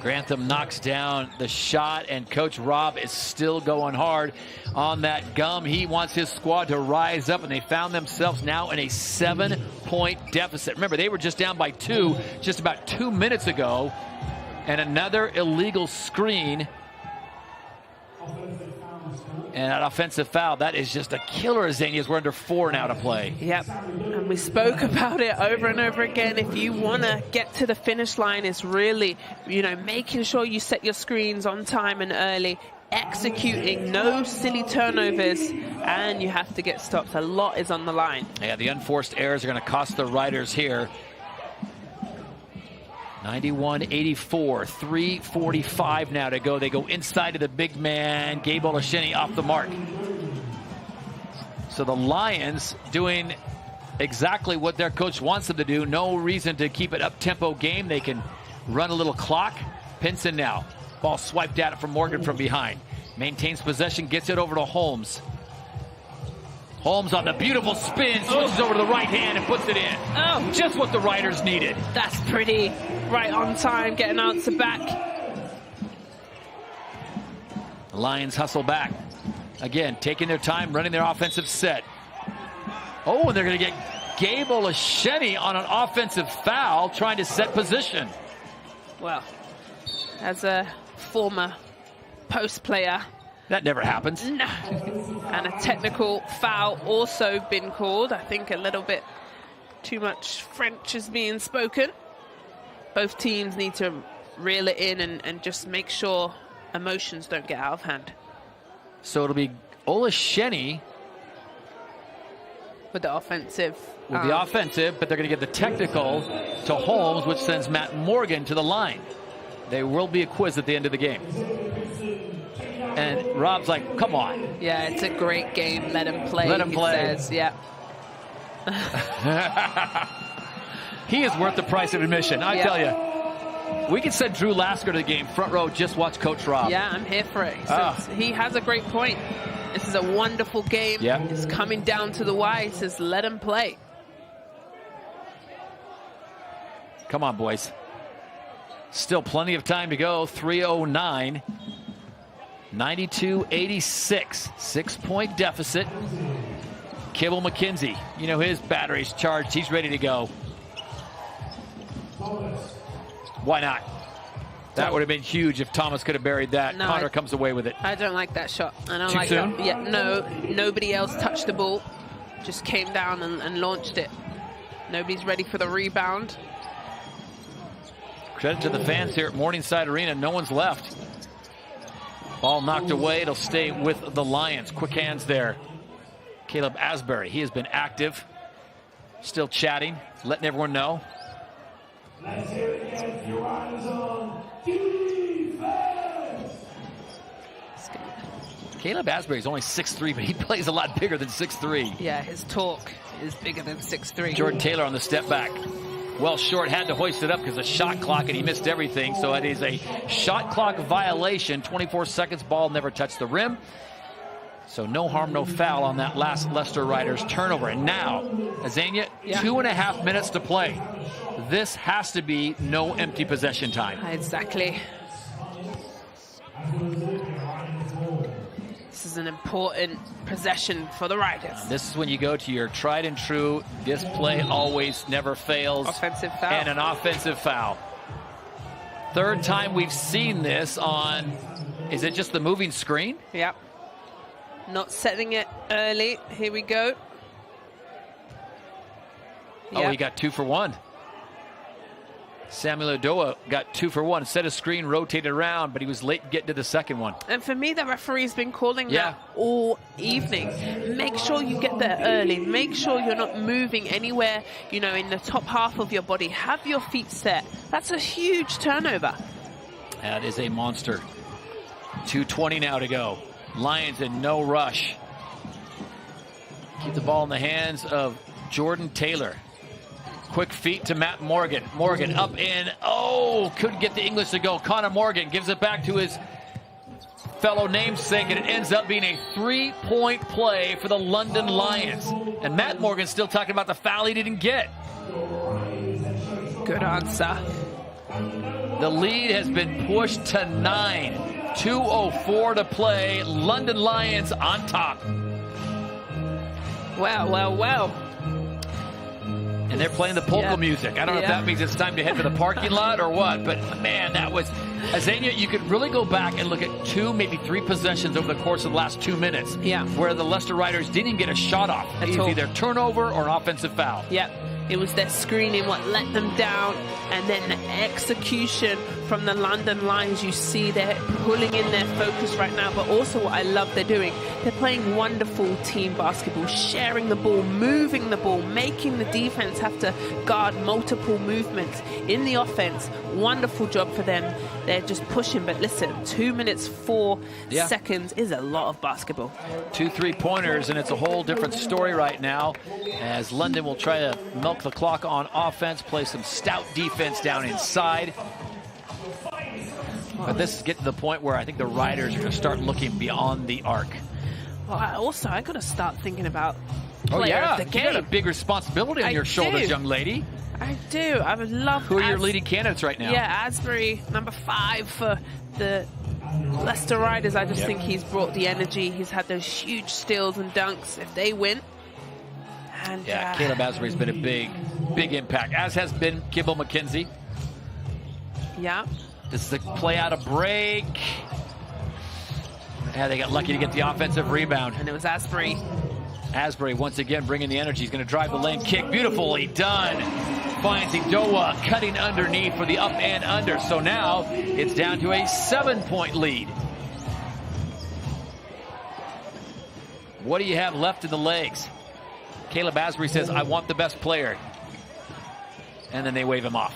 Grantham knocks down the shot, and Coach Rob is still going hard on that gum. He wants his squad to rise up, and they found themselves now in a 7-point deficit. Remember, they were just down by 2 just about 2 minutes ago, and another illegal screen. And an offensive foul, that is just a killer, Zanias. We're under 4 now to play. Yep, and we spoke about it over and over again. If you want to get to the finish line, it's really, you know, making sure you set your screens on time and early, executing, no silly turnovers, and you have to get stops. A lot is on the line. Yeah, the unforced errors are going to cost the Riders here. 91-84, 3:45 now to go. They go inside of the big man, Gabe Olaseni, off the mark. So the Lions doing exactly what their coach wants them to do. No reason to keep it up-tempo game. They can run a little clock. Pinson now. Ball swiped at it from Morgan from behind. Maintains possession, gets it over to Holmes. Holmes on the beautiful spin, switches over to the right hand and puts it in. Oh, just what the Riders needed. That's pretty right on time, get an answer back. The Lions hustle back. Again, taking their time, running their offensive set. Oh, and they're going to get Gabe Olaseni on an offensive foul, trying to set position. Well, as a former post player, that never happens. No. And a technical foul also been called. I think a little bit too much French is being spoken. Both teams need to reel it in and just make sure emotions don't get out of hand. So it'll be Olaseni with the offensive. With the offensive, but they're going to get the technical to Holmes, which sends Matt Morgan to the line. There will be a quiz at the end of the game. And Rob's like, come on. Yeah, it's a great game. Let him play. Let him play. Says, yeah. He is worth the price of admission, I tell you. We can send Drew Lasker to the game. Front row, just watch Coach Rob. Yeah, I'm here for it. He has a great point. This is a wonderful game. Yeah. It's coming down to the wire. He says, let him play. Come on, boys. Still plenty of time to go. 3:09. 92-86, 6-point deficit. Kibble McKenzie, you know his battery's charged. He's ready to go. Why not? That would have been huge if Thomas could have buried that. No, Connor comes away with it. I don't like that shot. I don't Too like soon? that. Yeah, no, nobody else touched the ball. Just came down and launched it. Nobody's ready for the rebound. Credit to the fans here at Morningside Arena. No one's left. Ball knocked away. It'll stay with the Lions. Quick hands there. Caleb Asbury, he has been active. Still chatting, letting everyone know. Caleb Asbury is only 6'3", but he plays a lot bigger than 6'3". Yeah, his talk is bigger than 6'3". Jordan Taylor on the step back. Well short, had to hoist it up because of the shot clock, and he missed everything. So it is a shot clock violation. 24 seconds, ball never touched the rim. So no harm, no foul on that last Leicester Riders turnover. And now, Azania, 2.5 minutes to play. This has to be no empty possession time. Exactly. This is an important possession for the Riders. This is when you go to your tried and true, this play always never fails. Offensive foul. And an offensive foul. Third time we've seen this on, is it just the moving screen? Yep. Not setting it early. Here we go. Oh, he got 2 for 1. Samuel Odoa got 2 for 1. Set a screen, rotated around, but he was late getting to the second one. And for me, the referee's been calling that all evening. Make sure you get there early. Make sure you're not moving anywhere, you know, in the top half of your body. Have your feet set. That's a huge turnover. That is a monster. 2:20 now to go. Lions in no rush. Keep the ball in the hands of Jordan Taylor. Quick feet to Matt Morgan. Morgan up in. Oh, couldn't get the English to go. Connor Morgan gives it back to his fellow namesake, and it ends up being a 3-point play for the London Lions. And Matt Morgan still talking about the foul he didn't get. Good answer. The lead has been pushed to 9. 2:04 to play. London Lions on top. Well, well, well. And they're playing the polka music. I don't know if that means it's time to head to the parking lot or what, but man, that was, Azania, you could really go back and look at 2, maybe 3 possessions over the course of the last 2 minutes. Yeah. Where the Leicester Riders didn't get a shot off. It was either turnover or an offensive foul. Yep. It was their screening what let them down, and then the execution from the London Lions. You see they're pulling in their focus right now, but also what I love they're doing, they're playing wonderful team basketball, sharing the ball, moving the ball, making the defense have to guard multiple movements in the offense. Wonderful job for them. They're just pushing, but listen, 2 minutes 4 seconds is a lot of basketball. 2 3-pointers, and it's a whole different story right now as London will try to milk the clock on offense, play some stout defense down inside. But this is getting to the point where I think the Riders are going to start looking beyond the arc. Well, I got to start thinking about player of the game. You got a big responsibility on your shoulders, young lady. I do. I would love. Who are your leading candidates right now? Yeah, Asbury, number 5 for the Leicester Riders. I just think he's brought the energy. He's had those huge steals and dunks. If they win, and Caleb Asbury's been a big impact, as has been Kimball McKenzie. Yeah. This is a play out of break. Yeah, they got lucky to get the offensive rebound. And it was Asbury. Asbury once again bringing the energy. He's going to drive the lane, kick. Beautifully done. Finds Idoa cutting underneath for the up and under. So now it's down to a 7-point lead. What do you have left in the legs? Caleb Asbury says, I want the best player. And then they wave him off.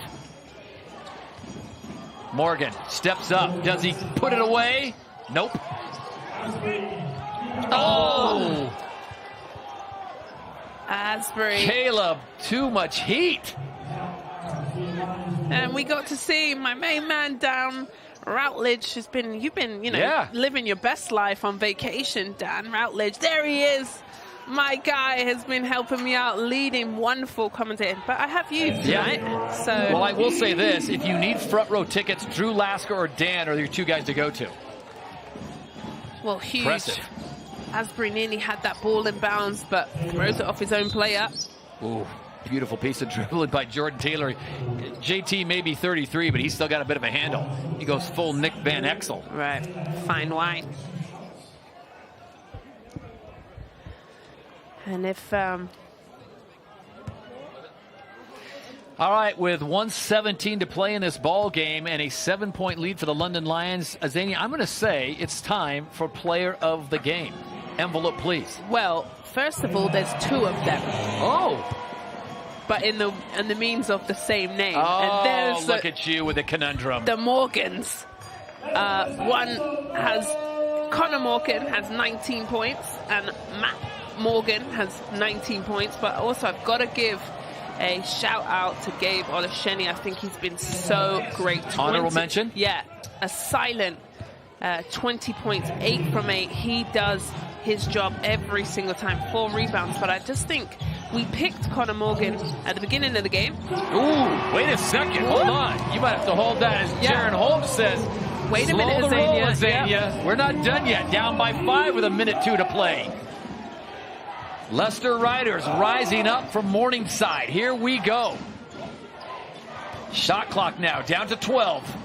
Morgan steps up. Does he put it away? Nope. Oh! Asbury. Caleb, too much heat. And we got to see my main man down. Routledge has been, you've been, living your best life on vacation, Dan Routledge. There he is. My guy has been helping me out, leading, wonderful commentating. But I have you tonight, so. Well, I will say this. If you need front row tickets, Drew Lasker or Dan are your 2 guys to go to. Well, huge. Impressive. Asbury nearly had that ball in bounds, but throws it off his own player. Ooh. Beautiful piece of dribbling by Jordan Taylor. JT may be 33, but he's still got a bit of a handle. He goes full Nick Van Exel. Right, fine wine. And if... All right, with 1:17 to play in this ball game and a 7-point lead for the London Lions, Azania, I'm going to say it's time for player of the game. Envelope, please. Well, first of all, there's 2 of them. Oh. But in the means of the same name. Oh, and there's look at you with a conundrum. The Morgans. Connor Morgan has 19 points, and Matt Morgan has 19 points. But also, I've got to give a shout out to Gabe Olasheni. I think he's been so great. Honorable mention? Yeah, a silent 20 points, 8 from 8. He does his job every single time. 4 rebounds, but I just think we picked Connor Morgan at the beginning of the game. Ooh, wait a second. Hold on. You might have to hold that, as Jaron Holmes says. Wait a minute, Slow the roll, Azania. Azania. Yep. We're not done yet. Down by 5 with 1:02 to play. Leicester Riders rising up from Morningside. Here we go. Shot clock now down to 12.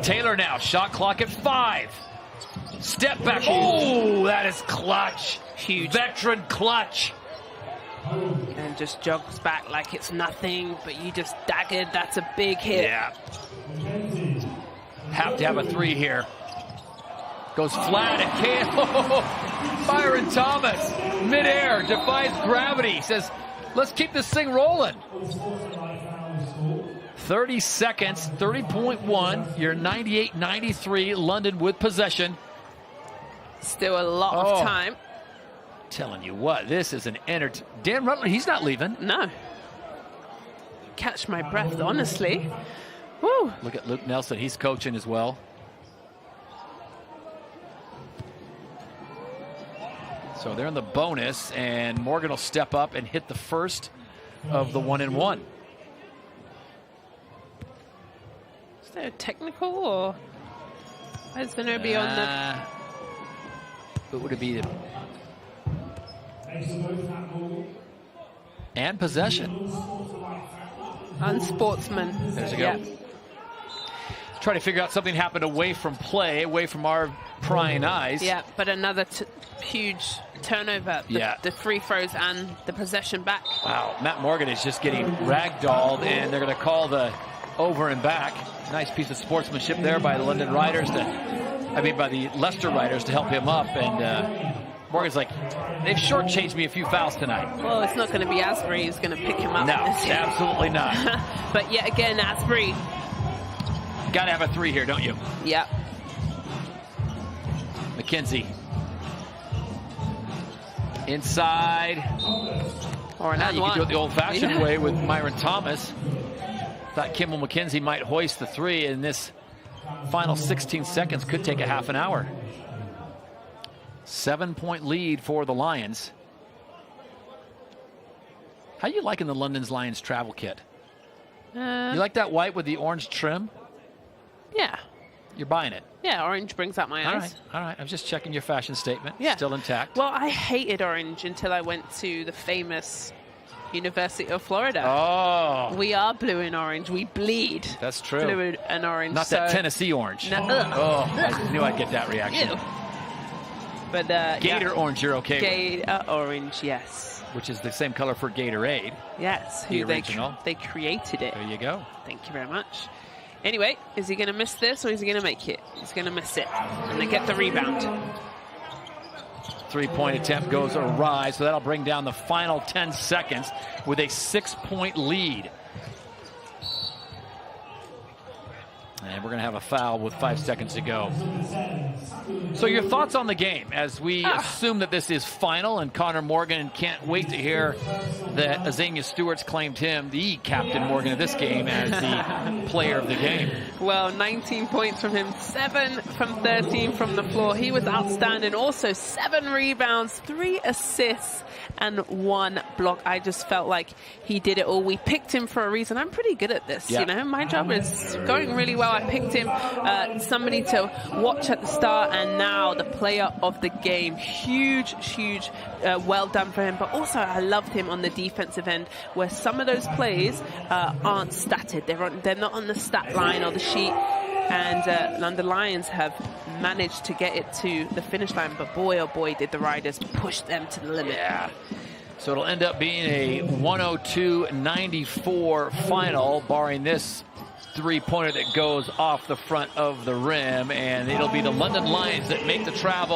Taylor now, shot clock at 5. Step back. Oh, that is clutch. Huge. Veteran clutch. And just jogs back like it's nothing, but you just daggered. That's a big hit. Yeah. Have to have a 3 here. Goes flat and can't. Byron Thomas, midair, defies gravity. Says, let's keep this thing rolling. 30 seconds, 30.1. You're 98-93. London with possession. Still a lot of time. Telling you what, this is an Dan Rutler, he's not leaving. No. Catch my breath, honestly. Woo. Look at Luke Nelson. He's coaching as well. So they're in the bonus, and Morgan will step up and hit the first of the 1-and-1. Is there a technical, or is there no be on the... What would it be? And possession. Unsportsman. There's a go. Yeah. Try to figure out something happened away from play, away from our prying eyes. Yeah, but another huge turnover. The free throws and the possession back. Wow, Matt Morgan is just getting ragdolled, and they're going to call the over and back. Nice piece of sportsmanship there by the London Riders by the Leicester Riders to help him up. And Morgan's like, they've shortchanged me a few fouls tonight. Well, it's not going to be Asbury who's going to pick him up. No, absolutely not. But yet again, Asbury. Got to have a 3 here, don't you? Yep. McKenzie. Inside. Or now you can do it the old-fashioned way with Myron Thomas. Thought Kimball McKenzie might hoist the 3 in this final 16 seconds. Could take a half an hour. 7-point lead for the Lions. How you liking the London's Lions travel kit? You like that white with the orange trim? Yeah. You're buying it? Yeah, orange brings out my eyes. All right. I was just checking your fashion statement. Yeah. Still intact. Well, I hated orange until I went to the famous University of Florida. Oh. We are blue and orange. We bleed. That's true. Blue and orange. Not that Tennessee orange. No, I knew I'd get that reaction. Ew. But Gator orange, you're okay with. Gator orange, yes. Which is the same color for Gatorade. Yes. The original. They created it. There you go. Thank you very much. Anyway, is he going to miss this or is he going to make it? He's going to miss it. And they get the rebound. 3-point attempt goes awry, so that'll bring down the final 10 seconds with a 6-point lead. And we're going to have a foul with 5 seconds to go. So your thoughts on the game as we assume that this is final, and Connor Morgan can't wait to hear that Azania Stewart's claimed him, the Captain Morgan of this game, as the player of the game. Well, 19 points from him, 7 from 13 from the floor. He was outstanding. Also 7 rebounds, 3 assists, and 1 block. I just felt like he did it all. We picked him for a reason. I'm pretty good at this, you know. My job is going really well. I picked him somebody to watch at the start. star and now the player of the game. Huge well done for him. But also I loved him on the defensive end, where some of those plays aren't statted. They're not on the stat line or the sheet. And London Lions have managed to get it to the finish line, but boy, oh boy, did the Riders push them to the limit. Yeah. So it'll end up being a 102-94 final, barring this three-pointer that goes off the front of the rim, and it'll be the London Lions that make the trip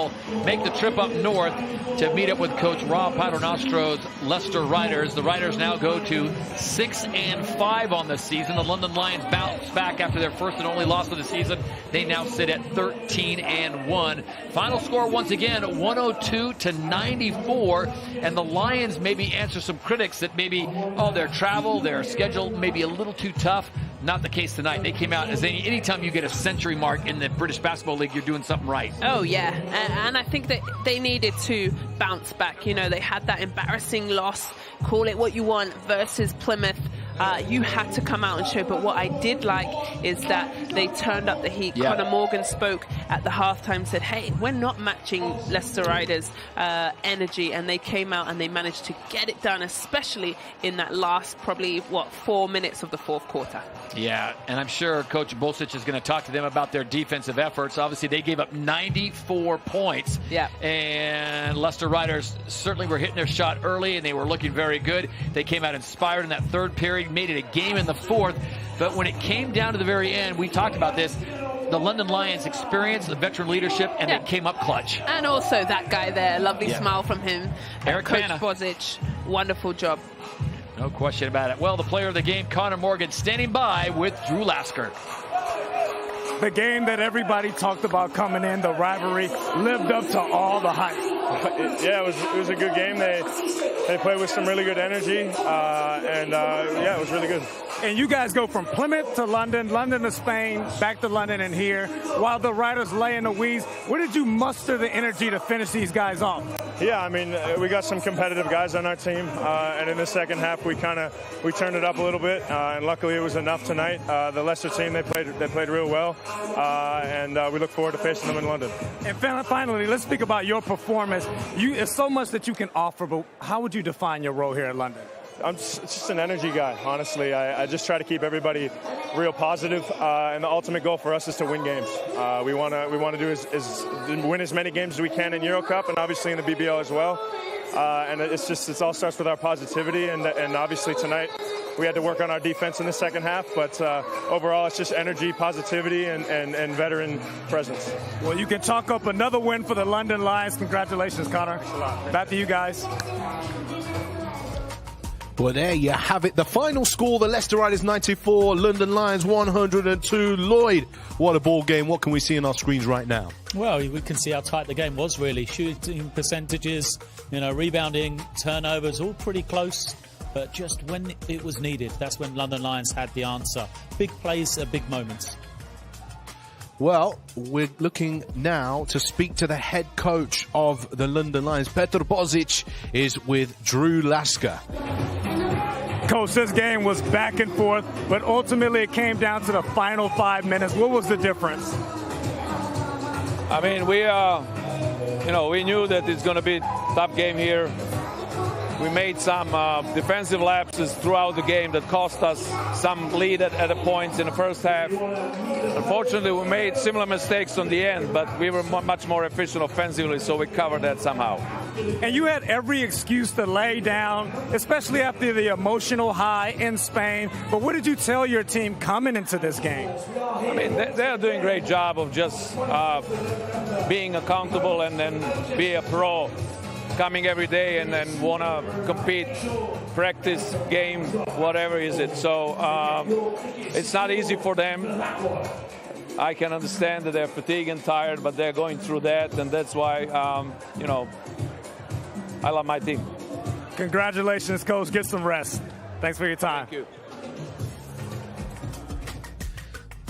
up north to meet up with Coach Rob Paternostro's Leicester Riders. The Riders now go to 6-5 on the season. The London Lions bounce back after their first and only loss of the season. They now sit at 13-1. Final score once again 102-94, and the Lions maybe answer some critics that maybe their travel, their schedule may be a little too tough. Not the case tonight. They came out as anytime you get a century mark in the British Basketball League, you're doing something right. Oh, yeah. And I think that they needed to bounce back. You know, they had that embarrassing loss, call it what you want, versus Plymouth. You had to come out and show. But what I did like is that they turned up the heat. Yeah. Conor Morgan spoke at the halftime, said, hey, we're not matching Leicester Riders' energy. And they came out and they managed to get it done, especially in that last probably, 4 minutes of the fourth quarter. Yeah, and I'm sure Coach Bulsic is going to talk to them about their defensive efforts. Obviously, they gave up 94 points. Yeah. And Leicester Riders certainly were hitting their shot early, and they were looking very good. They came out inspired in that third period, made it a game in the fourth. But when it came down to the very end, we talked about this, the London Lions experience, the veteran leadership, and they came up clutch. And also that guy there, lovely smile from him. Eric Coach Bana. Bulsic, wonderful job. No question about it. Well, the player of the game, Conor Morgan, standing by with Drew Lasker. The game that everybody talked about coming in, the rivalry, lived up to all the hype. Yeah, it was a good game. They played with some really good energy, and it was really good. And you guys go from Plymouth to London, London to Spain, back to London and here, while the Riders lay in the weeds. Where did you muster the energy to finish these guys off? Yeah, I mean, we got some competitive guys on our team, and in the second half we turned it up a little bit, and luckily it was enough tonight. The Leicester team, they played real well, and we look forward to facing them in London. And finally, let's speak about your performance. It's so much that you can offer, but how would you define your role here at London? I'm just an energy guy, honestly. I just try to keep everybody real positive, and the ultimate goal for us is to win games. We want to do is win as many games as we can in Euro Cup and obviously in the BBL as well. And it all starts with our positivity, and obviously tonight we had to work on our defense in the second half, but overall it's just energy, positivity, and veteran presence. Well, you can chalk up another win for the London Lions. Congratulations, Conor. Back to you guys. Well, there you have it. The final score, the Leicester Riders 94, London Lions 102. Lloyd, what a ball game. What can we see on our screens right now? Well, we can see how tight the game was, really. Shooting percentages, rebounding, turnovers, all pretty close. But just when it was needed, that's when London Lions had the answer. Big plays at big moments. Well, we're looking now to speak to the head coach of the London Lions. Petr Bozic is with Drew Lasker. Coach, this game was back and forth, but ultimately it came down to the final 5 minutes. What was the difference? I mean, we knew that it's going to be a tough game here. We made some defensive lapses throughout the game that cost us some lead at the points in the first half. Unfortunately, we made similar mistakes on the end, but we were much more efficient offensively, so we covered that somehow. And you had every excuse to lay down, especially after the emotional high in Spain. But what did you tell your team coming into this game? I mean, they're doing a great job of just being accountable and then be a pro. Coming every day and then want to compete, practice, game, whatever is it. So it's not easy for them. I can understand that they're fatigued and tired, but they're going through that, and that's why, I love my team. Congratulations, Coach. Get some rest. Thanks for your time. Thank you.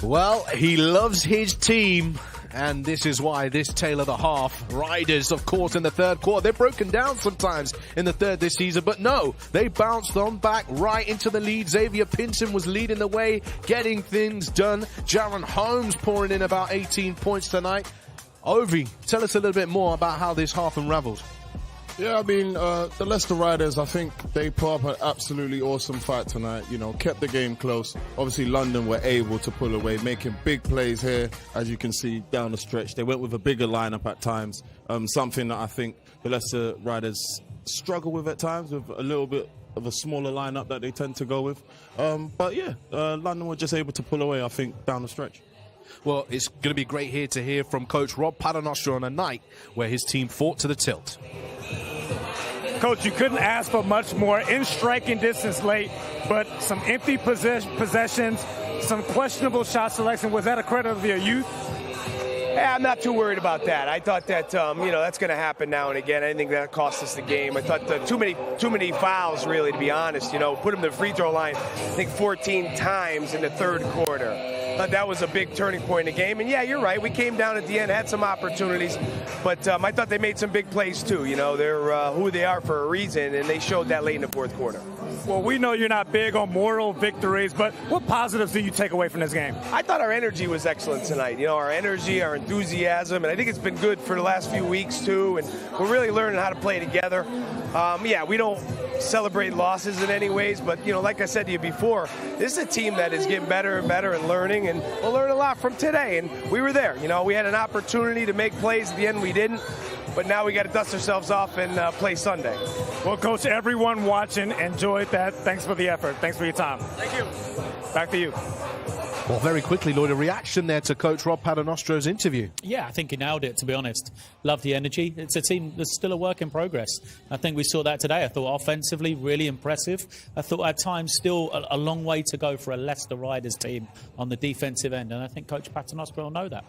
Well, he loves his team. And this is why this tale of the half, Riders, of course, in the third quarter, they're broken down sometimes in the third this season, but no, they bounced on back right into the lead. Xavier Pinson was leading the way, getting things done. Jaron Holmes pouring in about 18 points tonight. Ovi, tell us a little bit more about how this half unraveled. Yeah, I mean, the Leicester Riders, I think they put up an absolutely awesome fight tonight, you know, kept the game close. Obviously, London were able to pull away, making big plays here, as you can see, down the stretch. They went with a bigger lineup at times, something that I think the Leicester Riders struggle with at times, with a little bit of a smaller lineup that they tend to go with. But yeah, London were just able to pull away, I think, down the stretch. Well, it's going to be great here to hear from Coach Rob Paternoster on a night where his team fought to the tilt. Coach, you couldn't ask for much more in striking distance late, but some empty possessions, some questionable shot selection. Was that a credit of your youth? Yeah, I'm not too worried about that. I thought that that's going to happen now and again. I didn't think that cost us the game. I thought too many fouls, really, to be honest. You know, put him to the free throw line, I think 14 times in the third quarter. That was a big turning point in the game. And yeah, you're right. We came down at the end, had some opportunities, but I thought they made some big plays too. You know, they're who they are for a reason, and they showed that late in the fourth quarter. Well, we know you're not big on moral victories, but what positives do you take away from this game? I thought our energy was excellent tonight. You know, our energy, our enthusiasm, and I think it's been good for the last few weeks too, and we're really learning how to play together. Yeah, we don't celebrate losses in any ways, but, you know, like I said to you before, this is a team that is getting better and better and learning, and we'll learn a lot from today, and we were there. You know, we had an opportunity to make plays at the end, we didn't, but now we got to dust ourselves off and play Sunday. Well, Coach, everyone watching enjoyed that. Thanks for the effort. Thanks for your time. Thank you. Back to you. Well, very quickly, Lloyd, a reaction there to Coach Rob Paternostro's interview. Yeah, I think he nailed it, to be honest. Love the energy. It's a team that's still a work in progress. I think we saw that today. I thought offensively, really impressive. I thought at times still a long way to go for a Leicester Riders team on the defensive end, and I think Coach Paternostro will know that.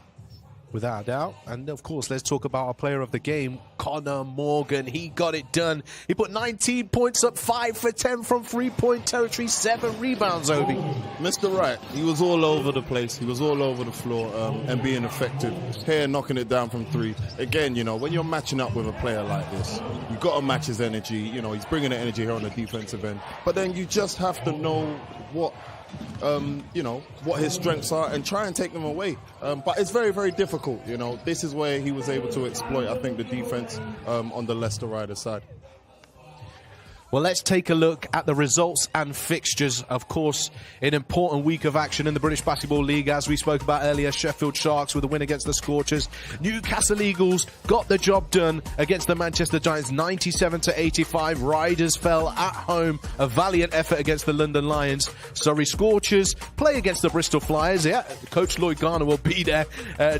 Without a doubt. And, of course, let's talk about our player of the game, Connor Morgan. He got it done. He put 19 points up, 5 for 10 from three-point territory, 7 rebounds, Obi. Mr. Wright, he was all over the place. He was all over the floor and being effective. Here, knocking it down from 3. Again, you know, when you're matching up with a player like this, you've got to match his energy. You know, he's bringing the energy here on the defensive end. But then you just have to know what his strengths are and try and take them away. But it's very, very difficult. You know, this is where he was able to exploit, I think, the defense on the Leicester Riders side. Well, let's take a look at the results and fixtures. Of course, an important week of action in the British Basketball League. As we spoke about earlier, Sheffield Sharks with a win against the Scorchers. Newcastle Eagles got the job done against the Manchester Giants, 97-85. Riders fell at home. A valiant effort against the London Lions. Surrey Scorchers play against the Bristol Flyers. Yeah, Coach Lloyd Garner will be there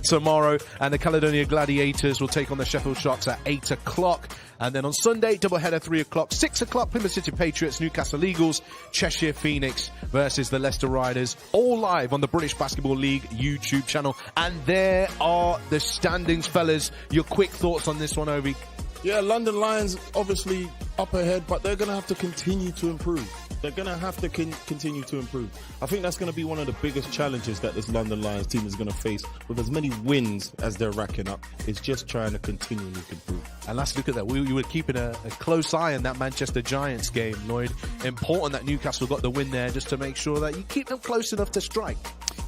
tomorrow. And the Caledonia Gladiators will take on the Sheffield Sharks at 8 o'clock. And then on Sunday, doubleheader 3 o'clock, 6 o'clock, Plymouth City Patriots, Newcastle Eagles, Cheshire Phoenix versus the Leicester Riders. All live on the British Basketball League YouTube channel. And there are the standings, fellas. Your quick thoughts on this one, Obi? Yeah, London Lions obviously up ahead, but they're going to have to continue to improve. They're going to have to continue to improve. I think that's going to be one of the biggest challenges that this London Lions team is going to face with as many wins as they're racking up. It's just trying to continually improve. And let's look at that. We were keeping a close eye on that Manchester Giants game, Lloyd. Important that Newcastle got the win there just to make sure that you keep them close enough to strike.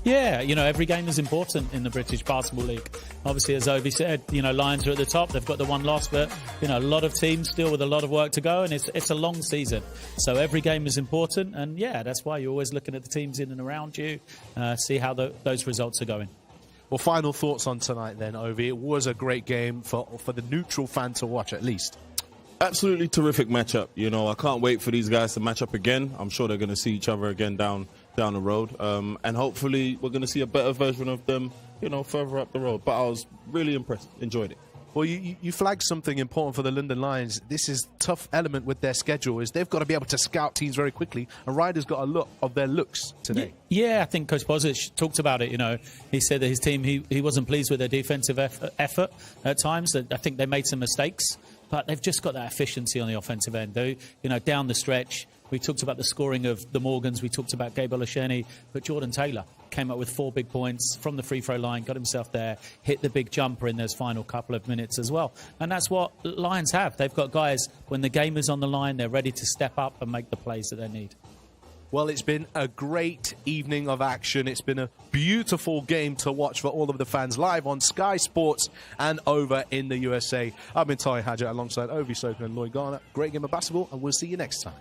Yeah, you know, every game is important in the British Basketball League. Obviously, as Ovi said, you know, Lions are at the top. They've got the one loss, but, you know, a lot of teams still with a lot of work to go, and it's a long season. So every game is important, and, yeah, that's why you're always looking at the teams in and around you, see how those results are going. Well, final thoughts on tonight then, Ovi. It was a great game for the neutral fan to watch, at least. Absolutely terrific matchup. You know, I can't wait for these guys to match up again. I'm sure they're going to see each other again down the road. And hopefully we're going to see a better version of them, you know, further up the road. But I was really impressed. Enjoyed it. Well, you flagged something important for the London Lions. This is tough element with their schedule is they've got to be able to scout teams very quickly. And Ryder's got a lot of their looks today. Yeah, I think Coach Bozic talked about it. You know, he said that his team, he wasn't pleased with their defensive effort at times. I think they made some mistakes, but they've just got that efficiency on the offensive end. They, you know, down the stretch. We talked about the scoring of the Morgans. We talked about Gabe Olasheni. But Jordan Taylor came up with 4 big points from the free throw line, got himself there, hit the big jumper in those final couple of minutes as well. And that's what Lions have. They've got guys, when the game is on the line, they're ready to step up and make the plays that they need. Well, it's been a great evening of action. It's been a beautiful game to watch for all of the fans live on Sky Sports and over in the USA. I've been Ty Hadger alongside Ovi Soka and Lloyd Garner. Great game of basketball, and we'll see you next time.